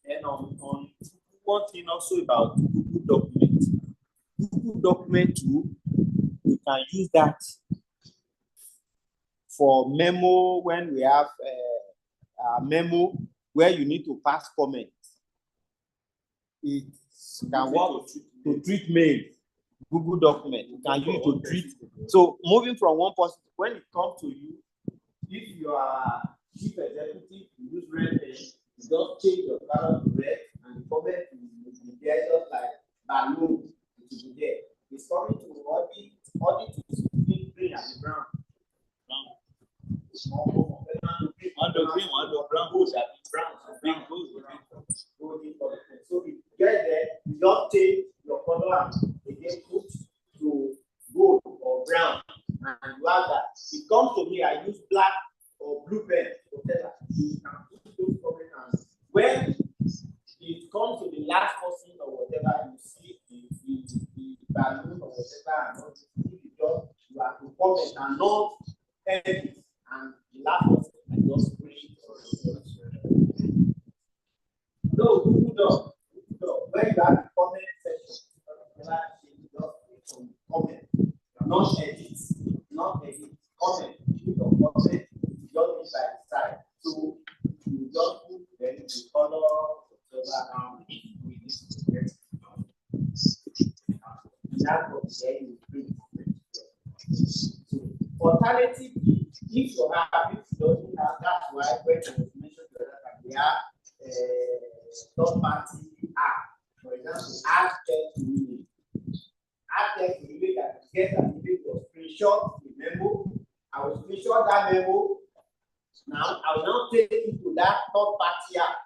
And on one thing also about Google Document. Google Document too, we can use that for memo when we have a memo where you need to pass comments. It can work to treat mail. Google Document, you can use it to treat. So moving from one person, when it comes to you, if you are chief executive, you use red pen, you just change your color to red and the comment will be there just like balloon, it will be there. It's coming to audit is green and brown. On the brown, goes at brown, green goes with it. So if you get there, you just take your color and again put to gold or brown, and you have that. It comes to me, I use black or blue pen, whatever. You can put those comments, and when it comes to the last person or whatever, you see the balloon or whatever, and not you have to comment and not edit, and the last person can just print or no, Google Doc. When you have the comment section, you just click on comment, not edit, comment. You don't comment, you just inside the side. So you just put then the color whatever with this. That's what you print. Alternatively, if you doesn't have, that's why when it was mentioned the other time, we have third-party app. For example, add text to email. Add text to email that get an email to screenshot the memo. I will screenshot that memo. Now I will now take it to that third-party app.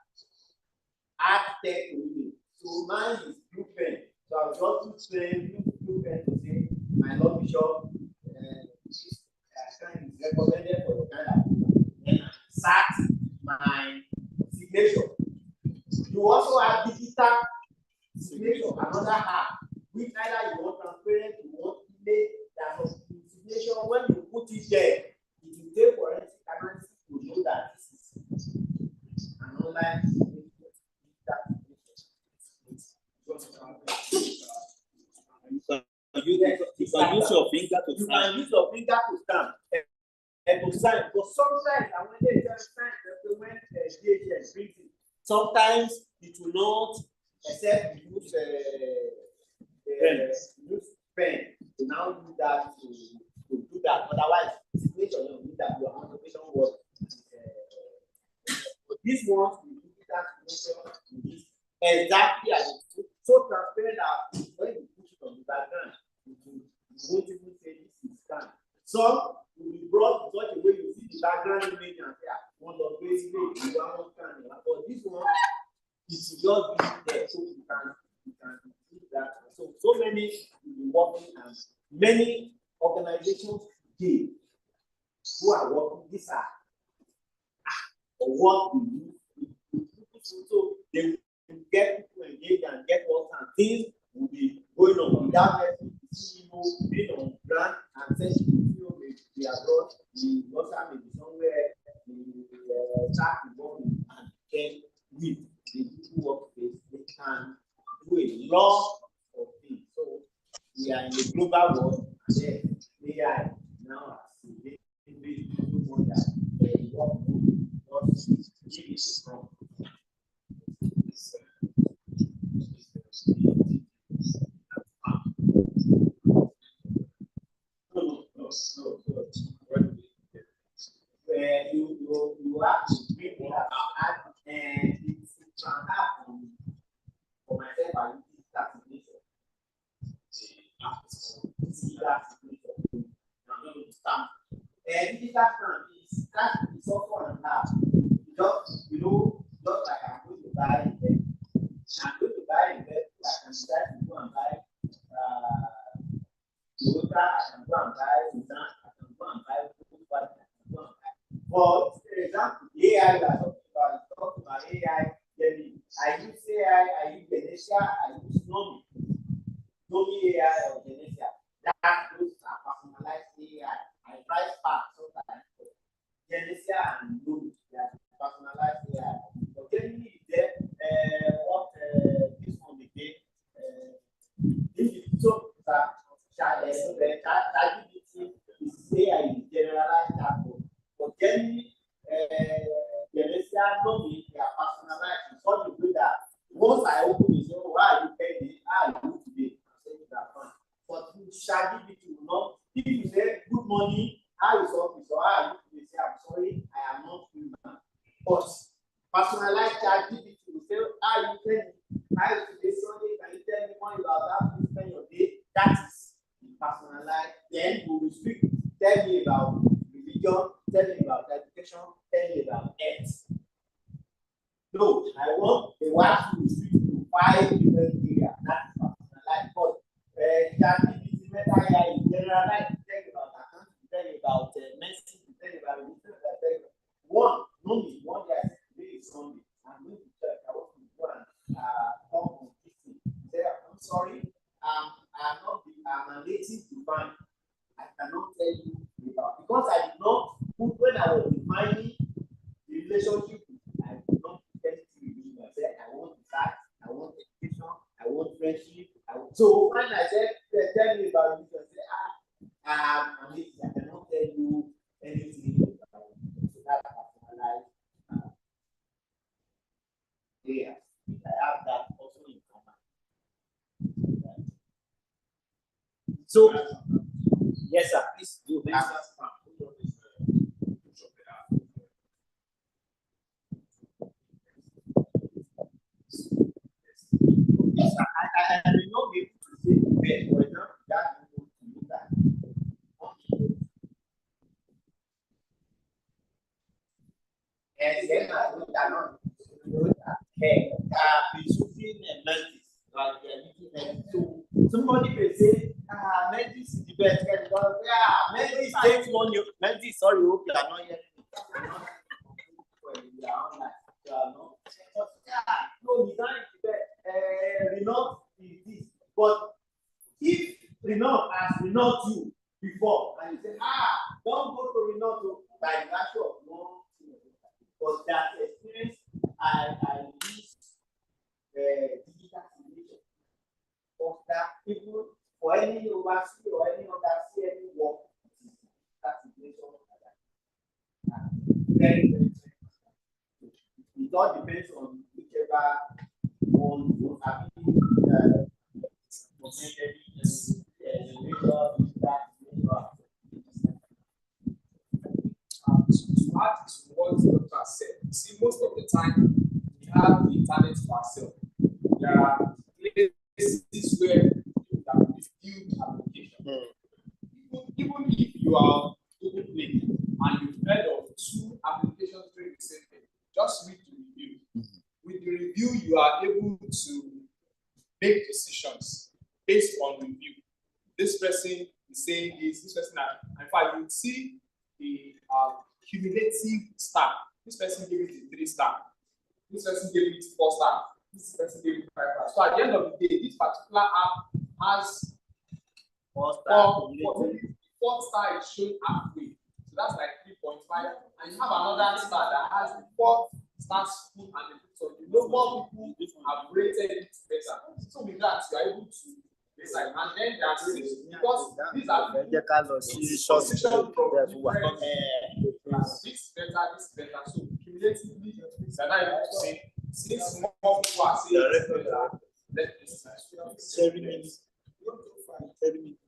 Add text to email. So mine is blue pen. So I will just use blue pen to say my Lord Bishop. This kind is recommended for the kind of and I start my signature. You also have digital signature, another app, which either you want transparent, you want email, that's a signature. When you put it there, it will take forensic analysis to know that this is an online signature. You can use your finger to stamp. You can use your finger to stamp and to sign. But sometimes, and when they sign, when DHL brings it, sometimes it will not accept use pen. You now do that to do that. Otherwise, signature you need that your application was. But this one we do that signature exactly as it's so transparent that when you put it on the background, you won't even say this is scanned. Some will be brought to such a way you see the background image and say, one of those images, you want to scan it. But this one, it will just be there so you can do that. So many will be working, and many organizations today who are working this are or what we do. So they will get people engaged and get work, and things will be going on without letting the CEO being on ground and saying the CEO may be abroad, the daughter may be somewhere, the staff is working, and then with the people workspace, they can do a lot of things. So we are in a global world, and then AI now has to be more than what we not give it from. you have to bring it up and it's transfer for myself. I use this classification. And digital stamp is also on that. Just just like I'm going to buy it. I'm going to buy it. I can decide to go and buy Toyota, I can go and buy Nissan, I can go and buy Volkswagen, I can go and buy. But for example, AI we are talking about AI. I use AI, I use Genesia, I use Nomi AI or Genesia. That those are personalized AI. I price parts sometimes. Genesia and Nomi, they are personalized AI. But generally, there what this one will be. So ChatGPT is AI is generalized chatbot. But generally, Genesia, Nomi, they are personalized in such a way that once I open it, say, oh, why are you paying me? How are you today? I say that fine. But ChatGPT will not. If you say good morning, how is office or how are you today? Say I'm sorry, I am not human. But personalized ChatGPT will say, how are you paying me? How is today Sunday? Can you tell me more about how to spend your day? That is personalized. Then we will speak. Tell me about religion. Tell me about education. Tell me about health. No, I want the one to speak to 5 different areas. That's personalized. But ChatGPT, Meta AI is generalized. Tell you about accounting. Tell you about medicine. Tell you about religion. One day today is Sunday. I'm going to church. I want to go and come on this thing. Say, I'm sorry. I'm a native divine. I cannot tell you about because I did not put when I was defining the relationship. I did not put anything with myself. I want that. I want education. I want friendship. So when I said, tell me about it, I say, I'm native. I cannot tell you anything about it. So that's personalized. Yeah, I have that also in common. So, yes, sir, please do. Yes, sir. I may not be able to say the best, but now that you to look at. And then I look at so somebody may say, Mentis is the best. Mentis takes money. Mentis, sorry, hope you are not hearing no, design is the best. Renault is this. But if Renault has Renault you before, and you say, don't go to Renault by the virtue of no, but that experience, I use digital simulation. Of that people for any overseas or any other any work, that simulation very, very it all depends on whichever one you have To add to what the doctor said, see, most of the time we have the internet to ourselves. There are places where you can review application. Even if you are Google Play and you've heard of 2 applications doing the same thing, just read the review. With the review, you are able to make decisions based on review. This person is saying this person, in fact, you see the cumulative star. This person gave it a 3 star. This person gave it 4 star. This person gave it 5 stars. So at the end of the day, this particular app has 4 star. 4th star is shown halfway. So that's like 3.5. And you have another star that has the 4th star full and the 5th. So you know more people have rated it better. So with that, you are able to decide. And then that's it. Because these are position from different this better, this better. So cumulatively, you're not able to say, since more people are saying it's better, let this 7 minutes. 7 minutes.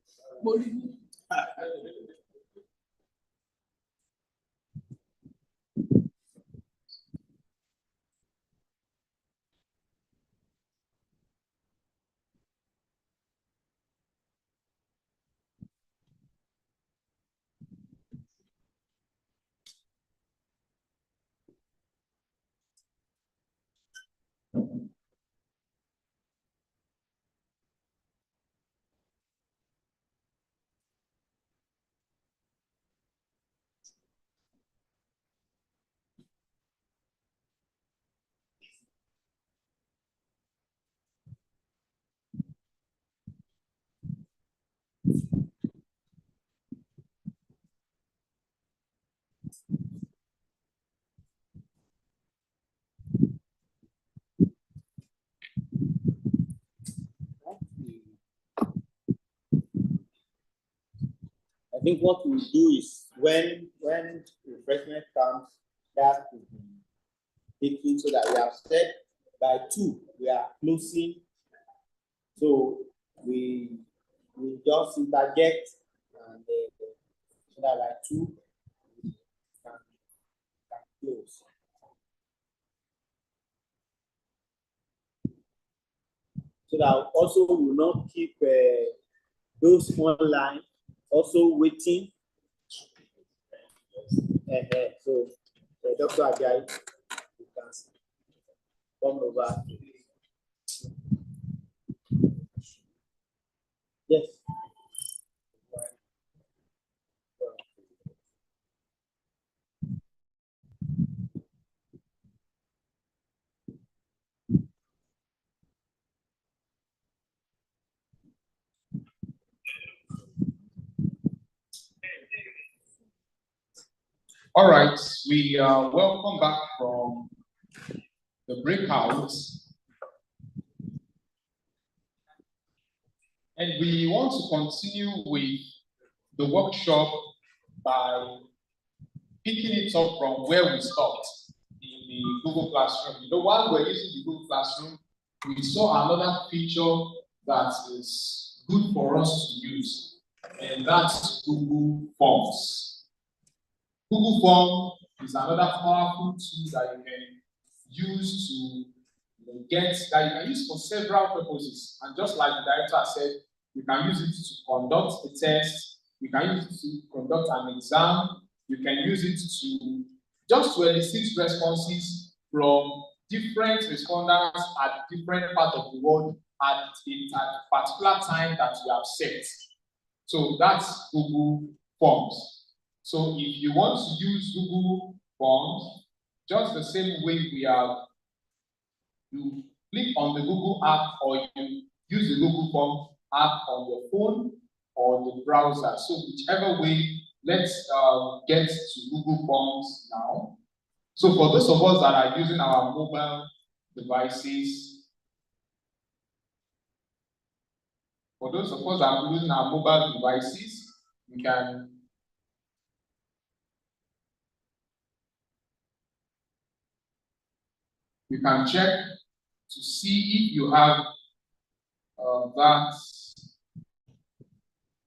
I think what we do is when refreshment comes, that will be taken so that we have said by 2 we are closing. So we just interject and so that by 2 we can close. So that also we will not keep those online also waiting. So Dr. Ajayi, you can come over. Yes. All right, we welcome back from the breakout. And we want to continue with the workshop by picking it up from where we stopped in the Google Classroom. You know, while we're using the Google Classroom, we saw another feature that is good for us to use, and that's Google Forms. Google Form is another powerful tool that you can use to that you can use for several purposes. And just like the director said, you can use it to conduct a test, you can use it to conduct an exam, you can use it to just to elicit responses from different respondents at different parts of the world at a particular time that you have set. So that's Google Forms. So if you want to use Google Forms, just the same way we have, you click on the Google app or you use the Google Form app on your phone or the browser. So whichever way, let's get to Google Forms now. So for those of us that are using our mobile devices, we can check to see if you have that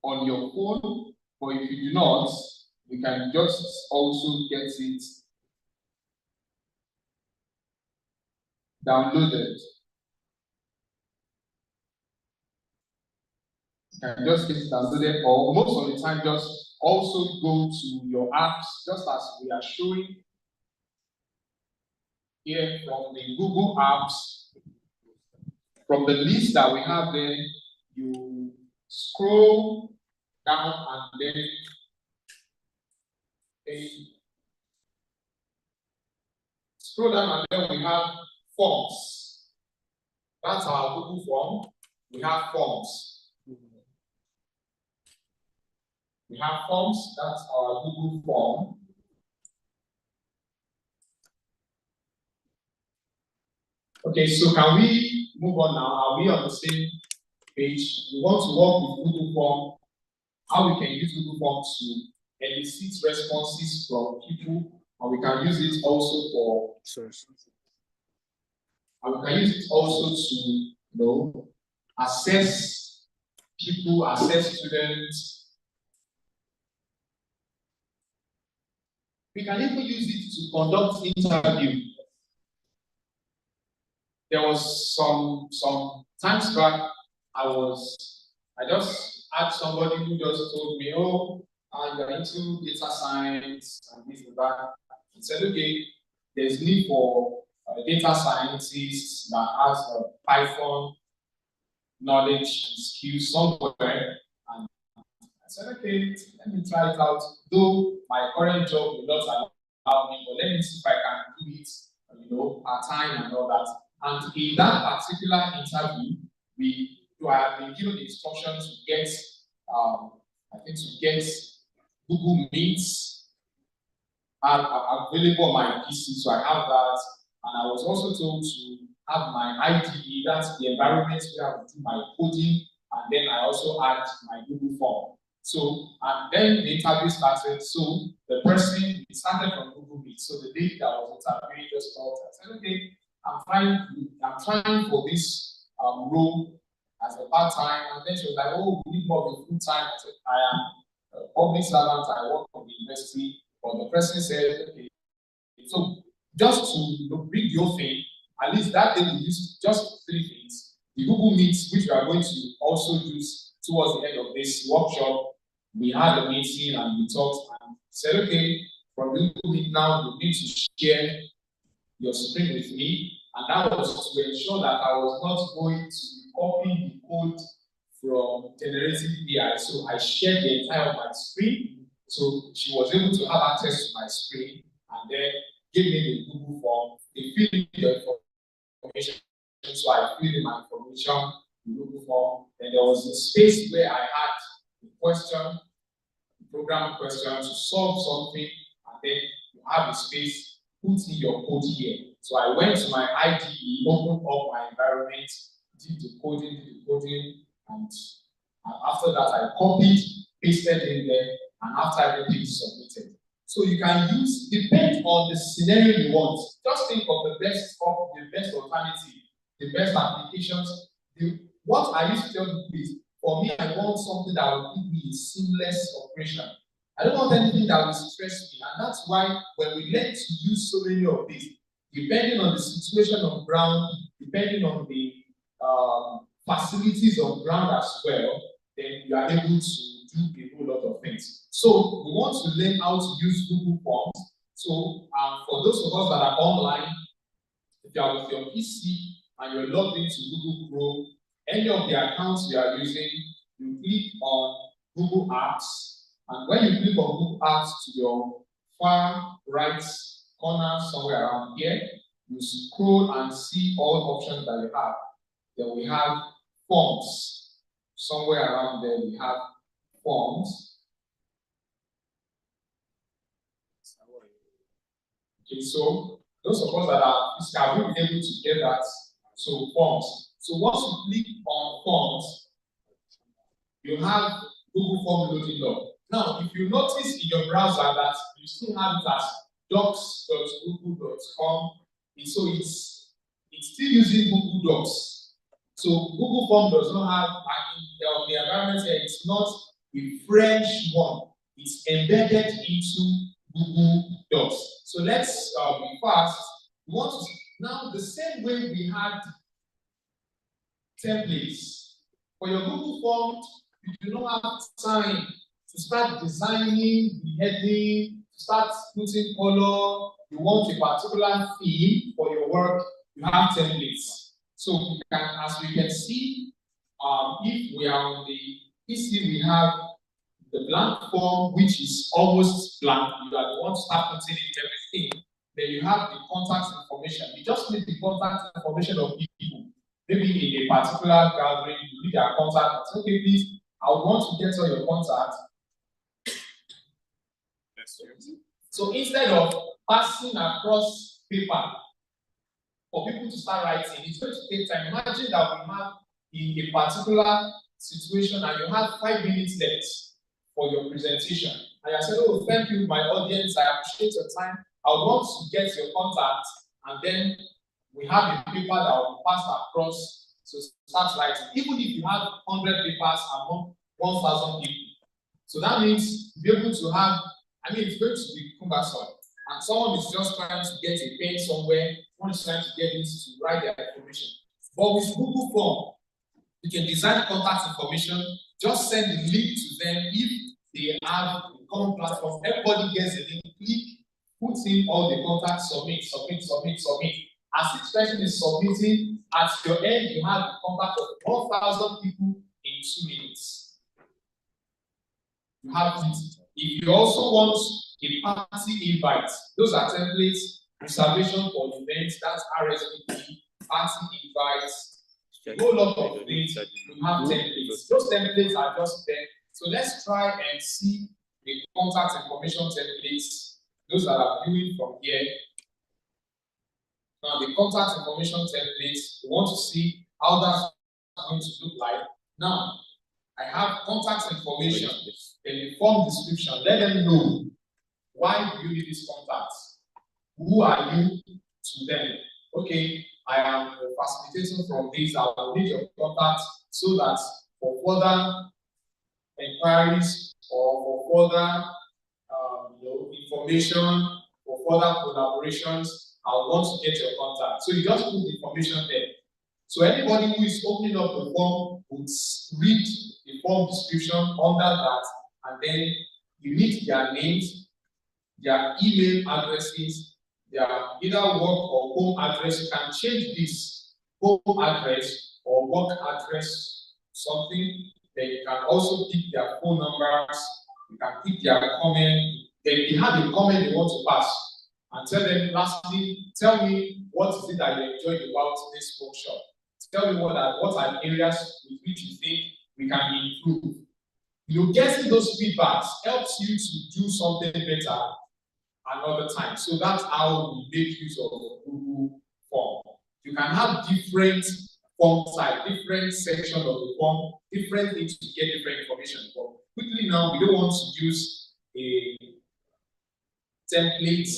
on your phone, or if you do not, you can just also get it downloaded. You can just get it downloaded, or most of the time just also go to your apps, just as we are showing here from the Google apps. From the list that we have there, you scroll down and then scroll down and then we have forms. That's our Google form. We have forms. We have forms. That's our Google form. Okay, so can we move on now? Are we on the same page? We want to work with Google Form. How we can use Google Form to elicit responses from people, and we can use it also for to assess people, assess students. We can even use it to conduct interview. There was some times back, I just had somebody who just told me, oh, you're into data science and this and that. He said, okay, there's need for data scientist that has Python knowledge and skills somewhere, and I said, okay, let me try it out. Though my current job will not allow me, but let me see if I can do it, part time and all that. And in that particular interview, I have been given the instruction to get, Google Meets available on my PC, so I have that. And I was also told to have my IDE, that's the environment where I would do my coding, and then I also add my Google form. So, and then the interview started. So the person, it started from Google Meet. So the lady that was interviewing just thought, I said, okay, I'm trying for this role as a part-time. And then she was like, oh, we need more of a full-time. I said, I am a public servant, I work for the university. But the person said, okay, so just to bring your thing, at least that day we used just 3 things. The Google Meet, which we are going to also use towards the end of this workshop. We had a meeting and we talked and said, okay, from Google Meet now, you need to share your screen with me. And that was to ensure that I was not going to copy the code from generative AI. So I shared the entire of my screen. So she was able to have access to my screen and then gave me the Google form. They filled in the information. So I filled in my information, the Google form. Then there was a space where I had the question, the program question to solve something, and then you have a space, put in your code here. So I went to my IDE, opened up my environment, did the coding, and after that I copied, pasted in there, and after everything is submitted. So you can use, depend on the scenario you want. Just think of the best alternative, the best applications. What I used to tell people is, for me, I want something that will give me a seamless operation. I don't want anything that will stress me, and that's why when we learn to use so many of these, depending on the situation on ground, depending on the facilities on ground as well, then you are able to do a whole lot of things. So we want to learn how to use Google Forms. So for those of us that are online, if you are with your PC and you're logged into Google Chrome, any of the accounts you are using, you click on Google Apps, and when you click on Google Apps to your far right corner, somewhere around here, you scroll and see all options that you have. Then we have forms. Somewhere around there, we have forms. Okay, so those of us that are physical will be able to get that. So forms. So once you click on forms, you have Google Form loading up. Now, if you notice in your browser that you still have it as docs.google.com, and so it's still using Google Docs. So Google Form does not have, the environment here, it's not a French one. It's embedded into Google Docs. So let's be fast. We want to, now the same way we had templates. For your Google Form, you do not have time to start designing the heading, to start putting color. You want a particular theme for your work, you have templates. So you can, as we can see, if we are on the PC, we have the blank form, which is almost blank. You are the one to start putting in everything. Then you have the contact information. You just need the contact information of people. Maybe in a particular gathering, you need their contact. Say, okay, please, I would want to get all your contact. So instead of passing across paper for people to start writing, it's going to take time. Imagine that we have in a particular situation and you have 5 minutes left for your presentation. And I said, oh, thank you, my audience. I appreciate your time. I want to get your contact, and then we have a paper that will pass across. So start writing. Even if you have 100 papers among 1,000 people. So that means to be able to have, it's going to be cumbersome. And someone is just trying to get a pen somewhere, one is trying to get this to write their information. But with Google Form, you can design contact information, just send the link to them if they have a common platform. Everybody gets a link, click, put in all the contacts, submit. As each person is submitting, at your end, you have the contact of 1,000 people in 2 minutes. You have it. If you also want a party invite, those are templates, reservation for events, that's RSVP, party invites, a whole lot of things. You have templates. Those templates are just there. So let's try and see the contact information templates. Those that are viewing from here. Now, the contact information templates, we want to see how that's going to look like. Now, I have contact information, then the form description. Let them know why do you need these contacts? Who are you to them? Okay, I am a facilitator from this. I will need your contact so that for further inquiries or for further information, for further collaborations, I want to get your contact. So you just put the information there. So anybody who is opening up the form would read the form description under that, and then you need their names, their email addresses, their either work or home address. You can change this home address or work address something. Then you can also pick their phone numbers. You can pick their comment. Then you have a comment they want to pass, and tell them lastly, tell me what is it that you enjoyed about this workshop. Tell me what are areas with which you think we can improve. You know, getting those feedbacks helps you to do something better another time. So that's how we make use of the Google form. You can have different form type, different sections of the form, different things to get different information. But quickly now, we don't want to use a template.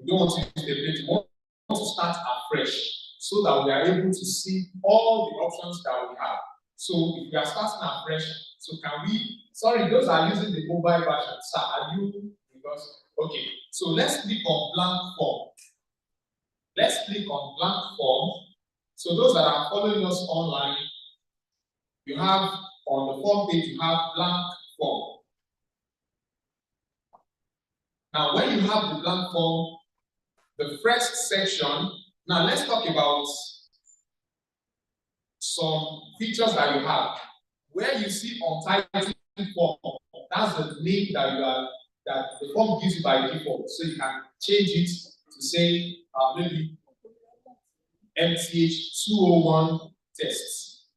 We don't want to use template. We want to start afresh so that we are able to see all the options that we have. So if we are starting afresh, so can we, sorry, those are using the mobile version. Sir, are you, because, okay, so let's click on blank form. Let's click on blank form. So those that are following us online, you have on the form page, you have blank form. Now, when you have the blank form, the first section, now let's talk about some features that you have. Where you see untitled form, that's the name that you are, that the form gives you by default. So you can change it to say maybe MTH 201 tests.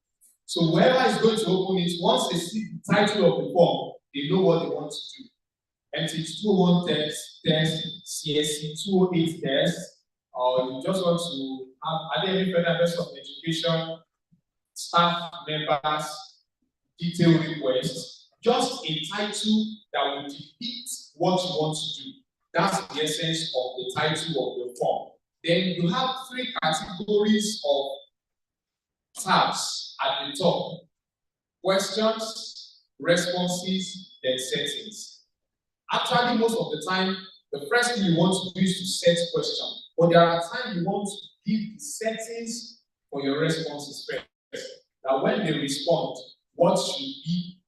So whoever is going to open it, once they see the title of the form, they know what they want to do. MTH 201 test, CSC 208 test, or you just want to have, are there any further best of education, staff members, detail requests, just a title that will depict what you want to do. That's the essence of the title of the form. Then you have 3 categories of tabs at the top: questions, responses, then settings. Actually, most of the time, the first thing you want to do is to set questions. But there are times you want to give the settings for your responses first. That when they respond, what should be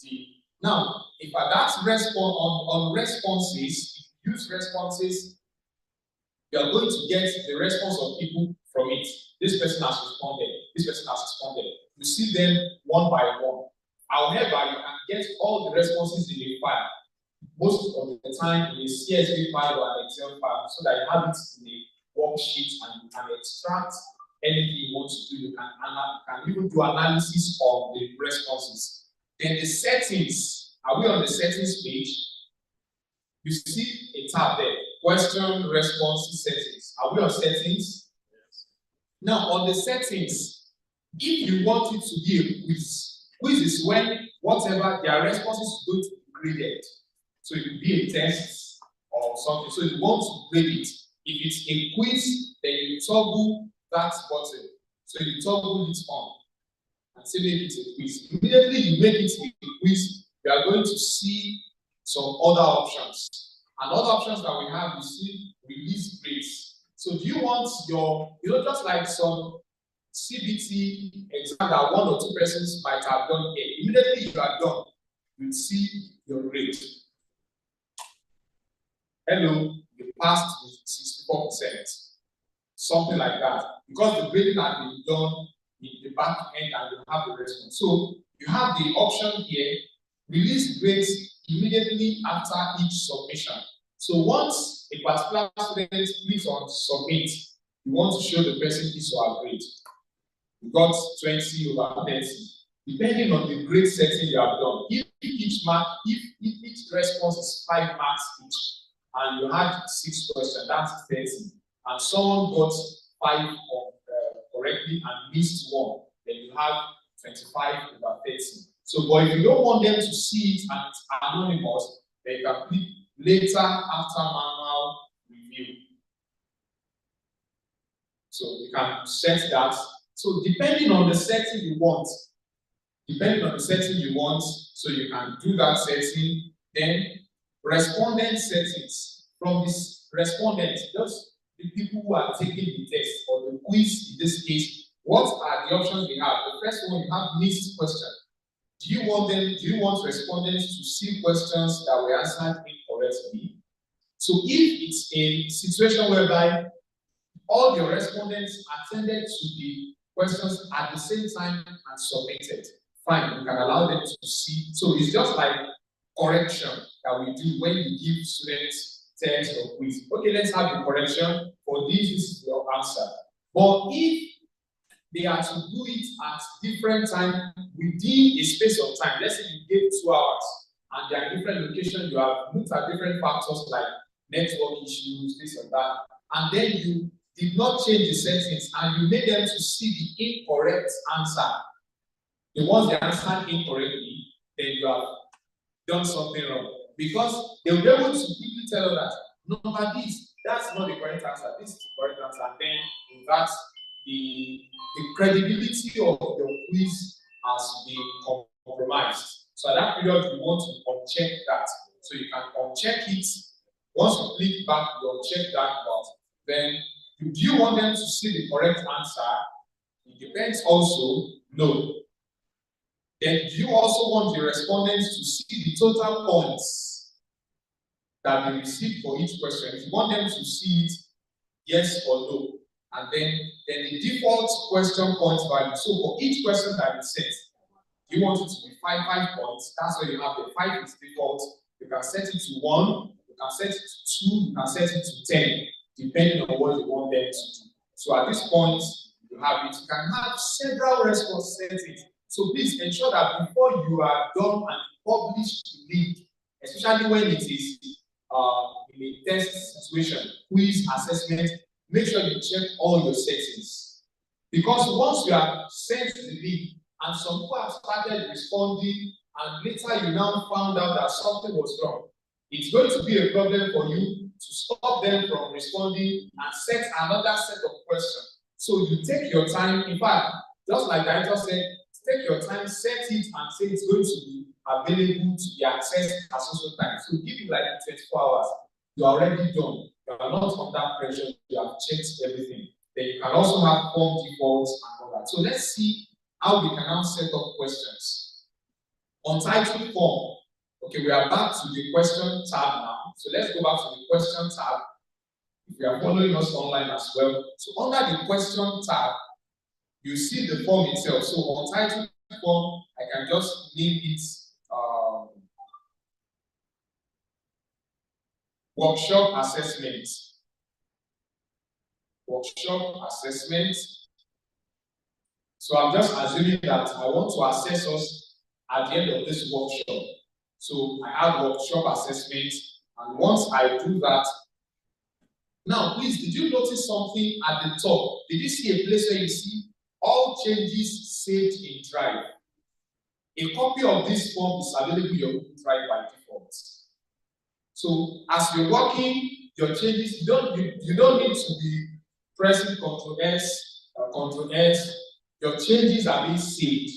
the... Now, if at that response on responses, if you use responses, you are going to get the response of people from it. This person has responded. This person has responded. You see them one by one. However, you can get all the responses in a file. Most of the time in a CSV file or an Excel file, so that you have it in a worksheet and you can extract anything you want to do. You can even do analysis of the responses. Then the settings. Are we on the settings page? You see a tab there. Question, responses, settings. Are we on settings? Yes. Now, on the settings, if you want it to be a quiz, quiz is when whatever their responses is going to be graded. So it could be a test or something. So you want to grade it. If it's a quiz, then you toggle that button. So you toggle it on and say maybe it's a quiz. Immediately you make it a quiz, you are going to see some other options. And other options that we have, you see release grades. So do you want your, just like some CBT exam that 1 or 2 persons might have done here. Immediately you are done, you see your grade. Hello, you passed with 64%. something like that, because the grading has been done in the back end and you have the response. So you have the option here, release grades immediately after each submission. So once a particular student clicks on submit, you want to show the person his or her grade. You got 20 over 30. Depending on the grade setting you have done, if each response is 5 marks each, and you had 6 questions, that's 30, and someone got 5 correctly and missed 1, then you have 25 over 30. So, but if you don't want them to see it and it's anonymous, then you can click later after manual review. So you can set that. So depending on the setting you want, so you can do that setting. Then respondent settings. From this respondent, just the people who are taking the test or the quiz in this case, what are the options we have? The first one, you have missed question. Do you want respondents to see questions that were answered incorrectly? So if it's a situation whereby all your respondents attended to the questions at the same time and submitted, fine, you can allow them to see. So it's just like correction that we do when you give students test or quiz. Okay, let's have the correction for this is your answer. But if they are to do it at different time within a space of time, let's say you gave 2 hours and they are in different locations, you have looked at different factors like network issues, this and that, and then you did not change the settings and you made them to see the incorrect answer, the ones they answered incorrectly, then you have done something wrong. Because they will be able to quickly tell you that, no, but that's not the correct answer, this is the correct answer, and then in that, the credibility of your quiz has been compromised. So at that period, you want to uncheck that. So you can uncheck it. Once you click back, you uncheck that part. Then, do you want them to see the correct answer? It depends also, no. Then, do you also want the respondents to see the total points that they received for each question? If you want them to see it, yes or no. And then the default question point value. So for each question that you set, you want it to be 5 points. That's where you have the 5 is default. You can set it to 1, you can set it to 2, you can set it to 10, depending on what you want them to do. So at this point, you have it. You can have several response settings. So please ensure that before you are done and publish the link, especially when it is in a test situation, quiz, assessment, make sure you check all your settings. Because once you have sent the link and some people have started responding and later you now found out that something was wrong, it's going to be a problem for you to stop them from responding and set another set of questions. So you take your time. In fact, just like the director said, take your time, set it and say it's going to be available to be accessed at social time. So give you like 24 hours. You're already done. You are not under pressure. You have checked everything. Then you can also have form defaults and all that. So let's see how we can now set up questions. Untitled form. Okay, we are back to the question tab now. So let's go back to the question tab. If you are following us online as well. So under the question tab, you see the form itself. So untitled form, I can just name it workshop assessment. Workshop assessment. So I'm just assuming that I want to assess us at the end of this workshop. So I have workshop assessment, and once I do that, now please, did you notice something at the top? Did you see a place where you see all changes saved in Drive? A copy of this form is available in your Google Drive by default. So as you're working your changes, you don't need to be pressing Ctrl+S, Ctrl+S. Your changes are being saved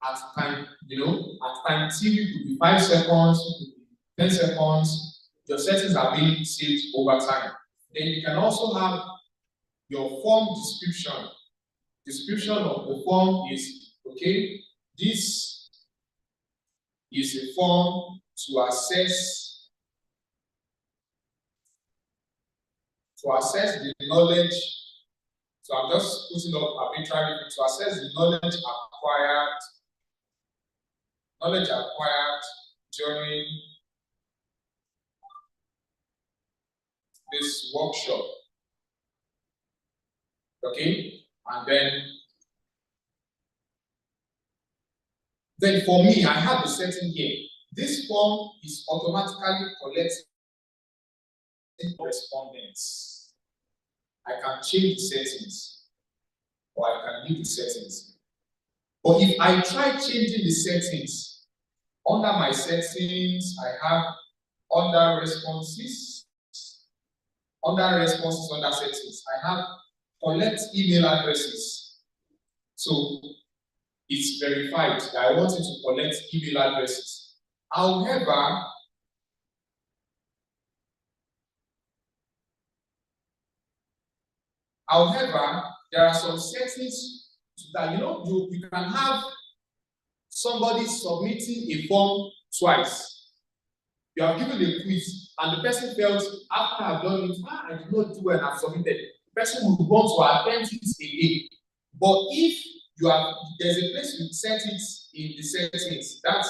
at time, at time T could be 5 seconds, 10 seconds. Your settings are being saved over time. Then you can also have your form description. Description of the form is, okay, this is a form to assess to assess the knowledge. So I'm just putting up arbitrary to assess the knowledge acquired during this workshop. Okay, and then for me, I have a setting here. This form is automatically collecting respondents. I can change the settings, or I can leave the settings. But if I try changing the settings, under my settings, I have under responses, under settings, I have collect email addresses. So it's verified that I want it to collect email addresses. However, there are some settings that you can have somebody submitting a form twice. You have given a quiz, and the person felt after I've done it, I did not do well and I've submitted. The person will want to attempt it again. But if there's a place you set it in the settings that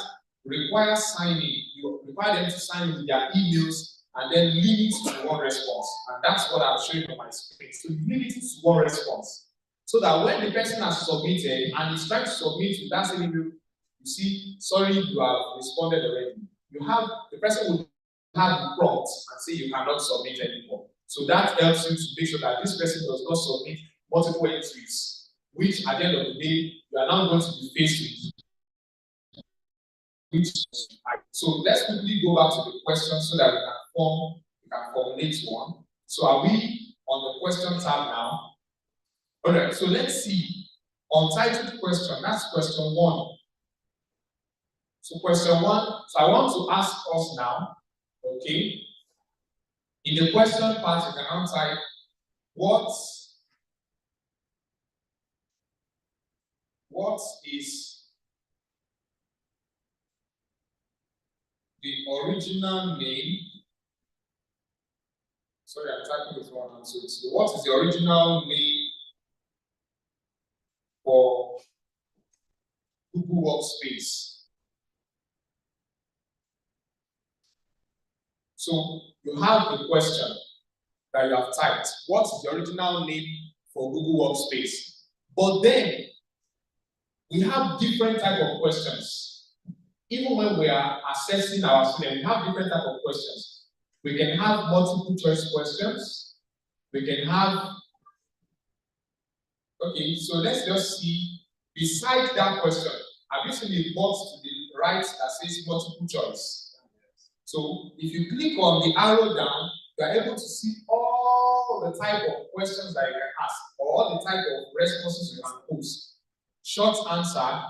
requires signing, you require them to sign with their emails and then limit to one response. And that's what I'm showing on my screen. So you limit it to one response. So that when the person has submitted and is trying to submit with that same email, you see, sorry, you have responded already. The person will have the prompt and say you cannot submit anymore. So that helps you to make sure that this person does not submit multiple entries, which at the end of the day, you are now going to be faced with. So let's quickly go back to the question so that we can formulate one. So are we on the question tab now? All right, so let's see. Untitled question, that's question 1. So question 1, so I want to ask us now, okay, in the question part, you can now type, what is the original name? Sorry, I'm typing with one hand. So what is the original name for Google Workspace? So you have the question that you have typed. What is the original name for Google Workspace? But then we have different type of questions. Even when we are assessing our students, we have different type of questions. We can have multiple choice questions. We can have, okay, so let's just see, beside that question, have you seen a box to the right that says multiple choice? So if you click on the arrow down, you are able to see all the type of questions that you can ask, or all the type of responses you can post. Short answer,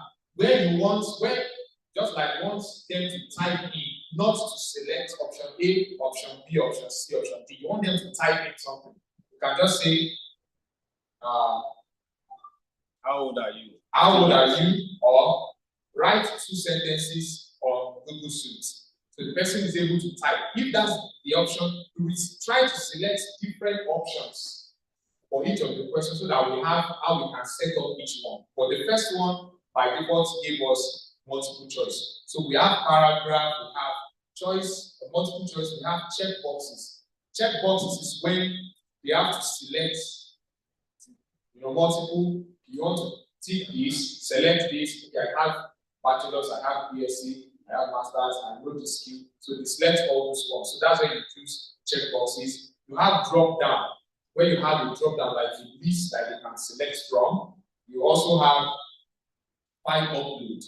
just like want them to type in, not to select option A, option B, option C, option D. You want them to type in something. You can just say, how old are you? How old are you? Or write 2 sentences on Google Suite. So the person is able to type. If that's the option, we will try to select different options for each of the questions so that we have how we can set up each one. But the first one, by default, gave us multiple choice. So we have paragraph, we have choice, multiple choice, we have checkboxes. Checkboxes is when we have to select, multiple. You want to tick this, select this. Okay, I have bachelor's, I have BSc, I have masters, I know this skill. So they select all those ones. So that's when you choose checkboxes. You have drop down. When you have a drop down, like a list that you can select from, you also have file upload.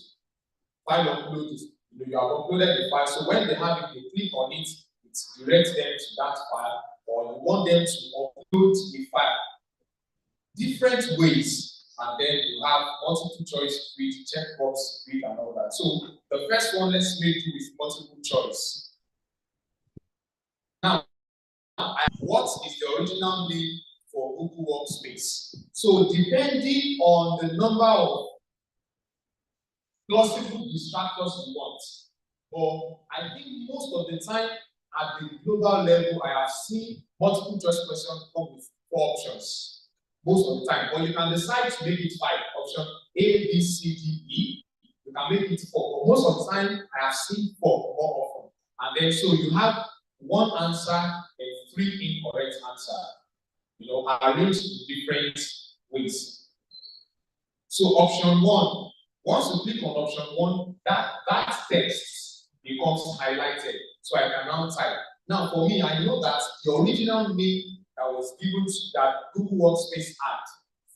File upload is, you have uploaded the file. So when they have it, they click on it, it directs them to that file, or you want them to upload a file. Different ways. And then you have multiple choice grid, checkbox grid, and all that. So the first one, let's make do with multiple choice. Now, what is the original name for Google Workspace? So depending on the number of plausible distractors you want, but I think most of the time at the global level, I have seen multiple choice question come with 4 options most of the time, but you can decide to make it 5 option A, B, C, D, E. You can make it 4, but most of the time I have seen 4 more often. And then so you have 1 answer and 3 incorrect answers, you know, arranged in different ways. So option 1, once you click on option 1, that text becomes highlighted. So I can now type. Now for me, I know that the original name that was given to that Google Workspace had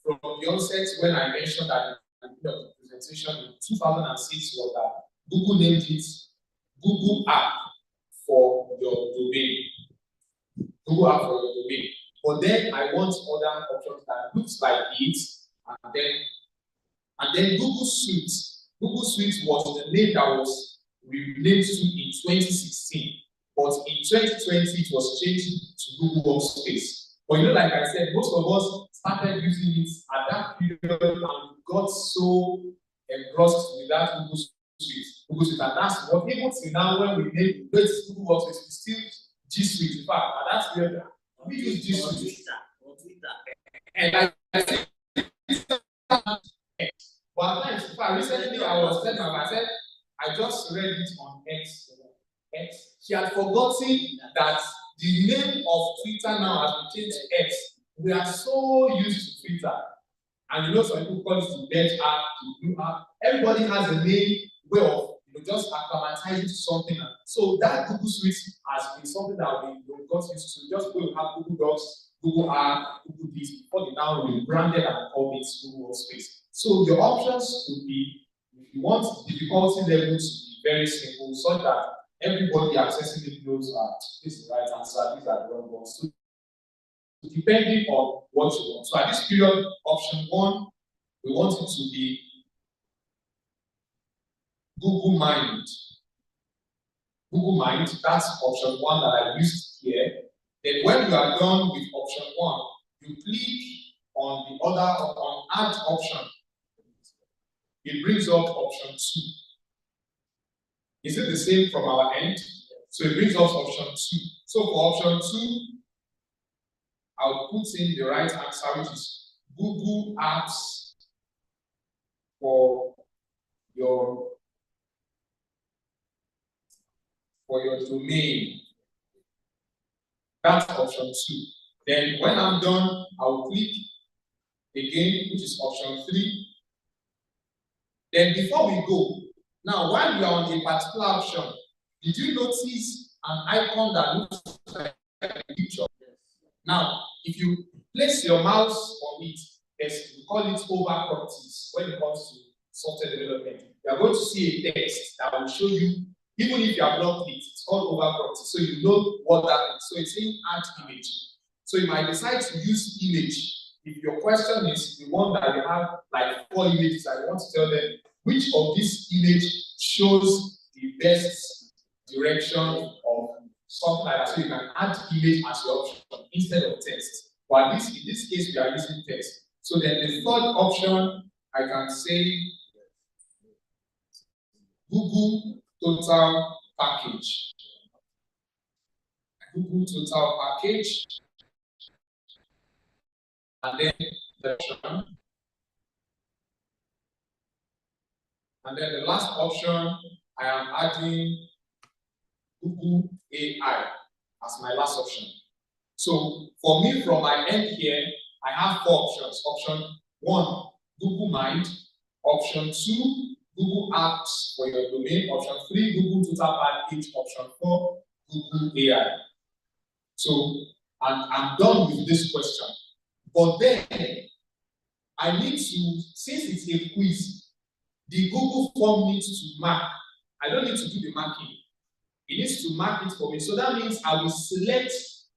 from the onset when I mentioned that in the presentation in 2006 was that Google named it Google App for your domain. Google App for your domain. But then I want other options that looks like it, and then Google Suite. Google Suite was the name that was renamed to in 2016. But in 2020, it was changed to Google Workspace. But you know, like I said, most of us started using it at that period and got so engrossed with that Google Suite. And that's what even till now, when we name it Google Workspace, we still G Suite. In fact, at that period, we use G Suite. And I said, but at times, recently I was telling her, I said, I just read it on X. She had forgotten that the name of Twitter now has been changed to X. We are so used to Twitter. And you know, some people call it the bench app, the blue app. Everybody has a name way of just acclimatizing to something. So that Google Suite has been something that we got used to. Just we have Google Docs, Google App, Google this, before they now rebranded and called it Google Workspace. So your options would be, if you want the difficulty level to be very simple, so that everybody accessing it knows this is the right answer, these are the wrong ones. So depending on what you want. So at this period, option 1, we want it to be Google Mind. Google Mind, that's option 1 that I used here. Then when you are done with option 1, you click on the other, on add option. It brings up option 2. Is it the same from our end? So it brings us option 2. So for option 2, I'll put in the right answer, which is Google Apps for your domain. That's option 2. Then when I'm done, I'll click again, which is option 3. Then before we go, now while you are on a particular option, did you notice an icon that looks like a picture? Now, if you place your mouse on it, we call it over properties when it comes to software development. You are going to see a text that will show you, even if you have not clicked, it's called over properties. So you know what that is. So it's in add image. So you might decide to use image. If your question is the one that you have like 4 images, I want to tell them which of this image shows the best direction of something like that. So you can add image as your option instead of text. But in this case, we are using text. So then the third option, I can say Google Total Package. Google Total Package. And then the option. And then the last option, I am adding Google AI as my last option. So for me, from my end here, I have 4 options. Option 1, Google Mind. Option 2, Google Apps for your domain. Option 3, Google Total Package. Option 4, Google AI. So I'm done with this question. But then I need to, since it's a quiz, the Google form needs to mark. I don't need to do the marking. It needs to mark it for me. So that means I will select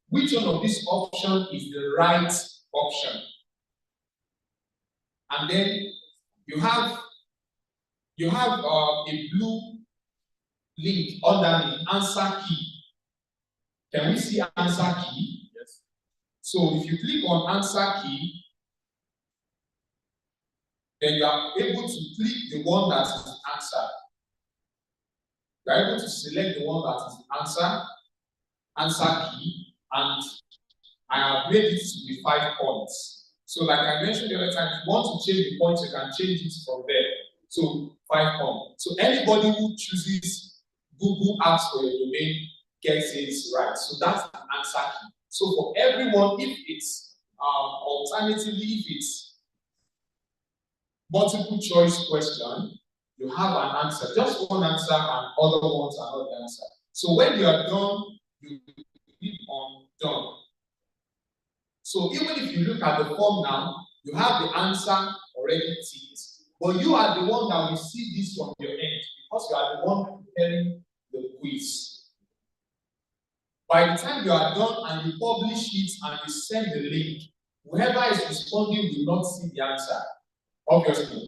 which one of these options is the right option. And then you have a blue link under the answer key. Can we see answer key? Yes. So if you click on answer key, then you are able to click the one that is the answer. You are able to select the one that is the answer key, and I have made it to be 5 points. So like I mentioned the other time, if you want to change the points, you can change it from there. So 5 points. So anybody who chooses Google Apps for your domain gets it right. So that's the answer key. So for everyone, if it's alternatively, if it's multiple choice question, you have an answer. Just one answer and other ones are not the answer. So when you are done, you click on done. So even if you look at the form now, you have the answer already ticked. But you are the one that will see this from your end because you are the one preparing the quiz. By the time you are done and you publish it and you send the link, whoever is responding will not see the answer. Obviously.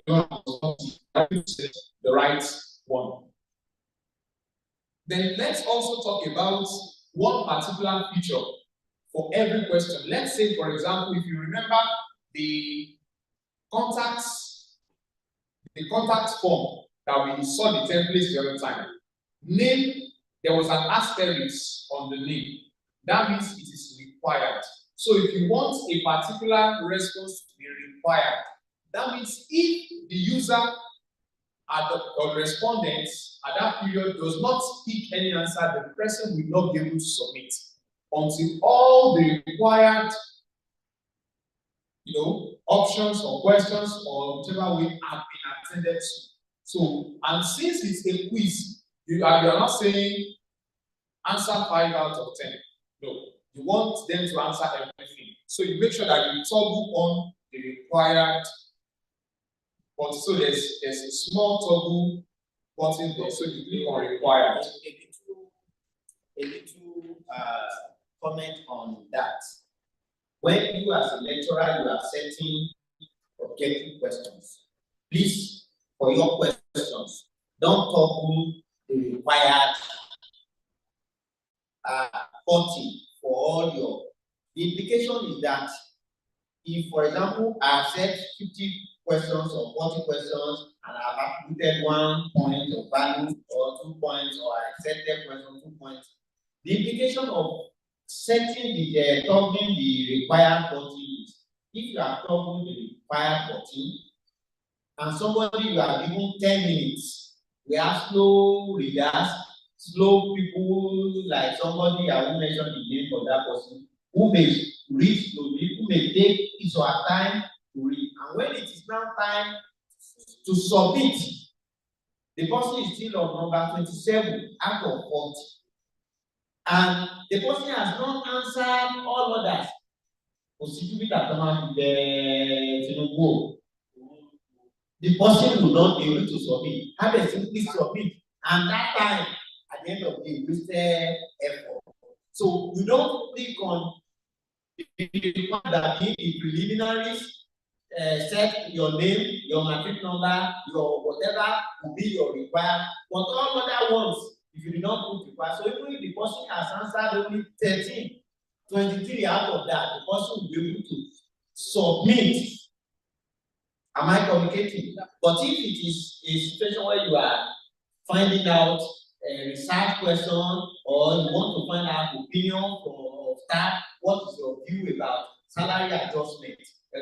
The right one. Then let's also talk about one particular feature for every question. Let's say, for example, if you remember the contact form that we saw the templates the other time. Name, there was an asterisk on the name. That means it is required. So if you want a particular response to be required, that means if the user or respondent at that period does not pick any answer, the person will not be able to submit until all the required options or questions or whichever way have been attended to. So, and since it's a quiz, you are not saying answer 5 out of 10. No, you want them to answer everything. So you make sure that you toggle on the required button. So there's a small toggle button there. So you click on required. A little comment on that. When you as a lecturer, you are setting objective questions. Please, for your questions, don't toggle the required 40 for all your. The implication is that if, for example, I have set 50 questions or 40 questions and I have attributed 1 point of value or 2 points, or I set the question 2 points, the implication of setting the toggling the required 40 is if you are toggling the required 40 and somebody you are given 10 minutes, we have slow readers, slow people like somebody I won't mention the name of that person who may read slowly, who may take his or her time to read. And when it is now time to submit, the person is still on number 27 out of 40. And the person has not answered all others. The person will not be able to submit. Have a simply submit. And that time, at the end of the day, wasted effort. So we don't click on that in preliminaries, set your name, your matric number, your whatever will be your required. But all other ones, if you do not put required, so even if the person has answered only 13, 23 out of that, the person will be able to submit. Am I communicating? But if it is a situation where you are finding out a research question or you want to find out opinion of staff, what is your view about salary adjustment,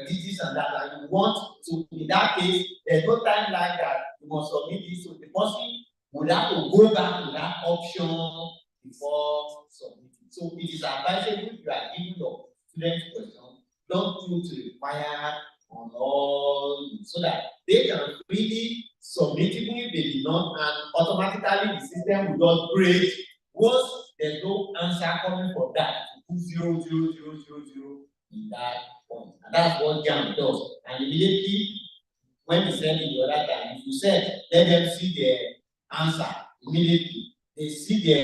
this and that, and you want to, in that case, there's no time like that, you must submit this, so the person would have to go back to that option before submitting. So it is advisable if you are giving your student question, don't put required on all, so that they can really submit even if they did not, and automatically the system will just break once there's no answer coming for that to put 0, 0, 0, 0, 0 in that point. And that's what JAM does. And immediately when you send in the other time, if you said let them see the answer immediately, they see the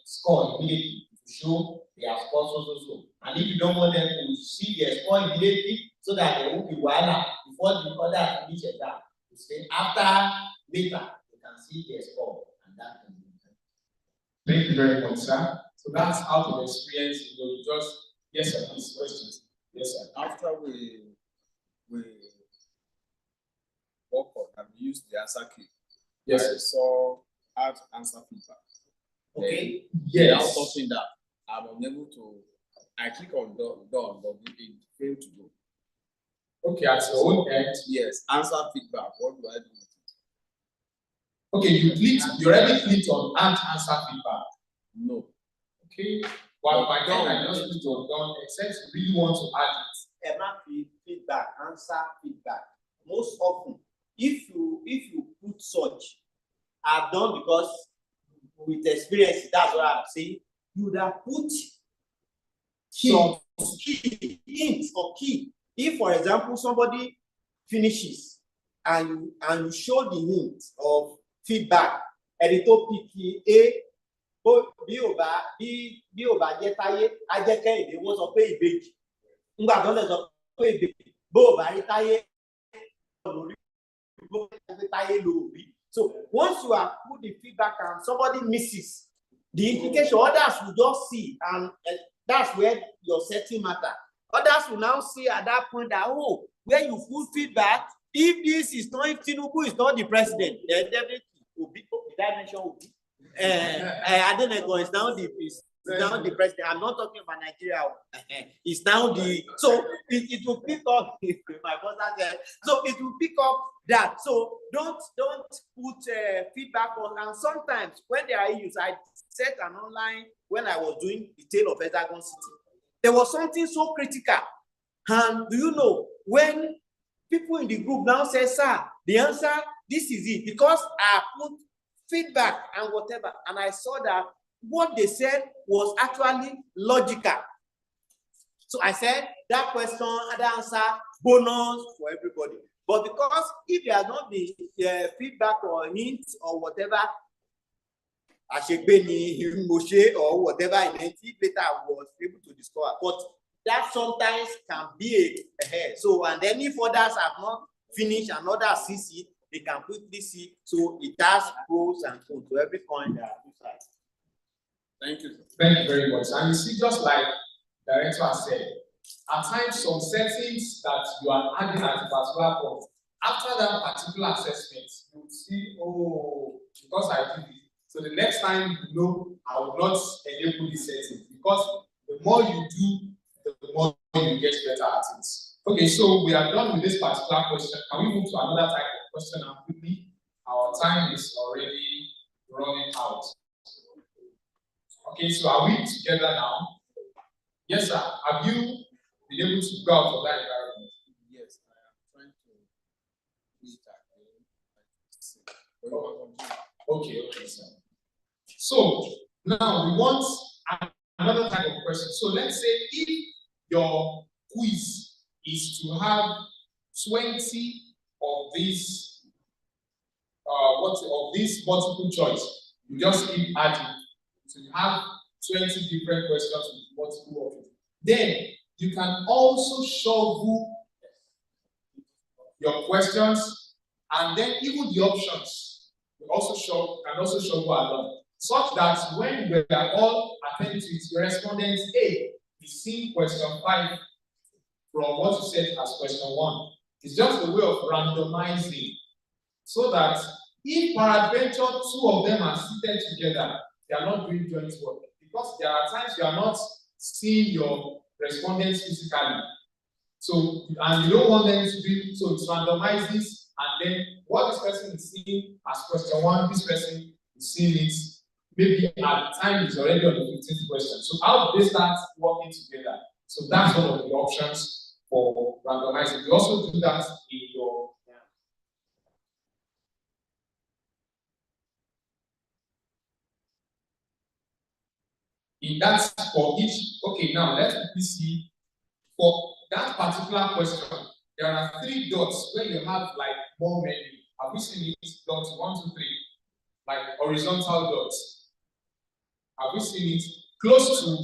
score immediately to show their score so. And if you don't want them to see their score immediately, so that there won't be wahala before the other finish exam, you say after later you can see their score, and that can be done. Thank you very much, sir. So that's out of experience, just yes, sir, please questions. Yes, sir. After we work on and use the answer key, Yes, I saw add answer feedback. Okay. Without Yes. touching that, I'm unable to. I click on done, but it failed to go. Okay, at your own end. Yes, answer feedback. What do I do? Okay, you already clicked on add answer feedback. No. Okay. Well, my friend, I just clicked on done, except you really want to add it. Emma feedback, answer feedback. Most often, if you put such, I've done because with experience, that's what I'm saying. You would have put So key, hints or key. If, for example, somebody finishes and you show the hint of feedback, editor pick A, bí ò bá jẹ́ Táyé, á jẹ́ Kẹ́hìndé, wọ́n sọ pé ìbejì. Nígbà tó lè sọ pé ìbejì, bó ò bá rí Táyé lórí, bó ò bá rí Táyé lórí. So once you have put the feedback and somebody misses, the implication others will just see, and that's where your setting matter. Others will now see at that point that, oh, where you put feedback, if this is not, if Tinubu is not the president, then definitely Obi, did I mention Obi? Adeneko is now the president. I'm not talking about Nigeria. It's now the, so it will pick up my brother said, so it will pick up that. So don't put feedback on. And sometimes when there are issues, I set an online when I was doing the tale of Hexagon City. There was something so critical, and do you know when people in the group now say, "Sir, the answer, this is it," because I put feedback and whatever, and I saw that what they said was actually logical. So I said that question, that answer, bonus for everybody. But because if there has not been feedback or hints or whatever, or whatever, and then later I was able to discover. But that sometimes can be a so, and then if others have not finished and others see it, they can quickly see. So it has pros and cons to every point there are two sides. Thank you. thank you very much. And you see, just like the director has said, at times some settings that you are adding at a particular point, after that particular assessment, you will see, oh, because I did it. So the next time you know, I will not enable this setting, because the more you do, the more you get better at it. Okay, so we are done with this particular question. Can we move to another type of question now quickly? Our time is already running out. Okay, so are we together now? Yes, sir. Have you been able to go out of that environment? Yes, I am trying to read that. Okay, sir. So now we want another type of question. So let's say if your quiz is to have 20 of these multiple choice, you just keep adding. So you have 20 different questions with multiple options. Then you can also shovel your questions, and then even the options can also shovel along, such that when we are all attending to it, your respondent A is seeing question 5 from what you said as question 1. It's just a way of randomizing, so that if peradventure 2 of them are seated together, they are not doing joint work, because there are times you are not seeing your respondents physically. So, and you don't want them to be, so it randomizes, and then what this person is seeing as question 1, this person is seeing it, maybe at the time it's already on the 15th question. So how do they start working together? So that's one of the options for randomizing. You also do that in your for each. Okay, now let's see for that particular question. There are 3 dots where you have like more menu. Have we seen it? Dots 1, 2, 3, like horizontal dots. Have we seen it? Close to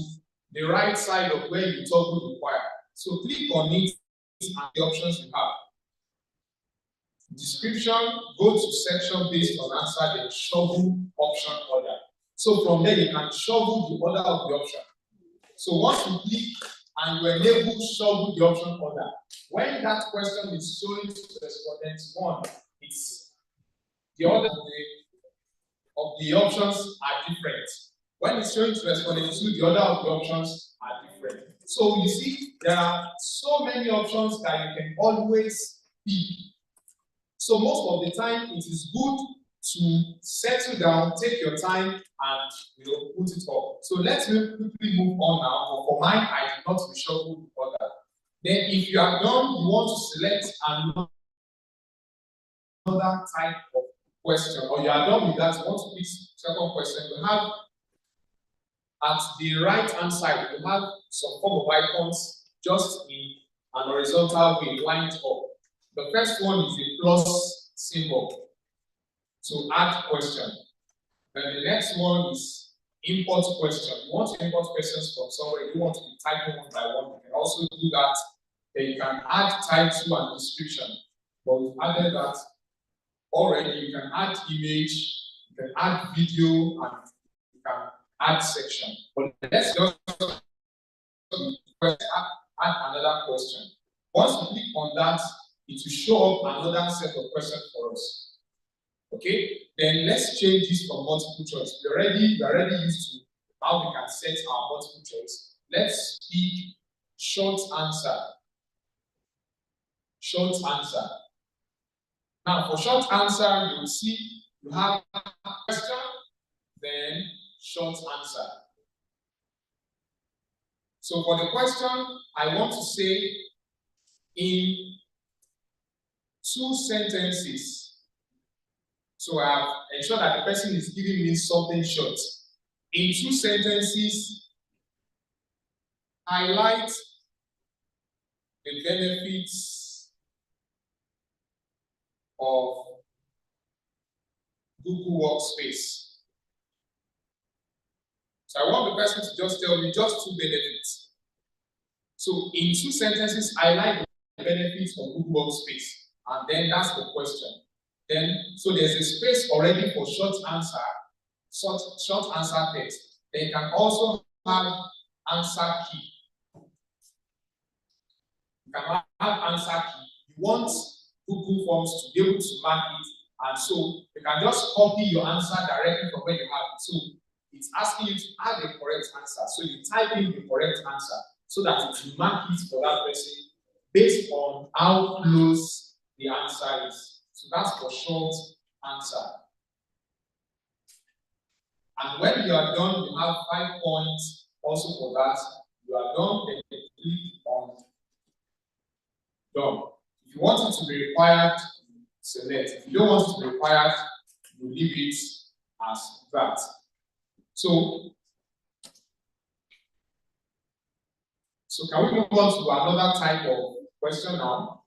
the right side of where you toggle require. So click on it and the options you have. Description, go to section based on answer, then shovel option order. So from there you can shovel the order of the option. So once you click and you enable shovel the option order, when that question is showing to the respondent 1, it's the order of the options are different. When it's showing to respondent 2, the order of the options are different. So you see, there are so many options that you can always pick. So most of the time, it is good to settle down, take your time, and put it up. So let's quickly move on now. But for mine, I did not reshuffle the order. Then, if you are done, you want to select another type of question, or you are done with that, you want to pick second question. You have at the right hand side, you have some form of icons just in an horizontal way lined up. The first one is the plus symbol to add question. Then the next one is import question. You want to import questions from somewhere, you want to be typing one by one. You can also do that. Then you can add title and description. But we've added that already. You can add image, you can add video, and you can add section. But let's just add another question. Once you click on that, it will show up another set of questions for us. Okay, then let's change this from multiple choice. We're already used to how we can set our multiple choice. Let's pick short answer. Short answer. Now, for short answer, you will see you have a question, then short answer. So for the question, I want to say in 2 sentences. So I have ensured that the person is giving me something short. In 2 sentences, highlight the benefits of Google Workspace. So I want the person to just tell me just 2 benefits. So in 2 sentences, highlight the benefits of Google Workspace, and then that's the question. Then, so there's a space already for short answer text. They can also have answer key. You can have answer key. You want Google Forms to be able to mark it, and so you can just copy your answer directly from where you have it. So it's asking you to add the correct answer. So you type in the correct answer so that it will mark it for that person based on how close the answer is. So that's for short answer. And when you are done, you have 5 points also for that. You are done, then you click on done. If you want it to be required, select. If you don't want it to be required, you leave it as that. So can we move on to another type of question now?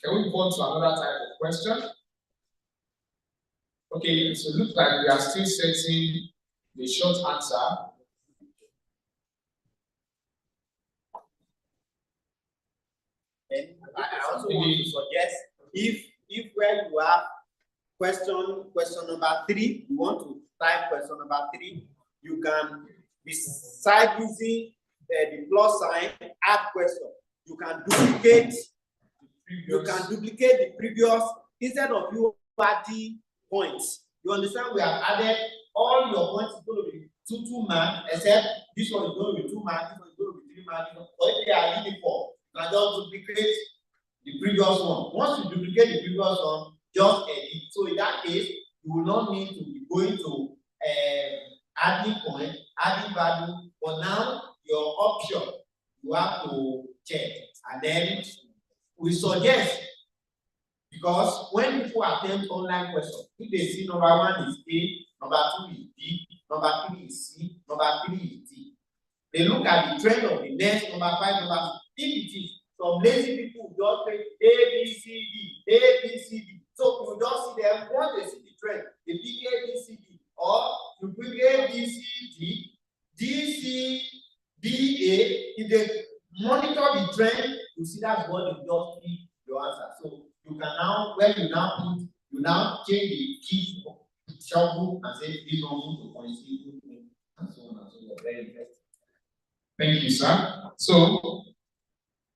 Can we move on to another type of question? Okay, so it looks like we are still setting the short answer. And I also want to suggest if where you have question number 3, you want to type question number 3, you can, beside using the plus sign, add question. You can duplicate. You can duplicate the previous instead of you adding points. You understand? We have added all your points is going to be 2 marks, except this one is going to be 2 marks, this one is going to be 3 marks. So if they are uniform, you can just duplicate the previous one. Once you duplicate the previous one, just edit. So in that case, you will not need to be going to adding point, adding value. But now your option you have to check, and then we suggest, because when people attempt online questions, if they see number 1 is A, number 2 is B, number 3 is C, number 3 is D, they look at the trend of the next number 5, number 6. If it is some lazy people who just say A, B, C, D, A, B, C, D. So you don't see them, once they see the trend, they pick A, B, C, D, or you pick A, B, C, D, D, C, D, A. If they monitor the trend, you see that's what they just pick your answer. So you can now, when you now put, you now change the key shuffle and say this one to consider and so on and so on. Very interesting. Thank you, sir. So,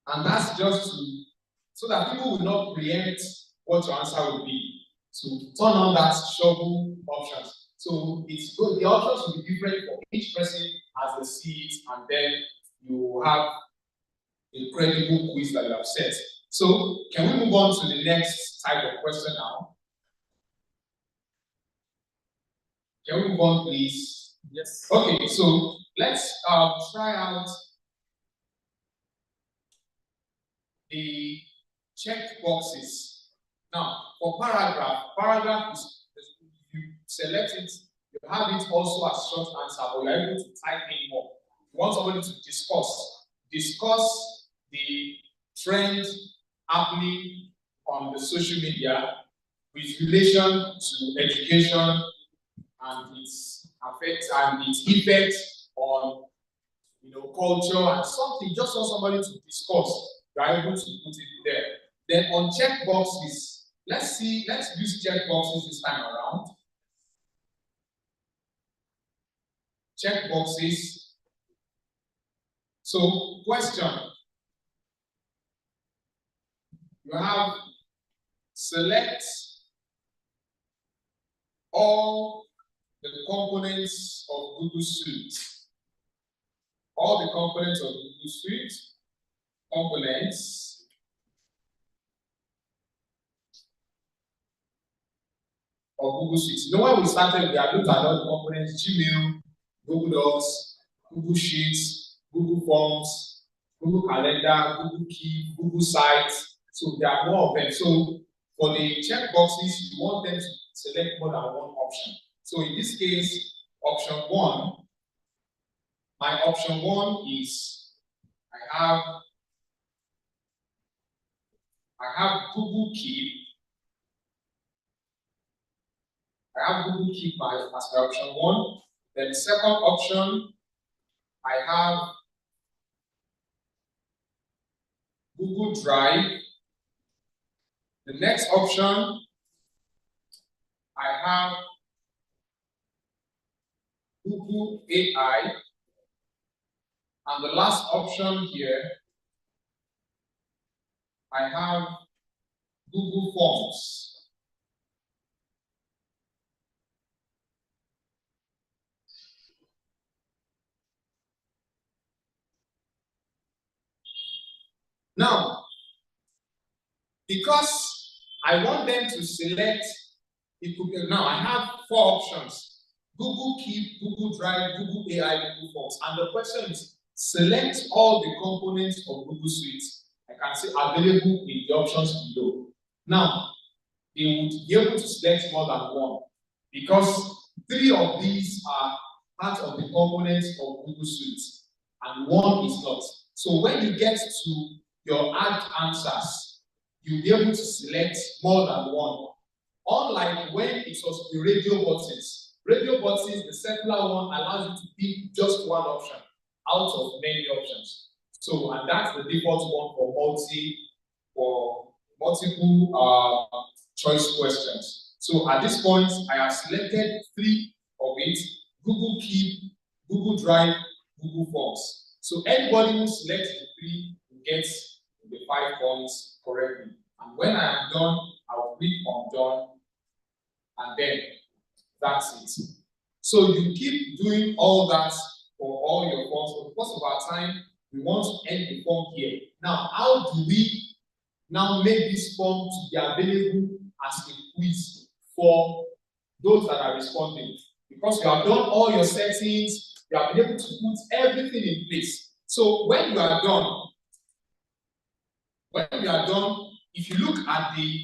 and that's just to, so that people will not preempt what your answer will be. So turn on that shovel options. So it's good. The options will be different for each person as they see it, and then you have a credible quiz that you have set. So can we move on to the next type of question now? Can we move on, please? Yes. Okay, so let's try out the checked boxes. Now, for paragraph is you select it, you have it also as short answer, but you're able to type in more. You want somebody to discuss the trend happening on the social media with relation to education and its effect on culture and something. Just want somebody to discuss. You are able to put it there. Then on check boxes, let's use check boxes this time around. Check boxes. So question. You have select all the components of Google Suite. All the components of Google Suite. Components. Of Google Suite. You know, when we started, we had looked at all the components: Gmail, Google Docs, Google Sheets, Google Forms, Google Calendar, Google Keep, Google Sites. So there are more of them. So for the checkboxes, you want them to select more than one option. So in this case, option 1, my option 1 is I have Google Keep. I have Google Keep as my option 1. Then the second option, I have Google Drive. The next option, I have Google AI. And the last option here, I have Google Forms. Now, because I want them to select, it could be, now I have 4 options: Google Keep, Google Drive, Google AI, Google Forms. And the question is, select all the components of Google Suite. I can say available in the options below. Now, they would be able to select more than one because 3 of these are part of the components of Google Suite and 1 is not. So when you get to your add answers, you'll be able to select more than 1. Unlike when it was the radio buttons. Radio buttons, the circular one allows you to pick just one option out of many options. So, and that's the default one for multiple choice questions. So at this point, I have selected 3 of it: Google Keep, Google Drive, Google Forms. So anybody who selects the 3 will get the 5 points correctly. And when I am done, I'll click on done, and then that's it. So you keep doing all that for all your forms, but because of our time, we want to end the form here. Now, how do we now make this form to be available as a quiz for those that are responding? Because you have done all your settings, you have been able to put everything in place. So when you are done, if you look at the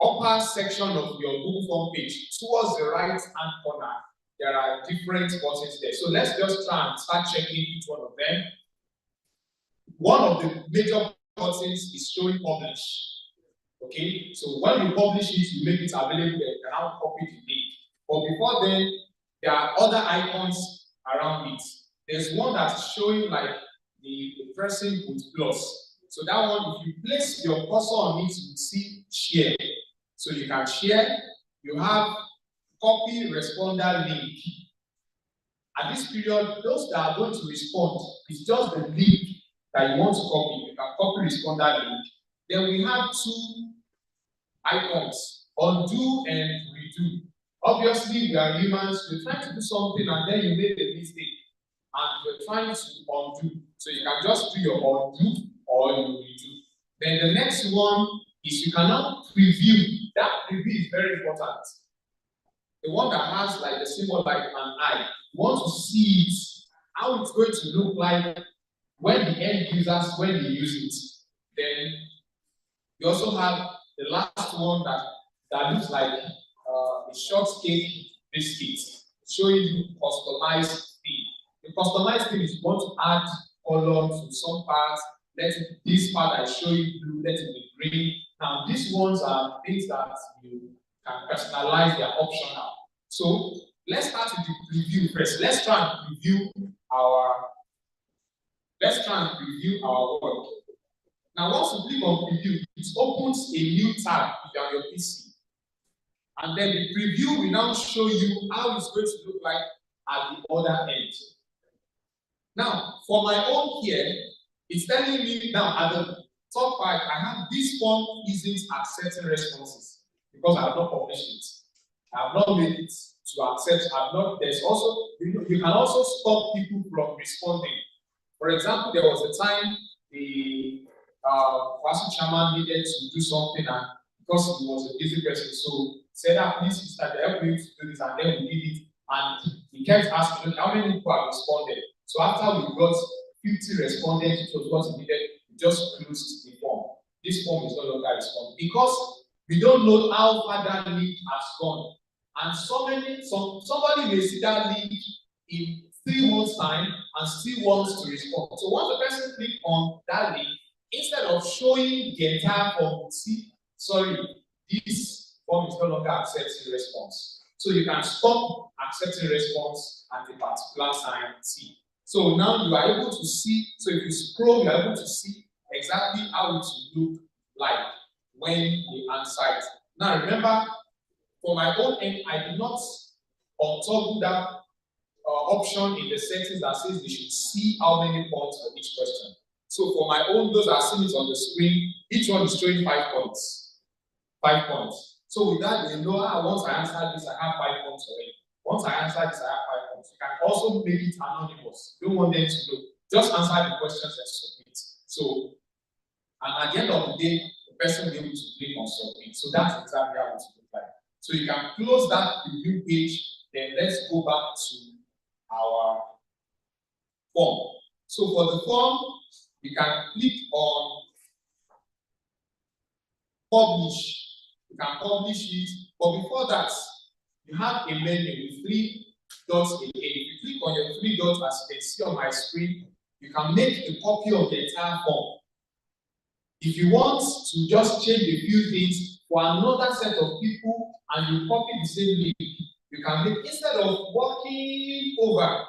upper section of your Google Form page, towards the right-hand corner, there are different buttons there. So let's just try and start checking each one of them. One of the major buttons is showing publish. Okay, so when you publish it, you make it available, you can now copy the link. But before then, there are other icons around it. There's one that's showing like the person with plus. So that one, if you place your cursor on it, you see share. So you can share. You have copy responder link. At this period, those that are going to respond, it's just the link that you want to copy. You can copy responder link. Then we have 2 icons, undo and redo. Obviously, we are humans, we're trying to do something and then you made a mistake and you're trying to undo. So you can just do your undo or you redo. Then the next one is you can now preview. That preview is very important. The one that has like the symbol like an eye. You want to see it, how it's going to look like when the end users, when they use it. Then you also have the last one that looks like a short cake biscuit, showing you customized theme. The customized theme is you want to add color to some parts. This part I show you blue, let it be green. Now these ones are things that you can personalize, they are optional. So let's start with the preview first. Let's try and preview our work. Now once you click on preview, it opens a new tab if you're on your PC. And then the preview will now show you how it's going to look like at the other end. Now, for my own here, it's telling me now at the top part, I have this form isn't accepting responses because I have not published it. I have not made it to accept. There's also, you can also stop people from responding. For example, there was a time the Council chairman needed to do something, and because he was a busy person, so said, please, Mr. Help me to do this, and then we did it. And he kept asking, how many people have responded? So after we got 50 respondents, it was what he needed, we just closed the form. This form is no longer responding because we don't know how far that link has gone. And somebody may see that link in 3 months' time and still wants to respond. So once the person clicks on that link, instead of showing the entire form, see, sorry, this form is no longer accepting response. So you can stop accepting response at a particular time T. So now you are able to see, so if you scroll, you are able to see exactly how it will look like when you answer it. Now remember, for my own end, I did not untoggle that option in the settings that says they should see how many points for each question. So for my own, those are seen it on the screen, each one is showing 5 points. 5 points. So with that, they know, once I answer this, I have 5 points already. Once I answer this, I have 5 points. You can also make it anonymous. You don't want them to know. Just answer the questions and submit. So, and at the end of the day, the person will be able to click on submit. So that's exactly how it looks like. So you can close that preview page, then let's go back to our form. So for the form, you can click on publish. You can publish it, but before that, you have a menu with 3 dots again. If you click on your 3 dots, as you can see on my screen, you can make a copy of the entire form. If you want to just change a few things for another set of people and you copy the same link, you can make, instead of walking over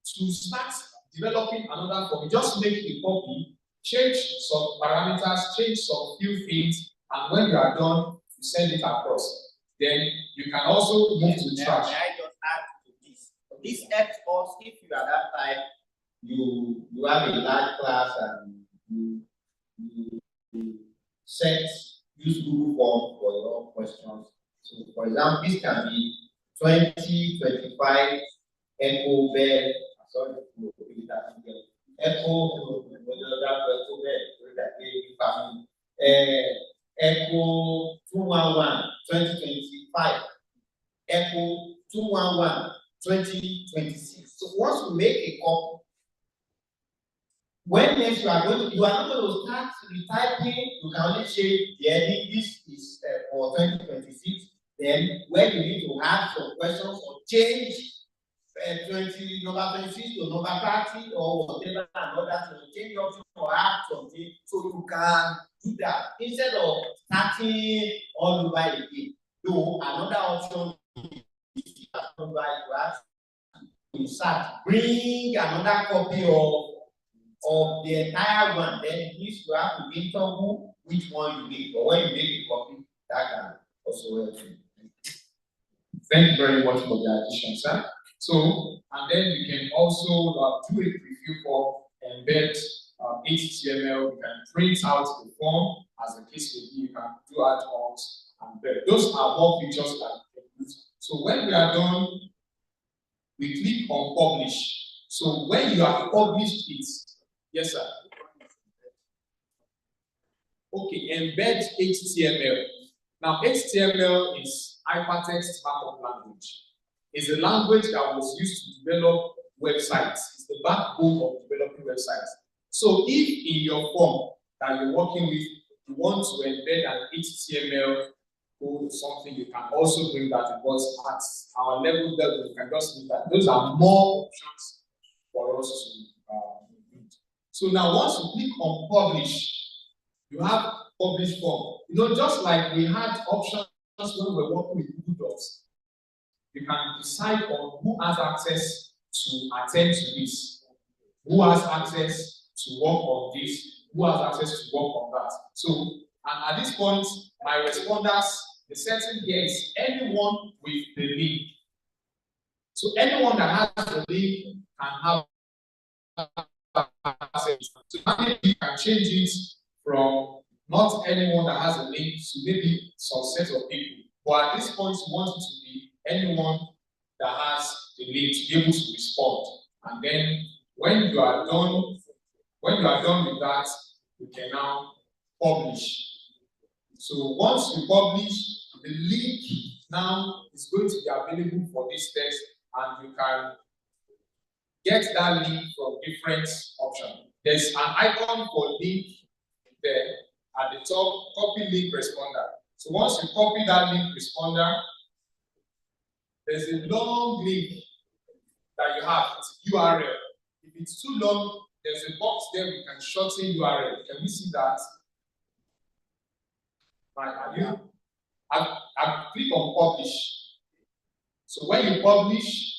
to start developing another form, just make a copy, change some parameters, change some few things, and when you are done, you send it across. Then you can also move to trash. May I just add to this? This helps us if you are that type, you have a large class and you use Google Form for your questions. So for example, this can be 20, 25, Echo Bell, sorry, Echo Echo 211 2025, Echo 211 2026. So once we make a copy, when next you are not going to start retyping, you can only change the heading. This is for 2026. Then when you need to add some questions or change number 26 to number 30 or whatever, and others will change the option or add something, so you can do that instead of starting all over again. Though another option is to start, bring another copy of the entire one. Then it means you have to interview which one you need. But when you make a copy, that can also help you. Thank you very much for the addition, sir. So, and then you can also do a preview form, embed HTML, you can print out the form as the case may be, you can do add-ons, and bed. Those are more features that we can use. So when we are done, we click on publish. So when you have published it, yes, sir. Okay, embed HTML. Now, HTML is hypertext markup language. It's a language that was used to develop websites. It's the backbone of developing websites. So if in your form that you're working with, you want to embed an HTML code or something, you can also bring that, because at our level that we can just do that. Those are more options for us to build. So now once you click on publish, you have publish form. You know, just like we had options when we were working with Google Docs, you can decide on who has access to attend to this, who has access to work on this, who has access to work on that. So, and at this point, my responders, the setting here is anyone with the link. So anyone that has the link can have access. So you can change it from not anyone that has a link to maybe some set of people. But at this point, you want it to be anyone that has the link to be able to respond. And then when you are done with that, you can now publish. So once you publish, the link now is going to be available for this test, and you can get that link from different options. There's an icon for link there at the top, copy link responder. So once you copy that link responder, there's a long link that you have, it's URL. If it's too long, there's a box there we can shorten URL. Can we see that? Right, I've clicked on publish. So when you publish,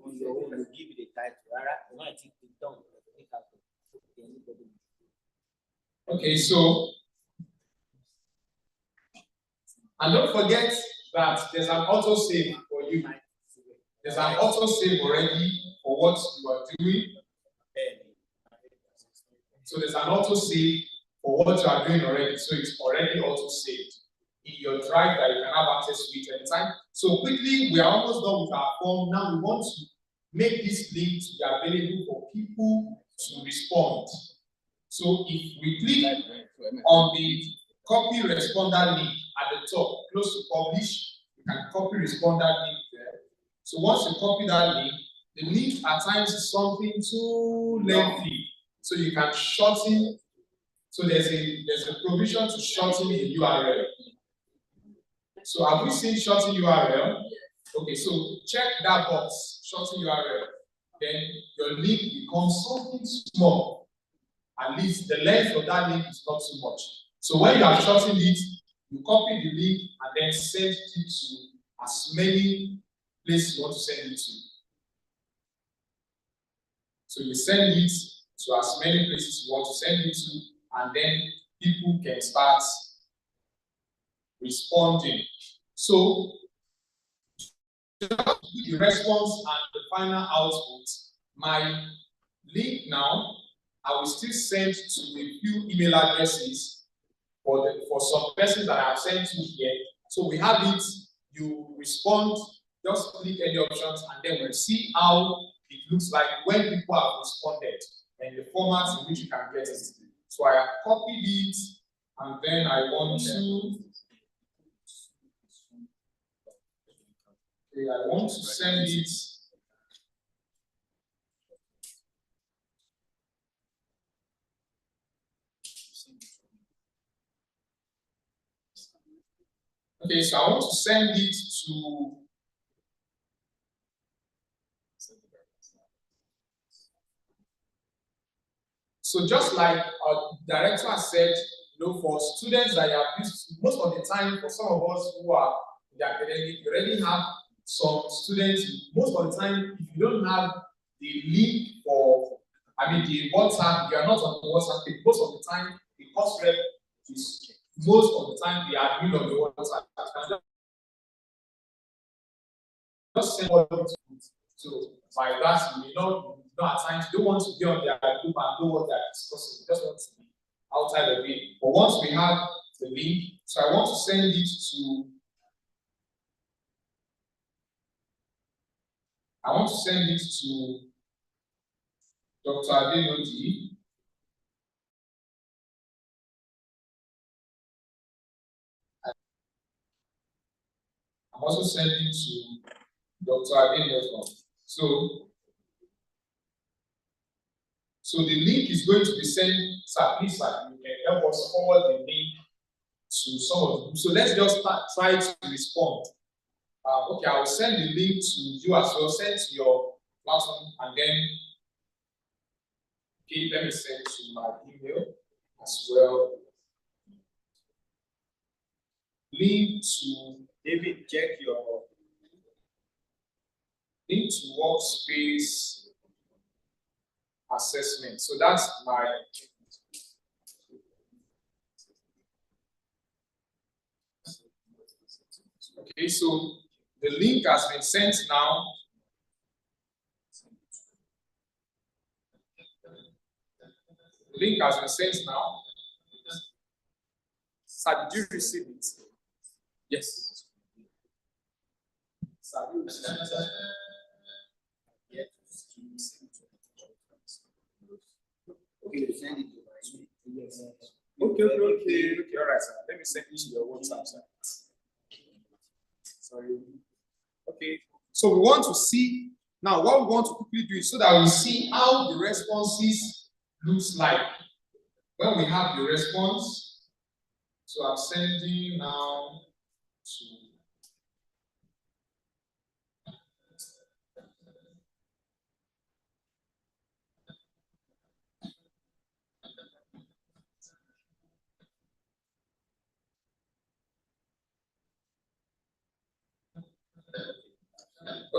on your own, you give it a title. Okay, so, and don't forget that there's an auto save for you. There's an auto save already for what you are doing. So there's an auto save for what you are doing already. So it's already auto saved in your drive that you can have access to it anytime. So quickly, we are almost done with our form. Now we want to make this link to be available for people to respond. So if we click on the copy responder link at the top, close to publish, you can copy responder link there. So once you copy that link, the link at times is something too lengthy. So you can shorten. So there's a provision to shorten the URL. So have we seen shorten URL? Okay, so check that box, shorten URL. Then your link becomes something small. At least the length of that link is not too much. So when you have shortened it, you copy the link and then send it to as many places you want to send it to. So you send it to as many places you want to send it to, and then people can start responding. So the response and the final output, my link now, I will still send to a few email addresses for some persons that I have sent to here. So we have it, you respond, just click any options, and then we'll see how it looks like when people have responded and the format in which you can get it. So I have copied it, and then I want to send it. Okay, so I want to send it to so just like our director said, you know, for students that are used, most of the time, for some of us who are in the academic, you already have some students. Most of the time, if you don't have the link for, the WhatsApp, you are not on the WhatsApp page. Most of the time, the course rep is most of the time the admin of the WhatsApp. Just send what it's good. So by that, you may not at times don't want to be on their group and know what they're discussing. You just want to be outside of it. But once we have the link, so I want to send it to Dr. Adenodi. I'm also sending to Dr. Adenodi. So the link is going to be sent, sir, please, sir, you can help us forward the link to some of them. So let's just try to respond. Okay, I will send the link to you as well, send to your platform, and then, okay, let me send to my email as well. Link to David, check your link to workspace assessment. So that's my okay. So the link has been sent now. The link has been sent now. Sir, did you receive it? Yes. Sir, did you receive it? okay, send it to my Yes. Okay, all right, sir. Let me send it to your WhatsApp, sir. Sorry. Okay. So we want to see now what we want to quickly do is so that we see how the responses looks like when we have the response. So I'm sending now to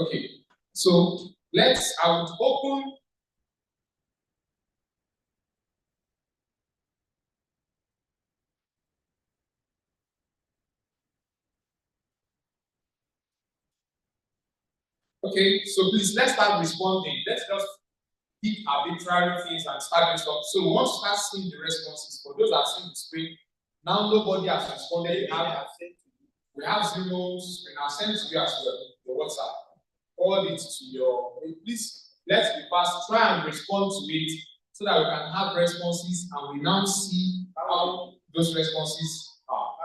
okay. So I would open. Okay, so please let's start responding. Let's just pick arbitrary things and start doing stuff. So we want to start seeing the responses. For those that are seeing the screen, now nobody has responded. We have zeros, and I'll send to you as well, your WhatsApp. Forward it to your, please, let's be fast, try and respond to it so that we can have responses and we now see how those responses are.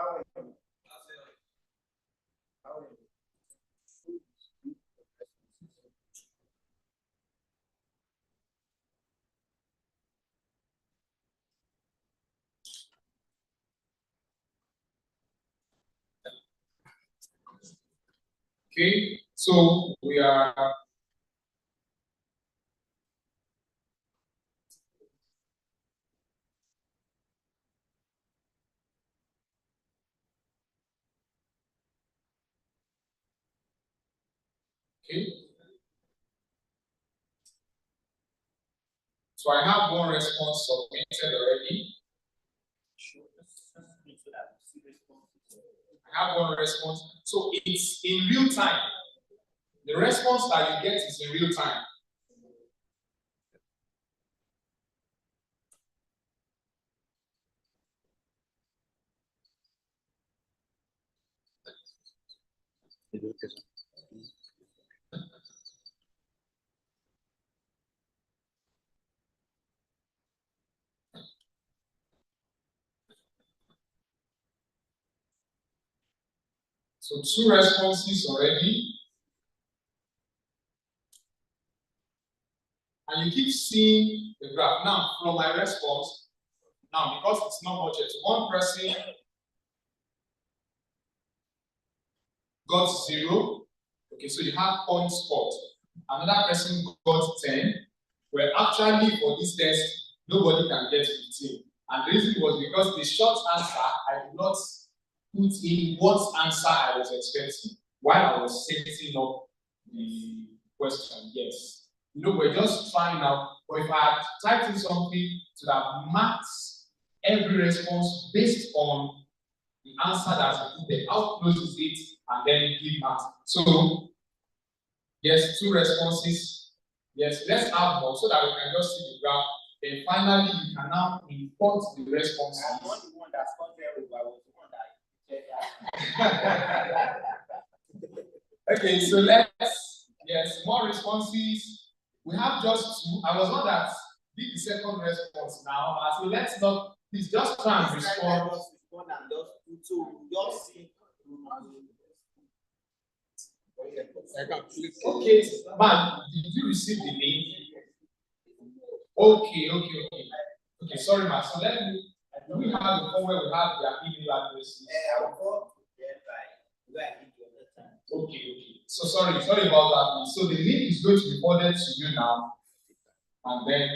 Okay, so we are okay. So I have one response submitted already. I have one response. So it's in real time. The response that you get is in real time. So 2 responses already. And you keep seeing the graph. Now, from my response, now because it's not budget, one person got 0. Okay, so you have point spot. Another person got 10. Well, actually, for this test, nobody can get 15. And the reason was because the short answer, I did not put in what answer I was expecting while I was setting up the question. Yes. You know, we're just trying out, but if I had typed in something to that marks every response based on the answer that's included, how close is it, and then give marks. So, yes, 2 responses Yes, let's have more so that we can just see the graph. Then finally, you can now import the responses. I'm not the one that's contrary, I was the one that Okay, so let's, yes, more responses. We have just two. I was not that did the second response now. So let's not, please just try and respond. Just respond and just to just see. Okay, man, did you receive the link? Okay, sorry, man. So let me, do we have the form where we have their email addresses? Okay. So sorry about that. So the link is going to be forwarded to you now. And then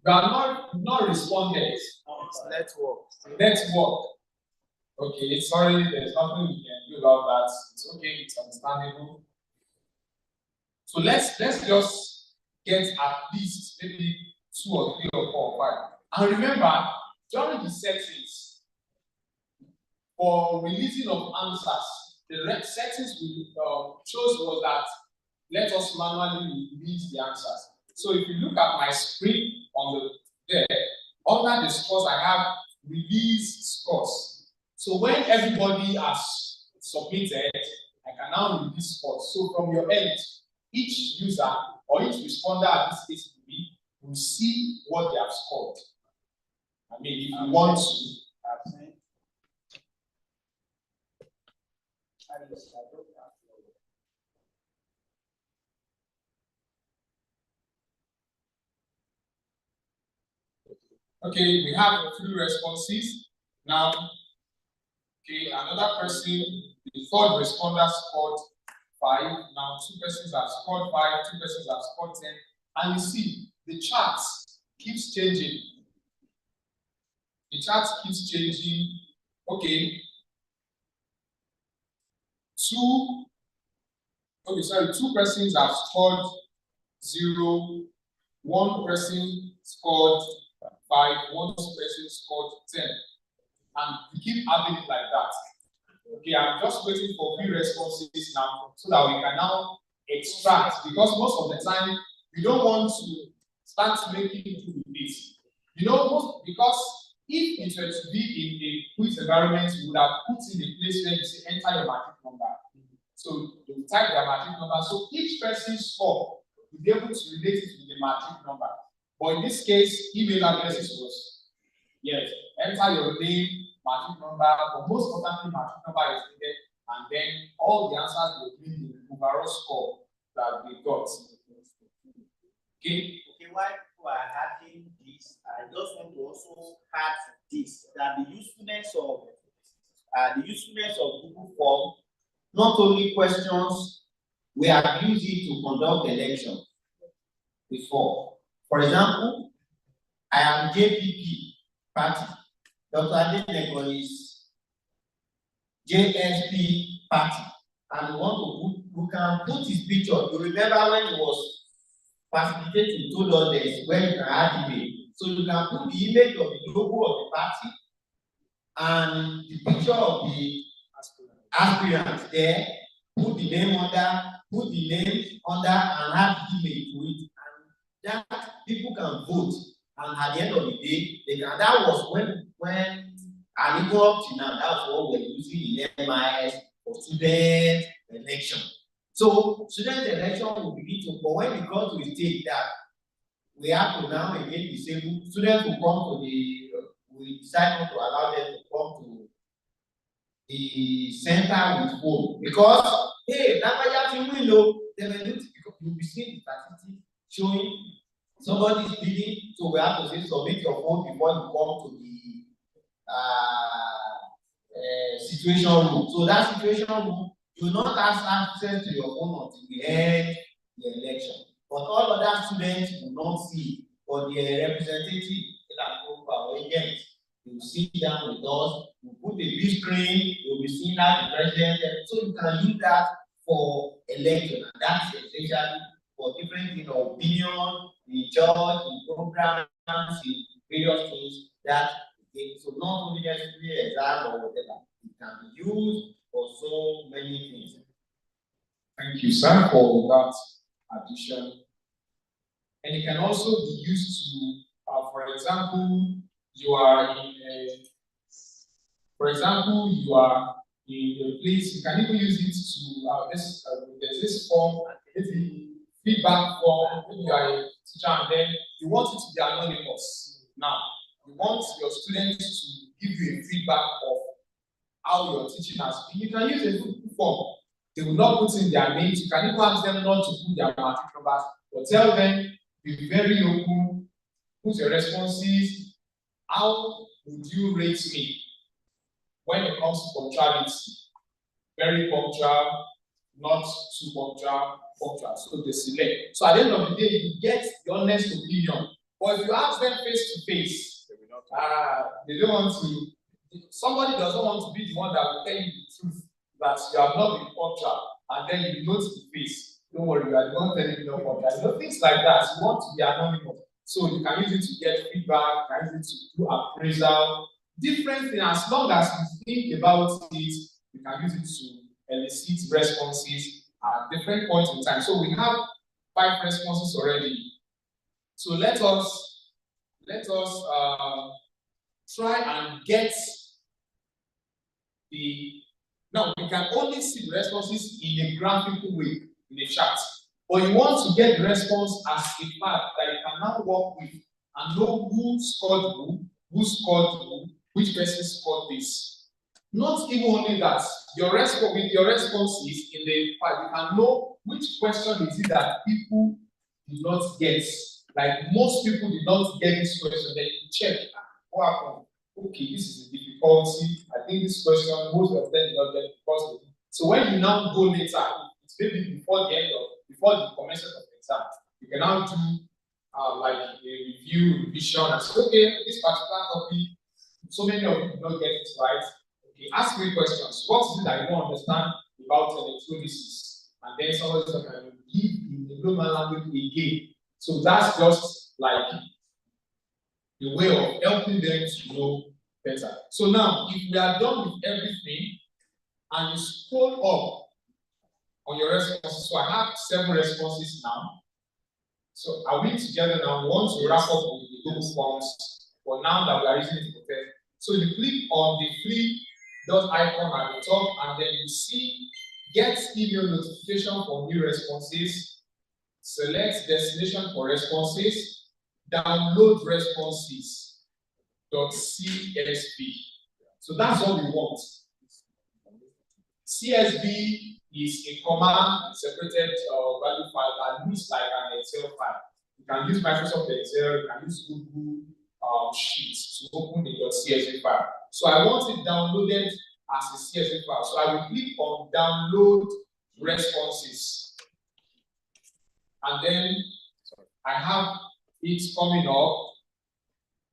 you are not responded. Network. Okay, sorry, there's nothing we can do about that. It's okay, it's understandable. So let's just get at least maybe 2 or 3 or 4 or 5. And remember, during the settings for releasing of answers, the settings we chose was that let us manually release the answers. So if you look at my screen on there, under the scores I have release scores. So when everybody has submitted, I can now release scores. So from your end, each user or each responder at this case will see what they have scored. I mean, if you want to. Okay, we have 3 responses. Now, okay, another person, the 3rd responder scored 5. Now, 2 persons have scored 5, 2 persons have scored 10. And you see, the chart keeps changing. The chart keeps changing. Okay. 2 persons have scored 0. 1 person scored 5. 1 person scored 10. And we keep having it like that. Okay, I'm just waiting for few responses now so that we can now extract, because most of the time we don't want to start making do with this. Because if it were to be in a quiz environment, we would have put in a place where you say enter your matric number. So you type their matric number. So each person's score will be able to relate it with the matric number. But in this case, email addresses was, yes, enter your name, matric number, but most importantly, matric number is needed, and then all the answers will be in the overall score that we got. Okay, while people are adding this, I just want to also add this, that the usefulness of Google Form, not only questions, we have used it to conduct elections before. For example, I am JPP party. Dr. Adeneko is JSP party. And we can put his picture. You remember when he was facilitating, told us this, when you can add email. So you can put the image of the logo of the party and the picture of the aspirant there, put the name under, put the name under, and add email to it. And that people can vote. And at the end of the day, they can, that was when and even up to now, that's what we're using in MIS for student election. So student election will begin to, but when we go to a stage that we have to now again disable, students will come to the, we decide not to allow them to come to the center with phone. Because, hey, that's why you know, they will do, you'll be seeing the statistic showing somebody is speaking, so we have to say submit your phone before you come to the situation room. So that situation room, you will not have access to your phone until we end the election. But all other students will not see, but their representative, our agents, they will sit down with us, we'll put a big screen, they will be seeing that the president, so you can use that for election, and that's essentially for different opinion in church, in programs, in various things that again. So not only necessarily exam or whatever, it can be used for so many things. Thank you, sir, for that addition. And it can also be used to, for example, you are in a, place, you can even use it to, there's this form, maybe feedback form, maybe you are a teacher and then you want it to be anonymous. Now, you want your students to give you a feedback of how your teaching has been. You can use a Google form. They will not put in their names. You can even ask them not to put their matric numbers, but tell them, be very open, put your responses. How would you rate me when it comes to punctuality? Very punctual, not too punctual, punctual. So they select. So at the end of the day, you get the honest opinion. But if you ask them face to face, they don't want to. Somebody doesn't want to be the one that will tell you the truth that you have not been punctual, and then you note the face. Don't worry, you are the one telling you no punctual. Things like that. You want to be anonymous. So you can use it to get feedback, you can use it to do appraisal, different things. As long as you think about it, you can use it to elicit responses at different points in time. So we have 5 responses already. So let us try and get now we can only see the responses in a graphical way in a chart. But you want to get the response as a fact that you can now work with and know who scored who scored who, which person scored this. Not even only that, with your responses in the part, you can know which question is it that people did not get. Like most people did not get this question, then you check what happened. Okay, this is a difficulty. I think this question, most of them did not get because. So when you now go later, it's maybe before the commencement of the exam, you can now do like a revision, and say, okay, this particular topic, so many of you did not get it right. Okay, ask me questions. What is it that you don't understand about electrolysis? And then somebody can give in the global language again. So that's just like the way of helping them to know better. So now, if we are done with everything, and you scroll up on your responses, so I have 7 responses now. So are we together now? We want to wrap up with the Google Forms for now that we are using it for test. So you click on the 3 dot icon at the top, and then you see get email notification for new responses. Select destination for responses. Download responses. .csv. So that's what we want. CSV is a command separated value file that looks like an Excel file. You can use Microsoft Excel, you can use Google Sheets to open the .csv file. So I want it downloaded as a CSV file. So I will click on download responses. And then I have it coming up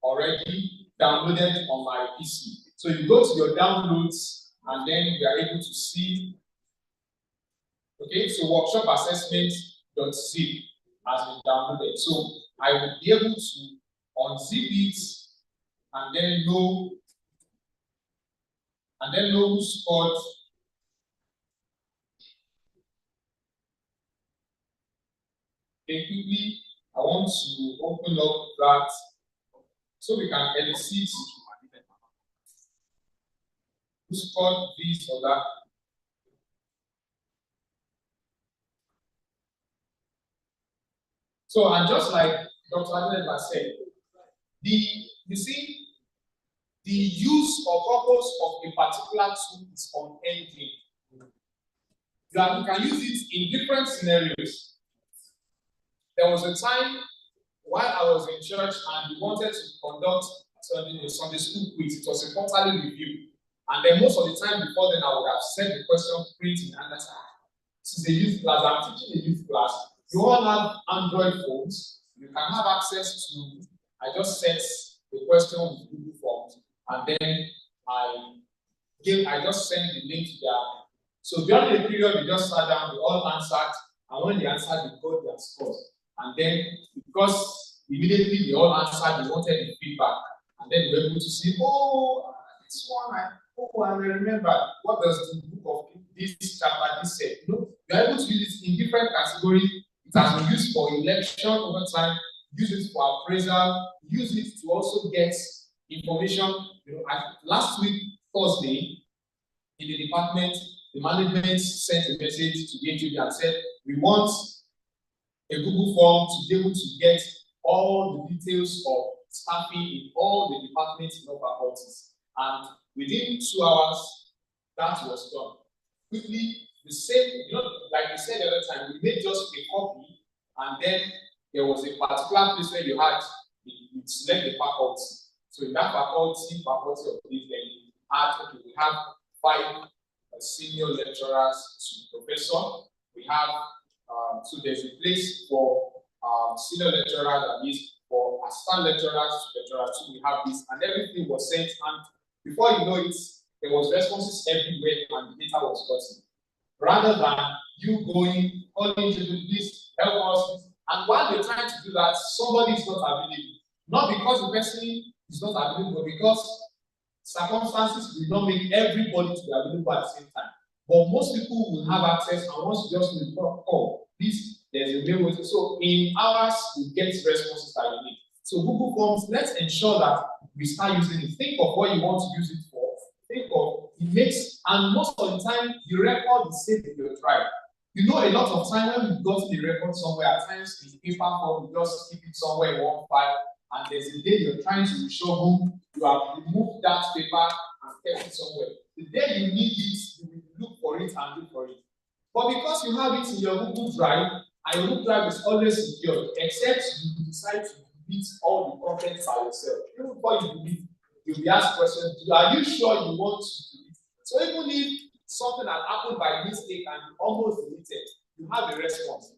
already downloaded on my PC. So you go to your downloads and then you are able to see. Okay, so workshop assessment.zip has been downloaded. So I will be able to unzip it and then know who scored. Okay, quickly, I want to open up that so we can elicit who scored this or that. So, and just like Dr. Adela said, you see, the use or purpose of a particular tool is unending. You can use it in different scenarios. There was a time while I was in church and we wanted to conduct Sunday school quiz. It was a quarterly review. And then most of the time before then, I would have sent the question printing and that's this is a youth class. I'm teaching a youth class. You all have Android phones. You can have access to. I just set the question with Google Forms, and then I just sent the link to their. So during the period, they just sat down. They all answered, and when they answered, they got their scores. And then because immediately they all answered, they wanted the feedback, And then we're able to see, oh, this one, I remember, what does the book of this chapter this say? You know, you're able to use it in different categories. It has been used for election over time, use it for appraisal, use it to also get information. You know, last week, Thursday, in the department, the management sent a message to the HOD and said, we want a Google form to be able to get all the details of staffing in all the departments in all faculties. And within 2 hours, that was done. Quickly, the same, you know, like we said the other time, we made just a copy, and then there was a particular place where you had you select the faculty. So in that faculty of this, then you had, okay, we have 5 senior lecturers to professor. We have so there's a place for senior lecturers, and is for assistant lecturers to lecturers. So we have this, and everything was sent, and before you know it, there was responses everywhere, and the data was gotten. Rather than you going, calling to this, help us, and while they're trying to do that, somebody is not available. Not because the person is not available, but because circumstances will not make everybody to be available at the same time. But most people will have access, and once you just report, oh, this, there's a mail waiting. So in hours, we get responses that you need. So Google Forms, let's ensure that we start using it. Think of what you want to use it for. Think of it makes, and most of the time, the record is saved in your drive. You know, a lot of time when we've got the record somewhere, at times in paper form, you just keep it somewhere in one file, and there's a day you're trying to show you have removed that paper and kept it somewhere. The day you need it, you will look for it and look for it. But because you have it in your Google Drive, and your Google Drive is always secure, except you decide to delete all the content by yourself. Even before you delete, you'll be asked questions, are you sure you want to delete? So even if something had happened by mistake and you almost deleted, you have a response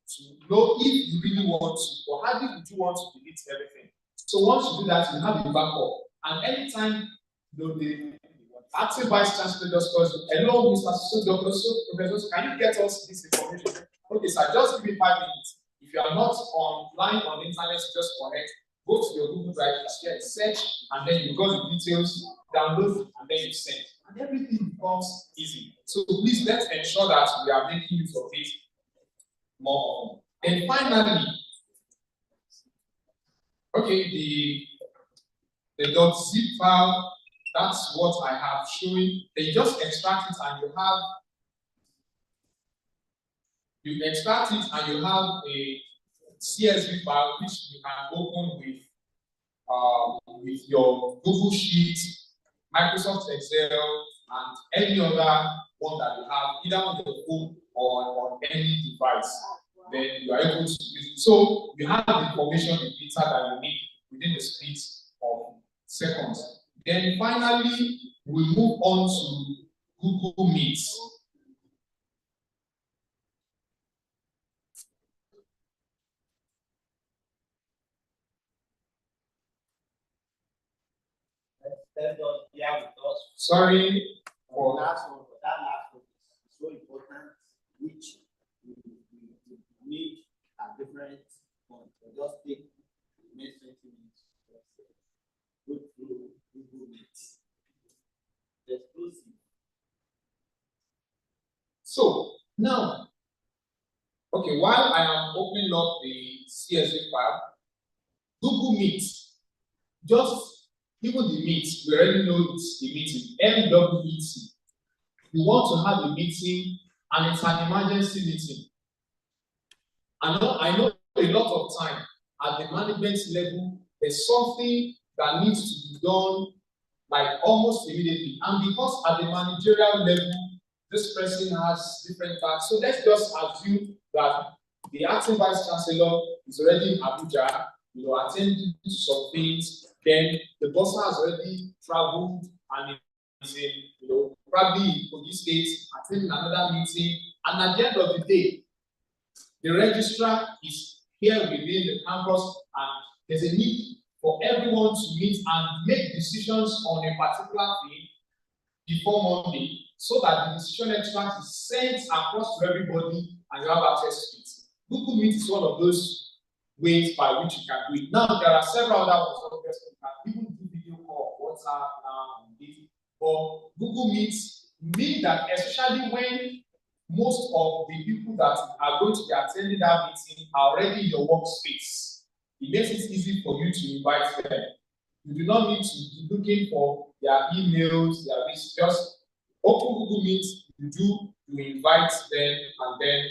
to know if you really want to, or how did you want to delete everything. So once you do that, you have a backup. And anytime the acting vice chancellor just calls you, hello, Mr. So, Dr. So, Professor, can you get us this information? Okay, sir, just give me 5 minutes. If you are not online on the internet, just connect, go to your Google Drive, search, and then you got the details, download, and then you send. And everything becomes easy. So please, let's ensure that we are making use of it more. And finally, okay, the .zip file, that's what I have showing. They just extract it, and you extract it, and you have a CSV file which you can open with your Google Sheet, Microsoft Excel, and any other one that you have, either on your phone or on any device. Then you are able to use it. So you have the information, the data that you need within the space of seconds. Then finally, we move on to Google Meet. Sorry for that last one is so important, which we need at different points. Just take the next 20 minutes. Go through Google Meet. Exclusive. So now, okay, while I am opening up the CSV file, Google Meet, just even the Meet, we already know it's the meeting, MWET. You want to have a meeting, and it's an emergency meeting. I know a lot of time at the management level, there's something that needs to be done like almost immediately. And because at the managerial level, this person has different tasks. So let's just assume that the acting vice chancellor is already in Abuja, attending to some things. Then the boss has already traveled and is in, probably in Kogi State, attending another meeting. And at the end of the day, the registrar is here within the campus, and there's a need for everyone to meet and make decisions on a particular thing before Monday, so that the decision extract is sent across to everybody and you have access to it. Google Meet is one of those ways by which you can do it. Now, there are several other ones. You can even do WhatsApp now and this. But Google Meets mean that, especially when most of the people that are going to be attending that meeting are already in your workspace, it makes it easy for you to invite them. You do not need to be looking for their emails, their list. Just open Google Meet, you invite them, and then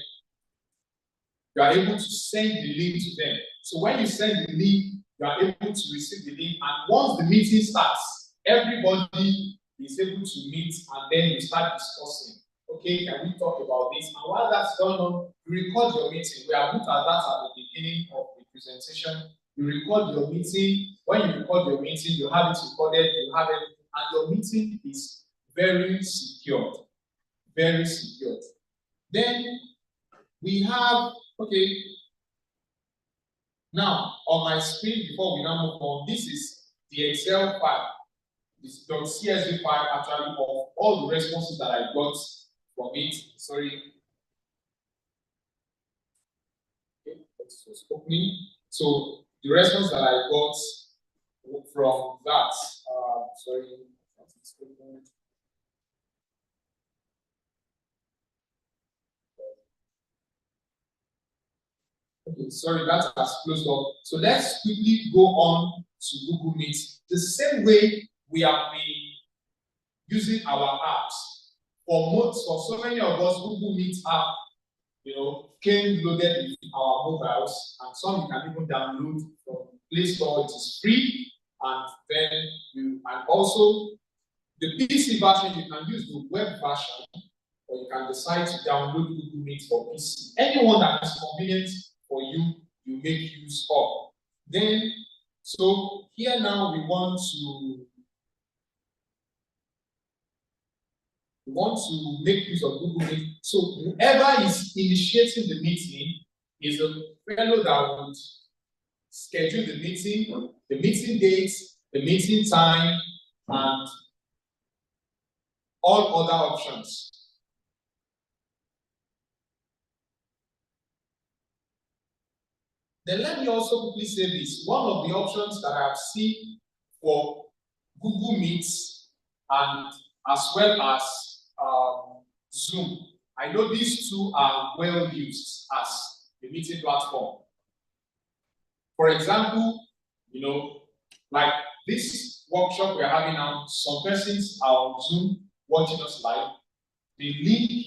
you are able to send the link to them. So when you send the link, you are able to receive the link, and once the meeting starts, everybody is able to meet, and then you start discussing. Okay, can we talk about this? And while that's going on, you record your meeting. We have looked at that at the beginning of the presentation. You record your meeting. When you record your meeting, you have it recorded, you have it, and your meeting is very secured. Very secured. Then we have, okay, now on my screen, before we now move on, this is the Excel file. This .csv file actually of all the responses that I got from it. Sorry. Okay, that's just opening. So the response that I got from that, sorry. Okay, sorry, that has closed up. So let's quickly go on to Google Meet. The same way we have been using our apps. For so many of us, Google Meet app, came loaded with our mobiles, and some you can even download from Play Store. It is free, and then and also the PC version, you can use the web version, or you can decide to download Google Meet for PC. Anyone that is convenient for you, you make use of. Then, so here now we want to make use of Google Meet. So whoever is initiating the meeting is a fellow that would schedule the meeting date, the meeting time, and all other options. Then let me also quickly say this. One of the options that I have seen for Google Meets and as well as Zoom, I know these two are well used as a meeting platform. For example, like this workshop we're having now, some persons are on Zoom watching us live. The link,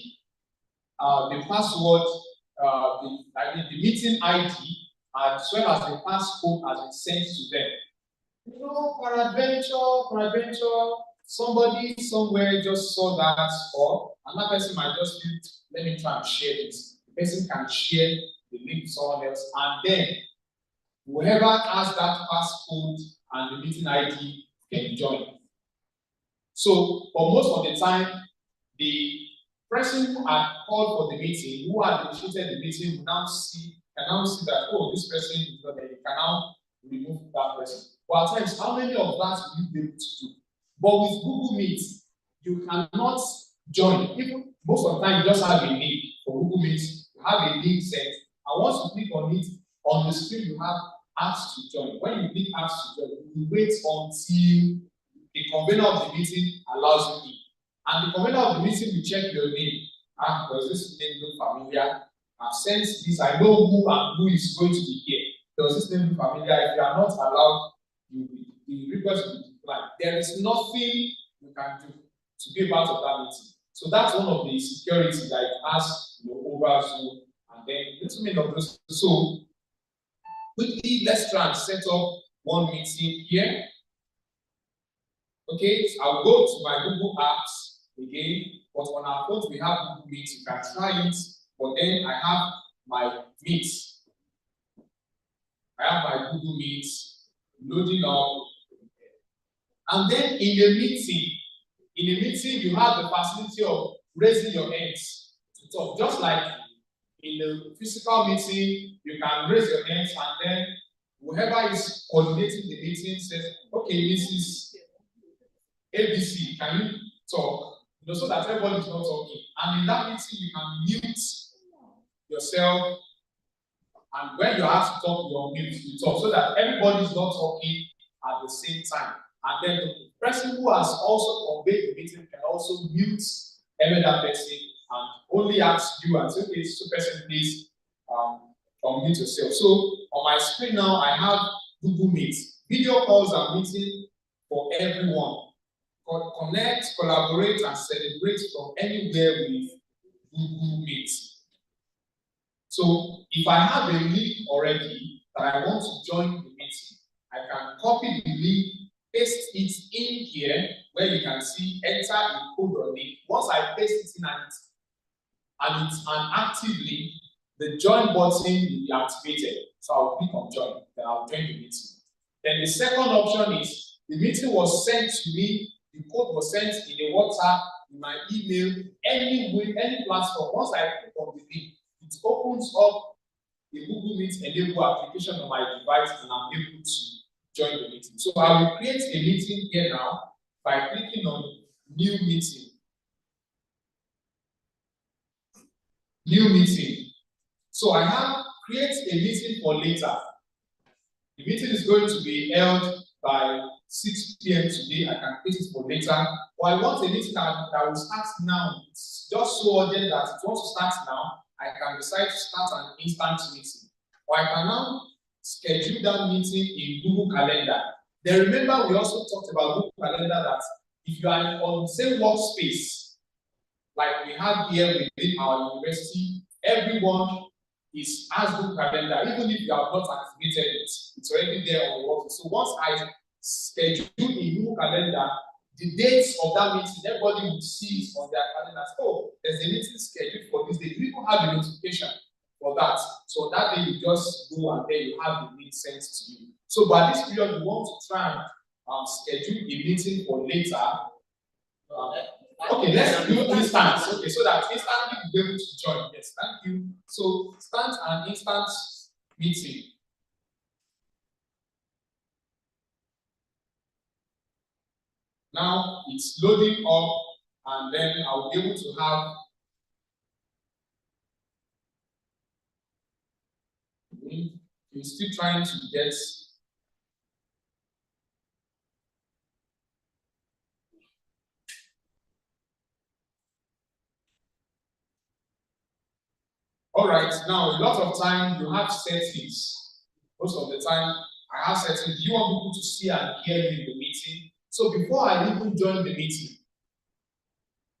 the password, the meeting ID, as well as the passcode has been sent to them. Peradventure, somebody somewhere just saw that, or another person might just think, let me try and share this. The person can share the link to someone else, and then whoever has that passcode and the meeting ID can join. So for most of the time, the person who had called for the meeting, who had initiated the meeting, will now can now see that, oh, this person is not there. You can now remove that person. But at times, how many of that will you be able to do? But with Google Meet, you cannot join. Even most of the time, you just have a link for Google Meet. You have a link set, and once you click on it, on the screen you have asked to join. When you click asked to join, you wait until the convener of the meeting allows you in. And the convener of the meeting will check your name. Does this name look familiar? I've sent this. I know who and who is going to be here. Does this name look familiar? If you are not allowed, the request will be declined. There is nothing you can do to be a part of that meeting. So that's one of the securities that it has over Zoom. And then little bit of those. So quickly, let's try and set up one meeting here. Okay, so I'll go to my Google Apps again, but on our phone we have Google Meet. You can try it, but then I have my Meet. I have my Google Meet loading up. And then in a meeting, you have the facility of raising your hands to talk. Just like in a physical meeting, you can raise your hands, and then whoever is coordinating the meeting says, okay, Mrs. ABC, can you talk? So that everybody is not talking. And in that meeting, you can mute yourself. And when you're asked to talk, you're mute, you talk, so that everybody is not talking at the same time. And then the person who has also conveyed the meeting can also mute every other person and only ask you and say, okay, so person, please unmute yourself. So on my screen now, I have Google Meet. Video calls are meeting for everyone. Connect, collaborate, and celebrate from anywhere with Google Meet. So if I have a link already that I want to join the meeting, I can copy the link, paste it in here where you can see enter a code or link. Once I paste it in and it's an active link, the join button will be activated. So I'll click on join, then I'll join the meeting. Then the second option is the meeting was sent to me, the code was sent in a WhatsApp, in my email, any platform. Once I click on the link, it opens up the Google Meet enable application on my device and I'm able to join the meeting. So I will create a meeting here now by clicking on new meeting. New meeting. So I have create a meeting for later. The meeting is going to be held by 6 p.m. today. I can create it for later. Or I want a meeting that will start now. It's just so urgent that it wants to start now. I can decide to start an instant meeting. Or I can now schedule that meeting in Google Calendar. Then remember, we also talked about Google Calendar that if you are on the same workspace, like we have here within our university, everyone has Google Calendar. Even if you have not activated it, it's already there on the workspace. So once I schedule in Google Calendar, the dates of that meeting, everybody will see it on their calendar. Oh, there's a meeting scheduled for this day. You even have a notification for that. So that day you just go and then you have the link sent to you. So by this period, we want to try and schedule a meeting for later. Okay, let's do instance. Okay, so that instantly you'll be able to join. Yes, thank you. So start an instant meeting. Now it's loading up, and then I'll be able to have we're still trying to get all right. Now a lot of time you have settings. Most of the time I have settings. You want people to see and hear me in the meeting. So before I even join the meeting,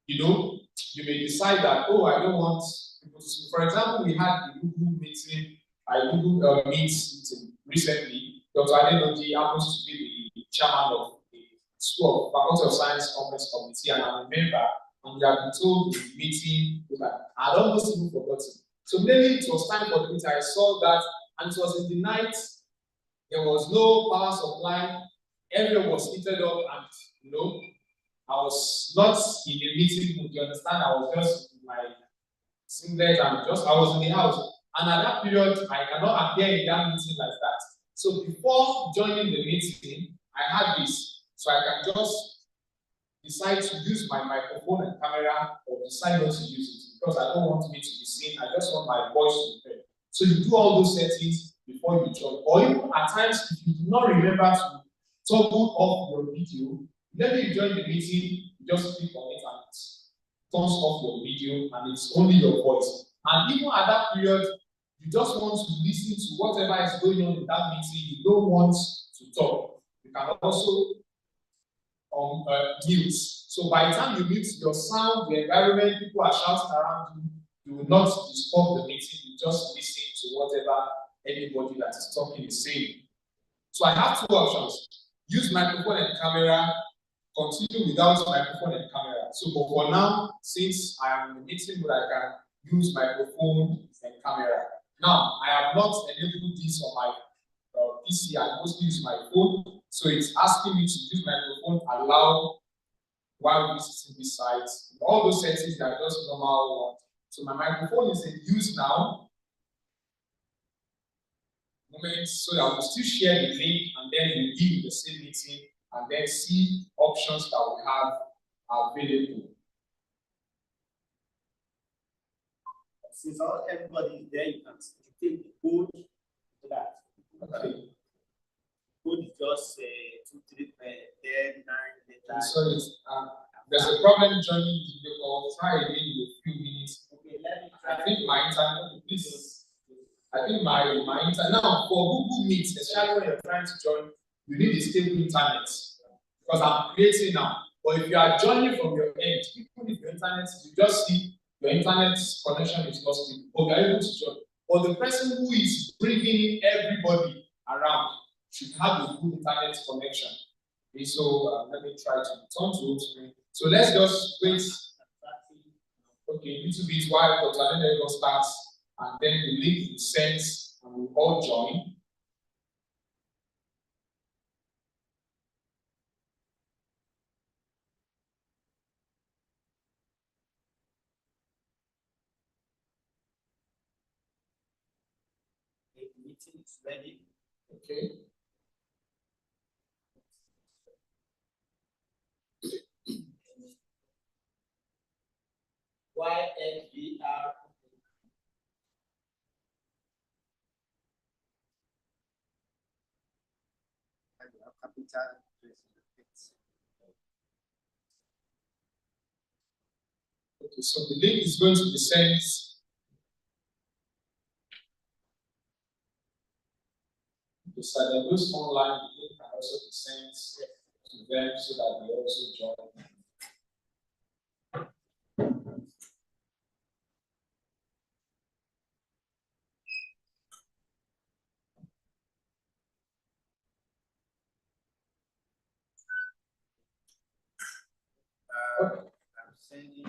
you know, you may decide that, oh, I don't want people to see. For example, we had a Google meeting, Google Meet meeting recently. Dr. Adenoji happens to be the chairman of the School of Faculty of Science Conference Committee, and I'm a member, and we have been told in the meeting that I had almost even forgotten. So maybe it was time for the meeting. I saw that, and it was in the night. There was no power supply. Everyone was heated up, and you know, I was not in a meeting. Would you understand? I was just in my singlet and I was in the house. And at that period, I cannot appear in that meeting like that. So before joining the meeting, I had this. So I can just decide to use my microphone and camera or decide not to use it because I don't want me to be seen. I just want my voice to be heard. So you do all those settings before you join. Or even at times, if you do not remember to toggle off your video, let me join the meeting, you just click on it and it turns off your video and it's only your voice. And even at that period, you just want to listen to whatever is going on in that meeting. You don't want to talk. You can also mute. So by the time you mute your sound, the environment, people are shouting around you, you will not disturb the meeting. You just listen to whatever anybody that is talking is saying. So I have two options. Use microphone and camera, continue without microphone and camera. So but for now, since I am in a meeting where I can use microphone and camera. Now, I have not enabled this on my PC. I mostly use my phone. So it's asking me to use microphone, allow while visiting this site. All those settings are just normal ones. So my microphone is in use now. So that we'll still share the link and then we'll be in the same meeting and then see options that we have available. Since everybody is there, you can take the code to that. Okay. code is just 2, 3, 10, 9, later. Sorry, there's a problem joining the video call. Try again in a few minutes. Okay, let me try. I think my internet, please. I think my internet now for Google Meet, especially when you're trying to join, you need a stable internet because I'm creating now. But if you are joining from your end, even if your internet, you just see your internet connection is not stable, but you're able to join. But the person who is bringing everybody around should have a good internet connection. Okay, so let me try to turn to home screen. So let's just wait. Okay, a little bit while Dr. Anene starts. And then the link is sent and we all join. The meeting is ready. Okay. YNVR. Okay, so the link is going to be sent. So that those online, the link can also be sent to them so that they also join. I'm sending.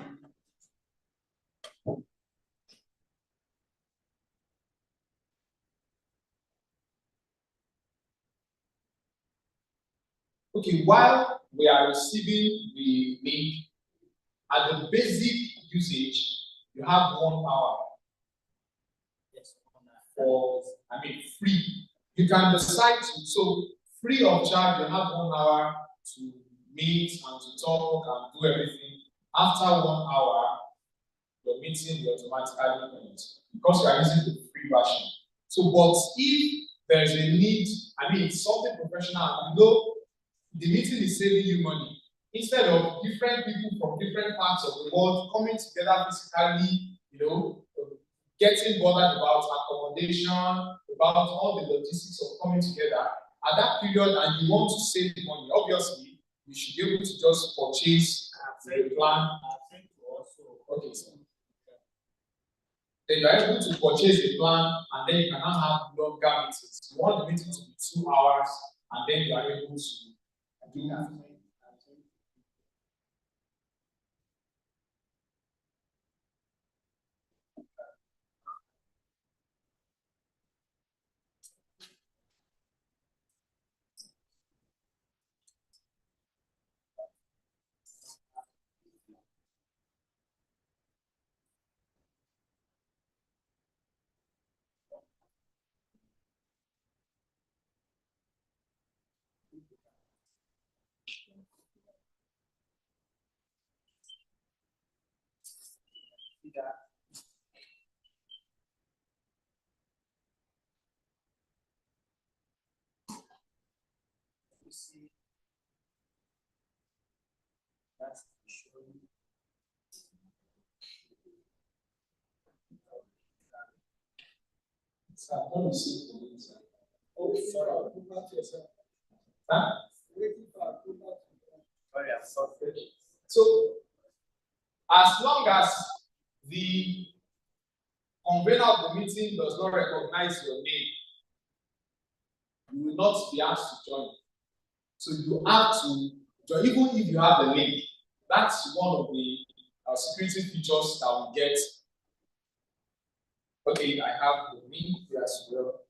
Okay, while we are receiving the link, at the basic usage, you have 1 hour for, free. You can decide to, so free of charge, you have 1 hour to meet and to talk and do everything. After 1 hour, your meeting will automatically end because you are using the free version. So, but if there's a need, it's something professional, the meeting is saving you money. Instead of different people from different parts of the world coming together physically, getting bothered about accommodation, about all the logistics of coming together, at that period, and you want to save money, obviously, you should be able to just purchase the plan. Okay, so then you are able to purchase a plan, and then you can now have longer meetings. You want the meeting to be 2 hours, and then you are able to do that. That's showing. Let me see the link. Oh, sorry. Huh? Sorry, I'm sorry. So, as long as the convener of the meeting does not recognize your name, you will not be asked to join. So you have to join, even if you have the link. That's one of the security features that we get. Okay, I have the link here as well.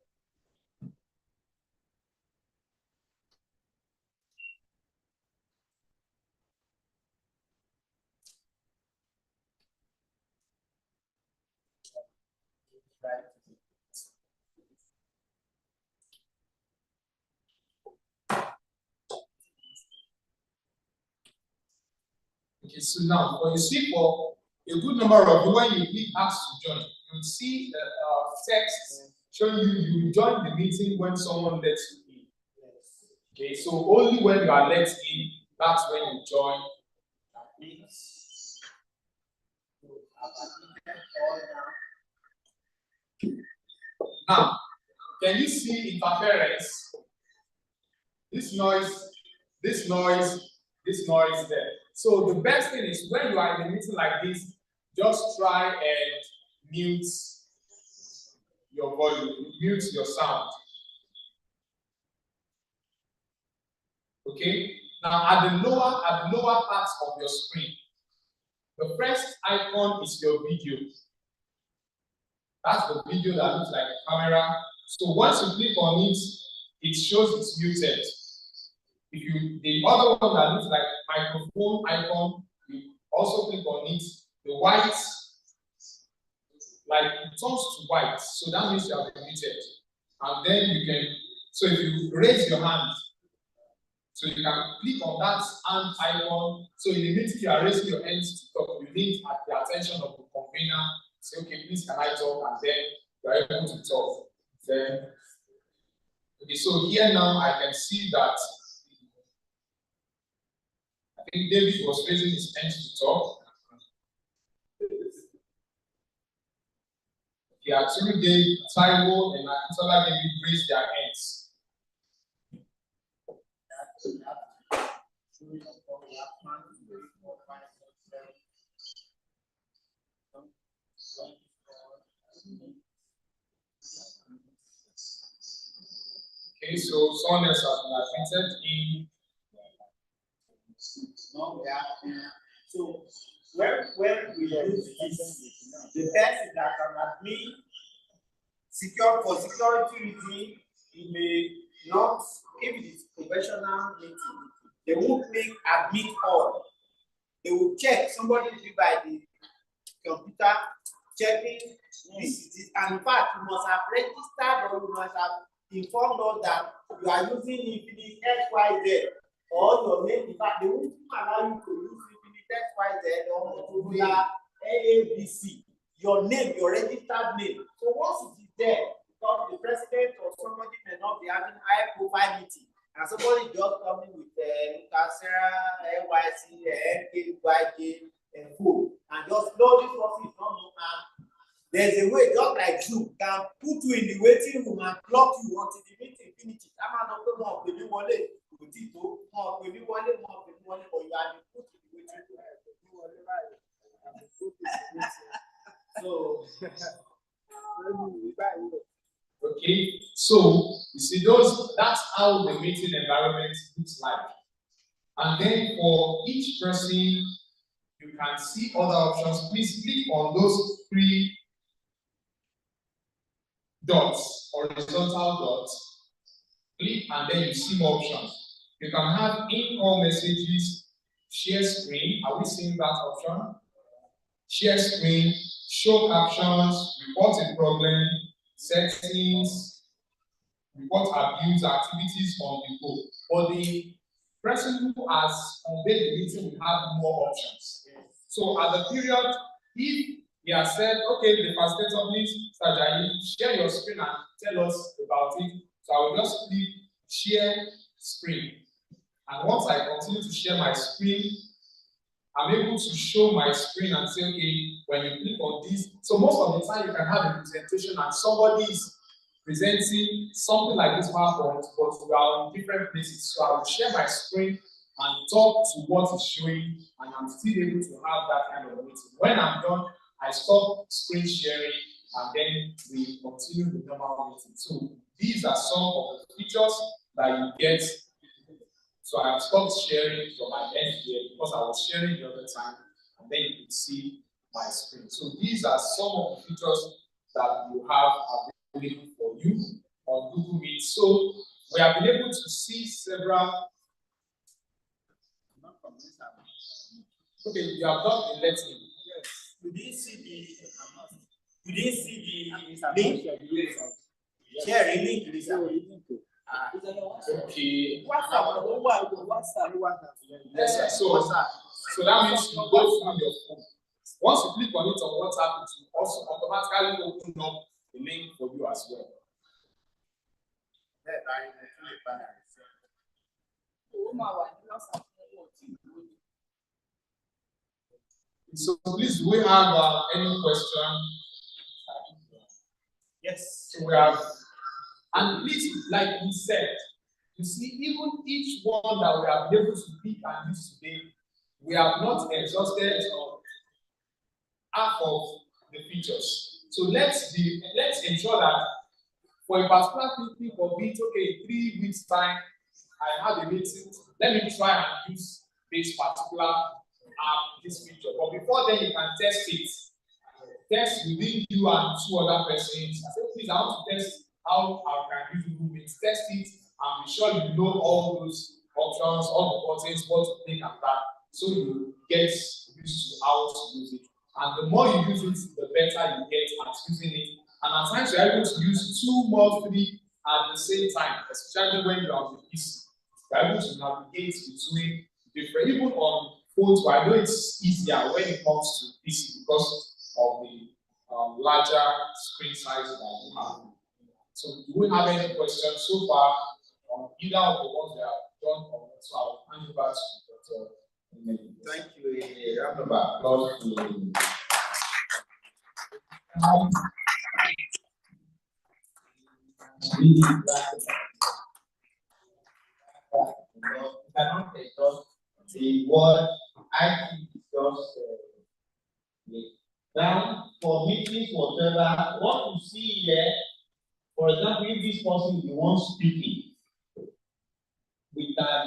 Okay, so now when you see for a good number of you, when you click ask to join, you will see the text showing you will join the meeting when someone lets you in. Yes. Okay, so only when you are let in, that's when you join. Now, can you see interference? This noise, this noise, this noise there. So the best thing is when you are in a meeting like this, just try and mute your volume, mute your sound. Okay? Now at the lower parts of your screen, the first icon is your video. That's the video that looks like a camera. So once you click on it, it shows it's muted. If you the other one that looks like microphone icon, you also click on it. The white, like it turns to white, so that means you have been muted. And then you can, so if you raise your hand, so you can click on that hand icon. So in the meeting you are raising your hands to talk, you need at the attention of the convener. Say, okay, please can I talk? And then you are able to talk. Then, okay, so here now I can see that I think David was raising his hands to talk. Okay, actually Dave, Taiwo, and Akintola David raised their hands. Okay, so someone else has been acquainted in. So when we use this, the best is that can be secure for security reason. It may not, if it is professional meeting, they won't make admit all. They will check somebody by the computer, checking this is it. And in fact, you must have registered or you must have informed us that you are using Infinix XYZ or your name. In fact, they won't allow you to use Infinix XYZ or Motorola AABC. Your name, your registered name. So once it is there, because the president or somebody may not be having high profile meeting, and somebody just coming with Lucasera, NYC, NKYJ, and food, and just know this person is not known. And there's a way, just like Zoom, can put you in the waiting room and block you until the meeting finishes. I'm not going to pay you one day, but you are put in the waiting room. Okay, so you see that's how the meeting environment looks like. And then for each person, you can see other options. Please click on those 3 dots, horizontal dots. Click and then you see more options. You can have in-call messages, share screen. Are we seeing that option? Share screen, show captions, report a problem, settings, report abuse, activities on the go. But the person who has conveyed the meeting will have more options. So at the period, if he has said, okay, the facilitator, please, Sajayi, share your screen and tell us about it. So I will just click share screen. And once I continue to share my screen, I'm able to show my screen and say, okay, when you click on this, so most of the time you can have a presentation and somebody is presenting something like this PowerPoint, but we are in different places. So I will share my screen and talk to what is showing, and I'm still able to have that kind of meeting. When I'm done, I stop screen sharing, and then we continue the normal meeting. So these are some of the features that you get. So I have stopped sharing from my end here because I was sharing the other time, and then you can see my screen. So these are some of the features that you have available for you on Google Meet. So we have been able to see several. Okay, you have not been letting. Yes. You didn't see the link. Share a link, Lisa. Okay. WhatsApp. Yes, sir. So that means you go through your phone. Once you click on it on WhatsApp, it will also automatically open up the link for you as well. So please, do we have any question? Yes. So we have, and please, like we said, you see, even each one that we have been able to pick and use today, we have not exhausted half of the features. So let's ensure that for a particular thing of it, okay, 3 weeks time, I have a meeting. Let me try and use this particular this feature. But before then, you can test it. Test within you and 2 other persons. I say, please, I want to test how I can use Google Meet. Test it and be sure you know all those options, all the buttons, what to click and that, so you get used to how to use it. And the more you use it, the better you get at using it. And at times you're able to use 2 more 3 at the same time, especially when you're on the PC. You're able to navigate between different, even on phones, but I know it's easier when it comes to PC because of the larger screen size that you have. So do we have any questions so far on either of the ones that have done? So I'll hand it back to Dr. Thank you. Round of applause to cannot exhaust the word I think is just now for meetings, whatever, what you see here, for example, if this person is the one speaking, we can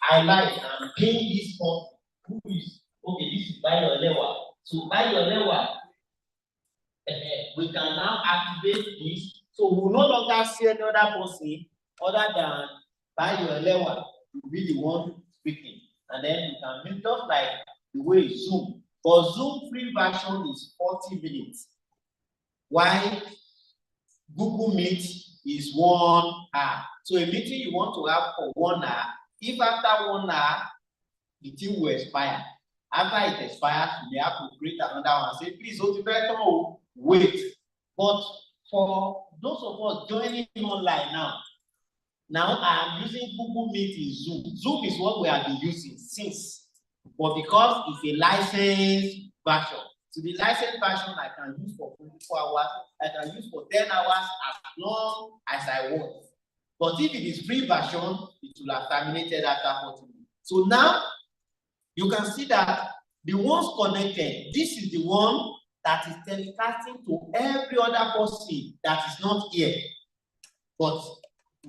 highlight and pin this person who is okay, this is Bayo Lewa. So Bayo Lewa, we can now activate this. So we will no longer see any other person other than Bayo Lewa to be the one speaking. And then we can make just like the way Zoom. For Zoom free version is 40 minutes. While Google Meet is 1 hour. So a meeting you want to have for 1 hour, if after 1 hour, the thing will expire. After it expires, you may have to create another one. Say, please, wait. But for those of us joining online now I am using Google Meet in Zoom. Zoom is what we have been using since. But because it's a licensed version, so the licensed version I can use for 24 hours, I can use for 10 hours as long as I want. But if it is free version, it will have terminated after 40 minutes. So now you can see that the ones connected, this is the one that is telecasting to every other person that is not here. But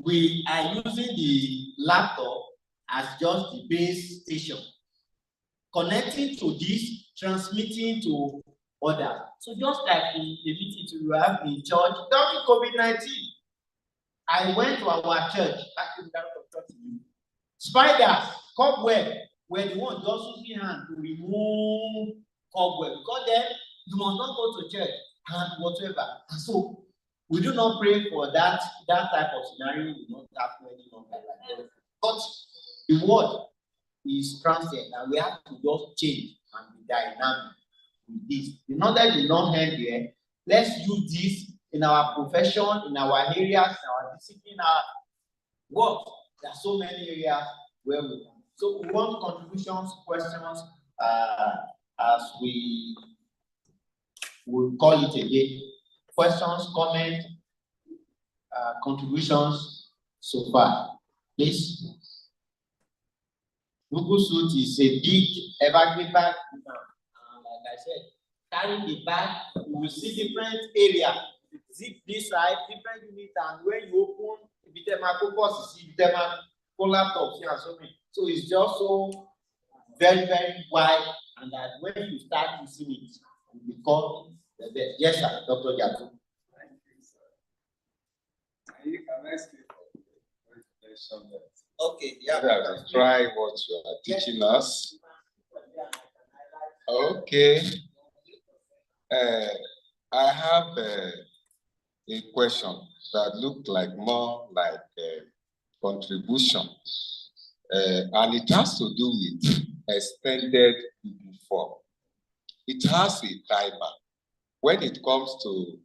we are using the laptop as just the base station, connecting to this, transmitting to others. So just like in the meeting you have in church, during COVID-19, I went to our church, spiders, cobweb, were the one just using hand to remove cobweb, because then you must not go to church and whatever. And so we do not pray for that type of scenario will not happen any longer like that. But the word is transient, and we have to just change and be dynamic with this. The knowledge will not end here. Let's use this in our profession, in our areas, in our discipline, our work. There are so many areas where we can. So we want contributions, questions, as we will call it again. Questions, comments, contributions so far. Please. Google Suite is a big evergreen bag. Like I said, carrying the bag, you will see different areas. Zip this side, different units, and when you open, the focus, you see the laptops here and so many. So it's just so very, very wide, and that when you start using it, you become the best. Yes, sir, Dr. Jacob. Okay, yeah. Try what you are teaching us. Okay. I have a question that looked like more like a contribution, and it has to do with extended Google form. It has a timer. When it comes to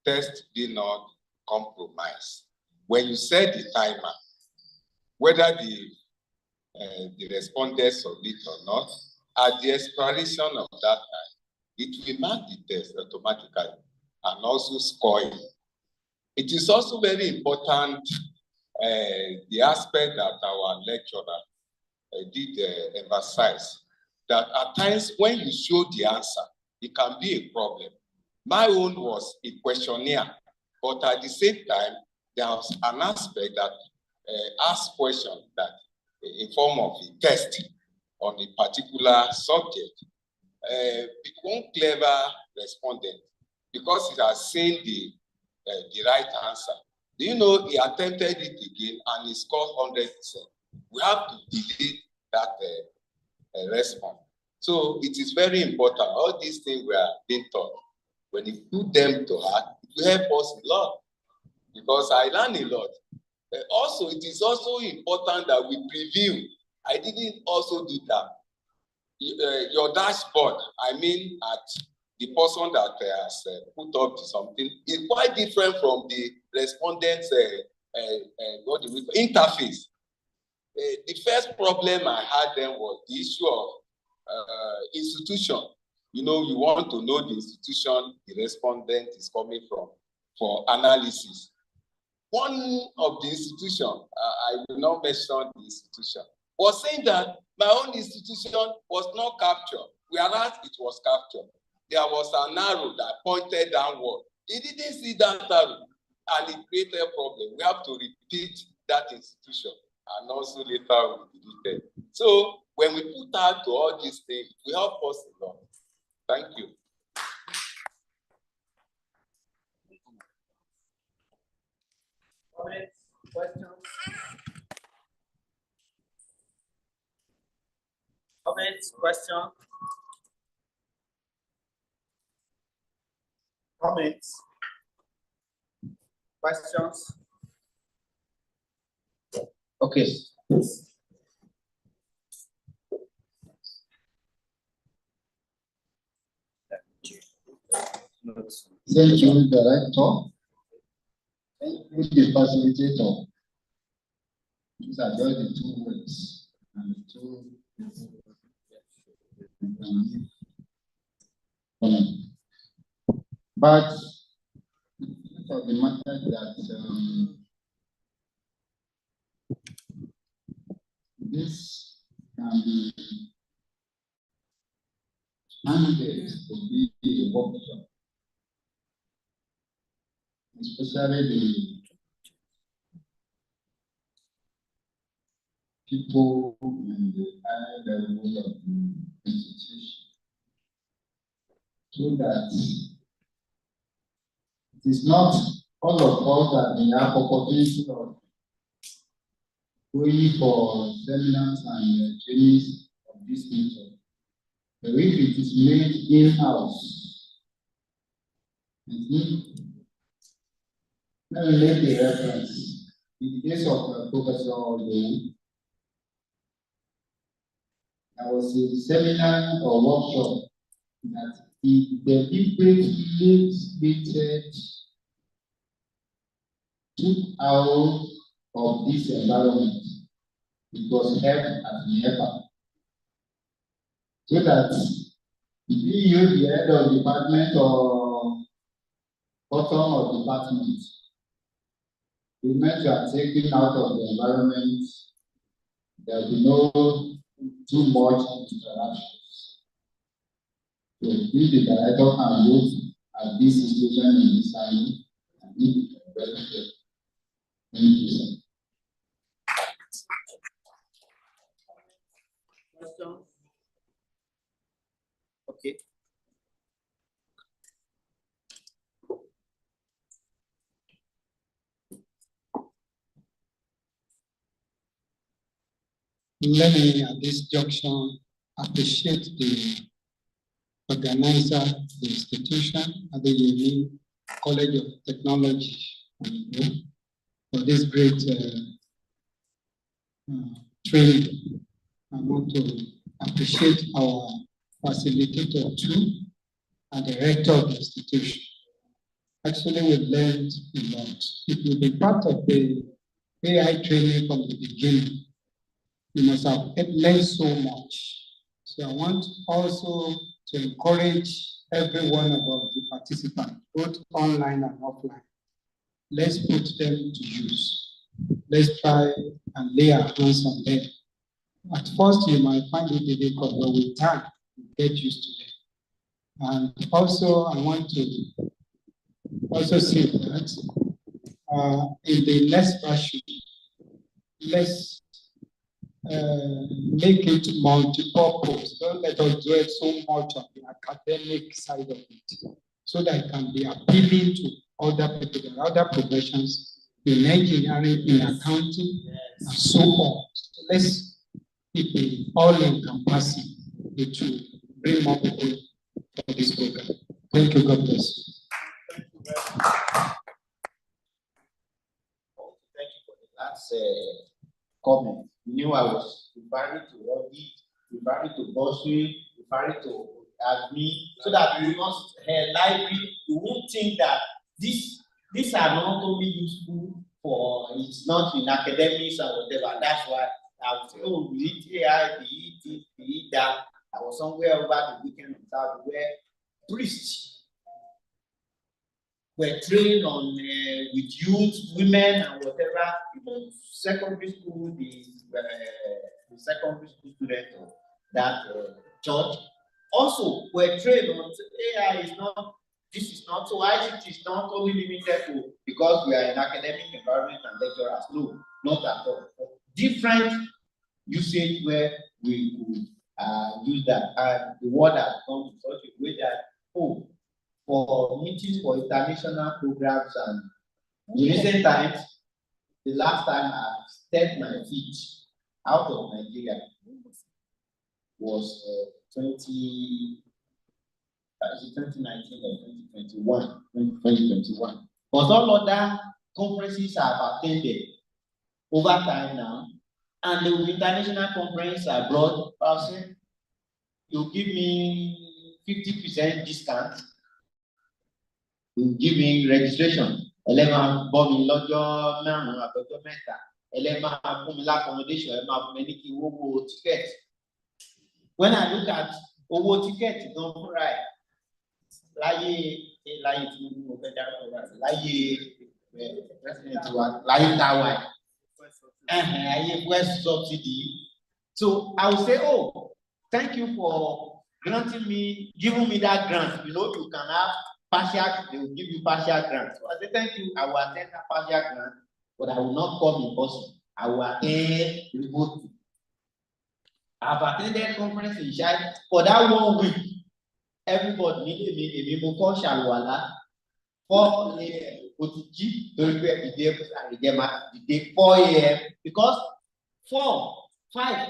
test do not compromise, when you set the timer, whether the the respondent submit or not, at the expiration of that time, it will mark the test automatically and also score it. It is also very important, the aspect that our lecturer did emphasize, that at times when you show the answer, it can be a problem. My own was a questionnaire, but at the same time, there was an aspect that asked questions that in form of a test on a particular subject. One clever respondent, because he has seen the right answer. Do you know he attempted it again and he scored 100%? We have to delete that response. So it is very important. All these things we are being taught. When you put them to heart, it will help us a lot. Because I learned a lot. Also, it is also important that we preview. I didn't also do that. Your dashboard, I mean, at the person that has put up something, is quite different from the respondent's interface. The first problem I had then was the issue of institution. You know, you want to know the institution the respondent is coming from for analysis. One of the institutions, I will not mention the institution, was saying that my own institution was not captured, whereas it was captured. There was an arrow that pointed downward. He didn't see that arrow, and it created a problem. We have to repeat that institution, and also later we deleted. So when we put out to all these things, we help us a lot. Thank you. Comments, questions? Comments, questions? Comments? Questions? Okay. Thank you, Director. Thank you, Facilitator. These are just the 2 words and the 2 but of the matter that this can be handled to be a workshop, especially the people in the high level of the institution, so that it is not all of us that we have opportunity of going for seminars and trainings of this nature. But if it is made in-house, let me make a reference. In the case of Professor Oyo, there was a seminar or workshop that he deliberately stated took out of this environment. It was held at NEPA. So that be you the head of department or bottom of department, the meant you are taken out of the environment, there will be no too much interactions. So if the director can look at this situation in this time, and if it can benefit. Thank you, sir. Questions? Okay. Let me at this junction appreciate the organizer, the institution at the Yemi College of Technology, for this great training. I want to appreciate our facilitator too, and the rector of the institution. Actually, we learned a lot. It will be part of the AI training from the beginning. You must have learned so much. So I want also to encourage every one of the participants, both online and offline. Let's put them to use. Let's try and lay our hands on them. At first, you might find it difficult, but with time, you get used to them. And also, I want to also say that in the next version, let's make it multi-purpose. Don't let us dwell so much on the academic side of it, so that it can be appealing to other people, other professions in engineering, in accounting, and so on. So let's keep it all-encompassing. It will bring more people for this program. Thank you. God bless. Thank you for the last comment. You knew I was referring to audit, referring to bursary, referring to admin, so that you will not library. You won't think that these are not only useful for, it's not in academics and whatever. That's why I would say, oh, we need AI, we need that. I was somewhere over the weekend in South where priests were trained on with youth, women, and whatever. Even secondary school, the secondary school students of that church also were trained on AI is not. This is not so. ICT is not only limited to because we are in academic environment and lecturers. No, not at all. Different usage where we could use that. And the word has come to such a way that for meetings for international programs and in recent times, the last time I stepped my feet out of Nigeria was 2019 or 2021. But all other conferences I've attended over time now, and the international conference abroad, I'll say, you give me 50% discount, you give me registration. Ẹlẹ́mà bọ́ mi lọ́jọ́ márùn-ún àtọ́jọ́ mẹ́ta. Ẹlẹ́mà fún mi l'accommodation, ẹ máa fún mi ní kí owó ticket. When I look at owó ticket gan fúnra ẹ̀, láyé tí mo fẹ́ dárúkọ rẹ̀, láyé president wa, láyé táwa ẹ̀, ayé West subsidy. So I will say, oh, thank you for giving me that grant. You know, you can have partial, they will give you partial grant. So I say, thank you, I will attend that partial grant, but I will not come in person. I will attend remotely. I've attended conference in China for that 1 week. Everybody needed me, a Mimoko Shalwala, 4 a.m. Otiji, the day 4 a.m. because 4, 5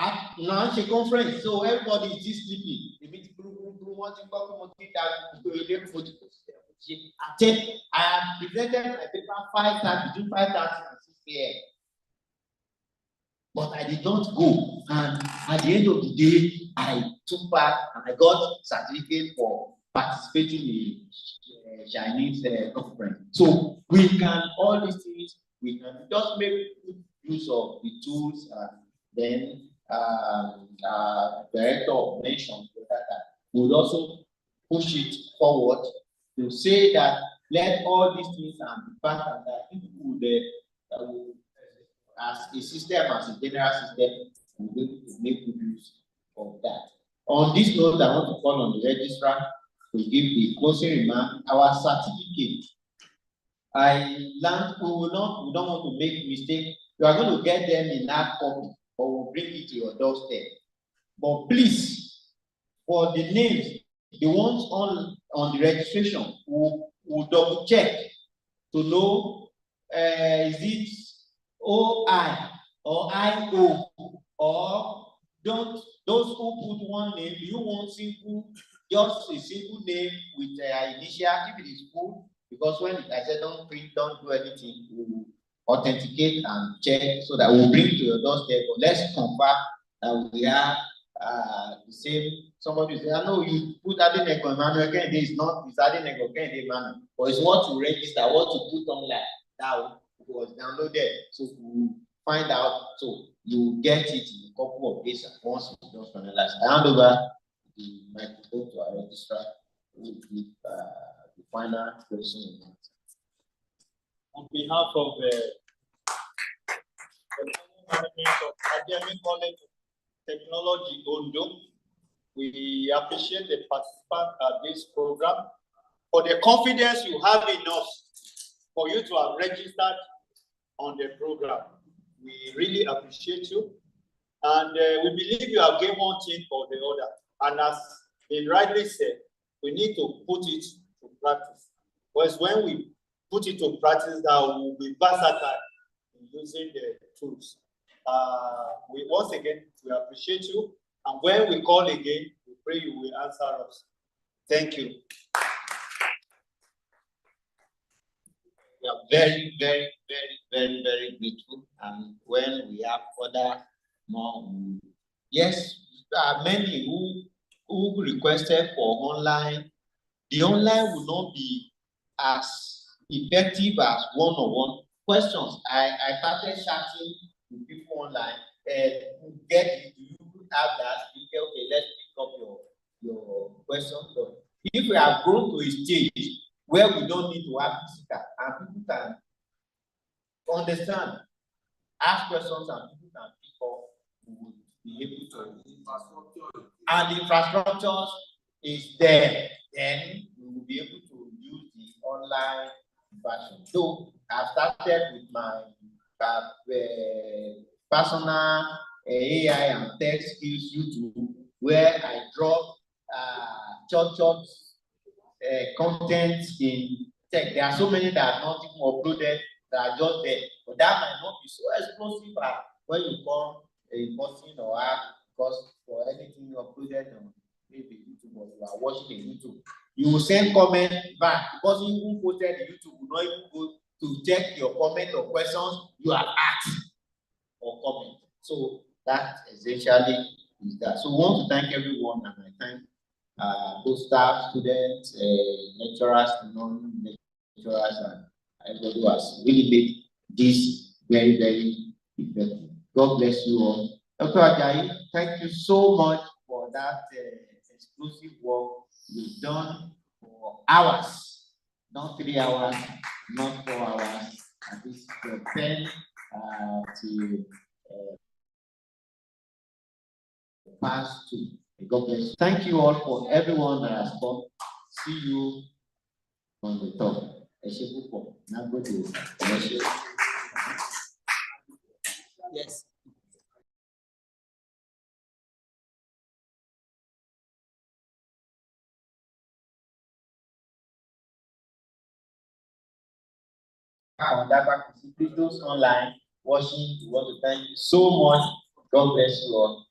at launch a conference, so everybody is just sleeping. I have presented my paper 5:30, between 5:30 and 6 a.m. But I did not go, and at the end of the day, I took part and I got certificate for participating in Chinese conference. So we can all these things, we can just make good use of the tools, and then director of mentioned that would also push it forward to say that let all these things and part of that people would as a system, as a general system, we'll be able to make good use of that. On this note, I want to call on the registrar to give the closing remark. Our certificate, I learned we don't want to make mistake. You are going to get them in hard copy, or we'll bring it to your doorstep. But please, for the names, the ones on the registration, we'll double check to know is it OI or IO, or don't those who put one name, you want simple, just a simple name with initial if it is full, because when I said don't print, don't do anything, we'll authenticate and check so that we'll bring to your doorstep. But let's confirm that we are the same. Somebody say, I know you put Adenego Emmanuel Kennedy, it's not, it's Adenego Kennedy Emmanuel, but it's what to register, what to put online. That was downloaded. So we find out. So you get it in a couple of days once you just finalize. I hand over the microphone to our registrar who will give the final question. On behalf of the management of Academic College of Technology Ondo, we appreciate the participants at this program for the confidence you have in us for you to have registered on the program. We really appreciate you, and we believe you have gained one thing or the other. And as they rightly said, we need to put it to practice. Because when we put it to practice, that we will be versatile in using the tools. We once again we appreciate you, and when we call again, we pray you will answer us. Thank you. We are very, very, very, very, very grateful. And when we have further more, yes, there are many who requested for online. The online will not be as effective as one-on-one questions. I started chatting with people online and get it. Do you have that? Okay, let's pick up your question. But if we have grown to a stage where we don't need to have physical and people can understand, ask questions and people can pick up, we will be able to. And the infrastructure is there, then we will be able to use the online version. So I've started with my personal AI and tech skills YouTube, where I drop short content in tech. There are so many that are not even uploaded that are just there, but that might not be so explosive when you come a person or ask, because for anything uploaded on maybe YouTube or you are watching a YouTube, you will send comment back because you who posted the YouTube will not even go to check your comment or questions you have asked or comment. So that essentially is that. So we want to thank everyone, and I thank both staff, students, lecturers, non-lecturers, and everybody who has really made this very, very effective. God bless you all. Dr. Ajayi, thank you so much for that exclusive work you've done for hours, not 3 hours, not 4 hours, and this is 10 to past 2. God bless you. Thank you all for everyone that has come. See you on the top. Yes. Those online watching, we want to thank you so much. God bless you all.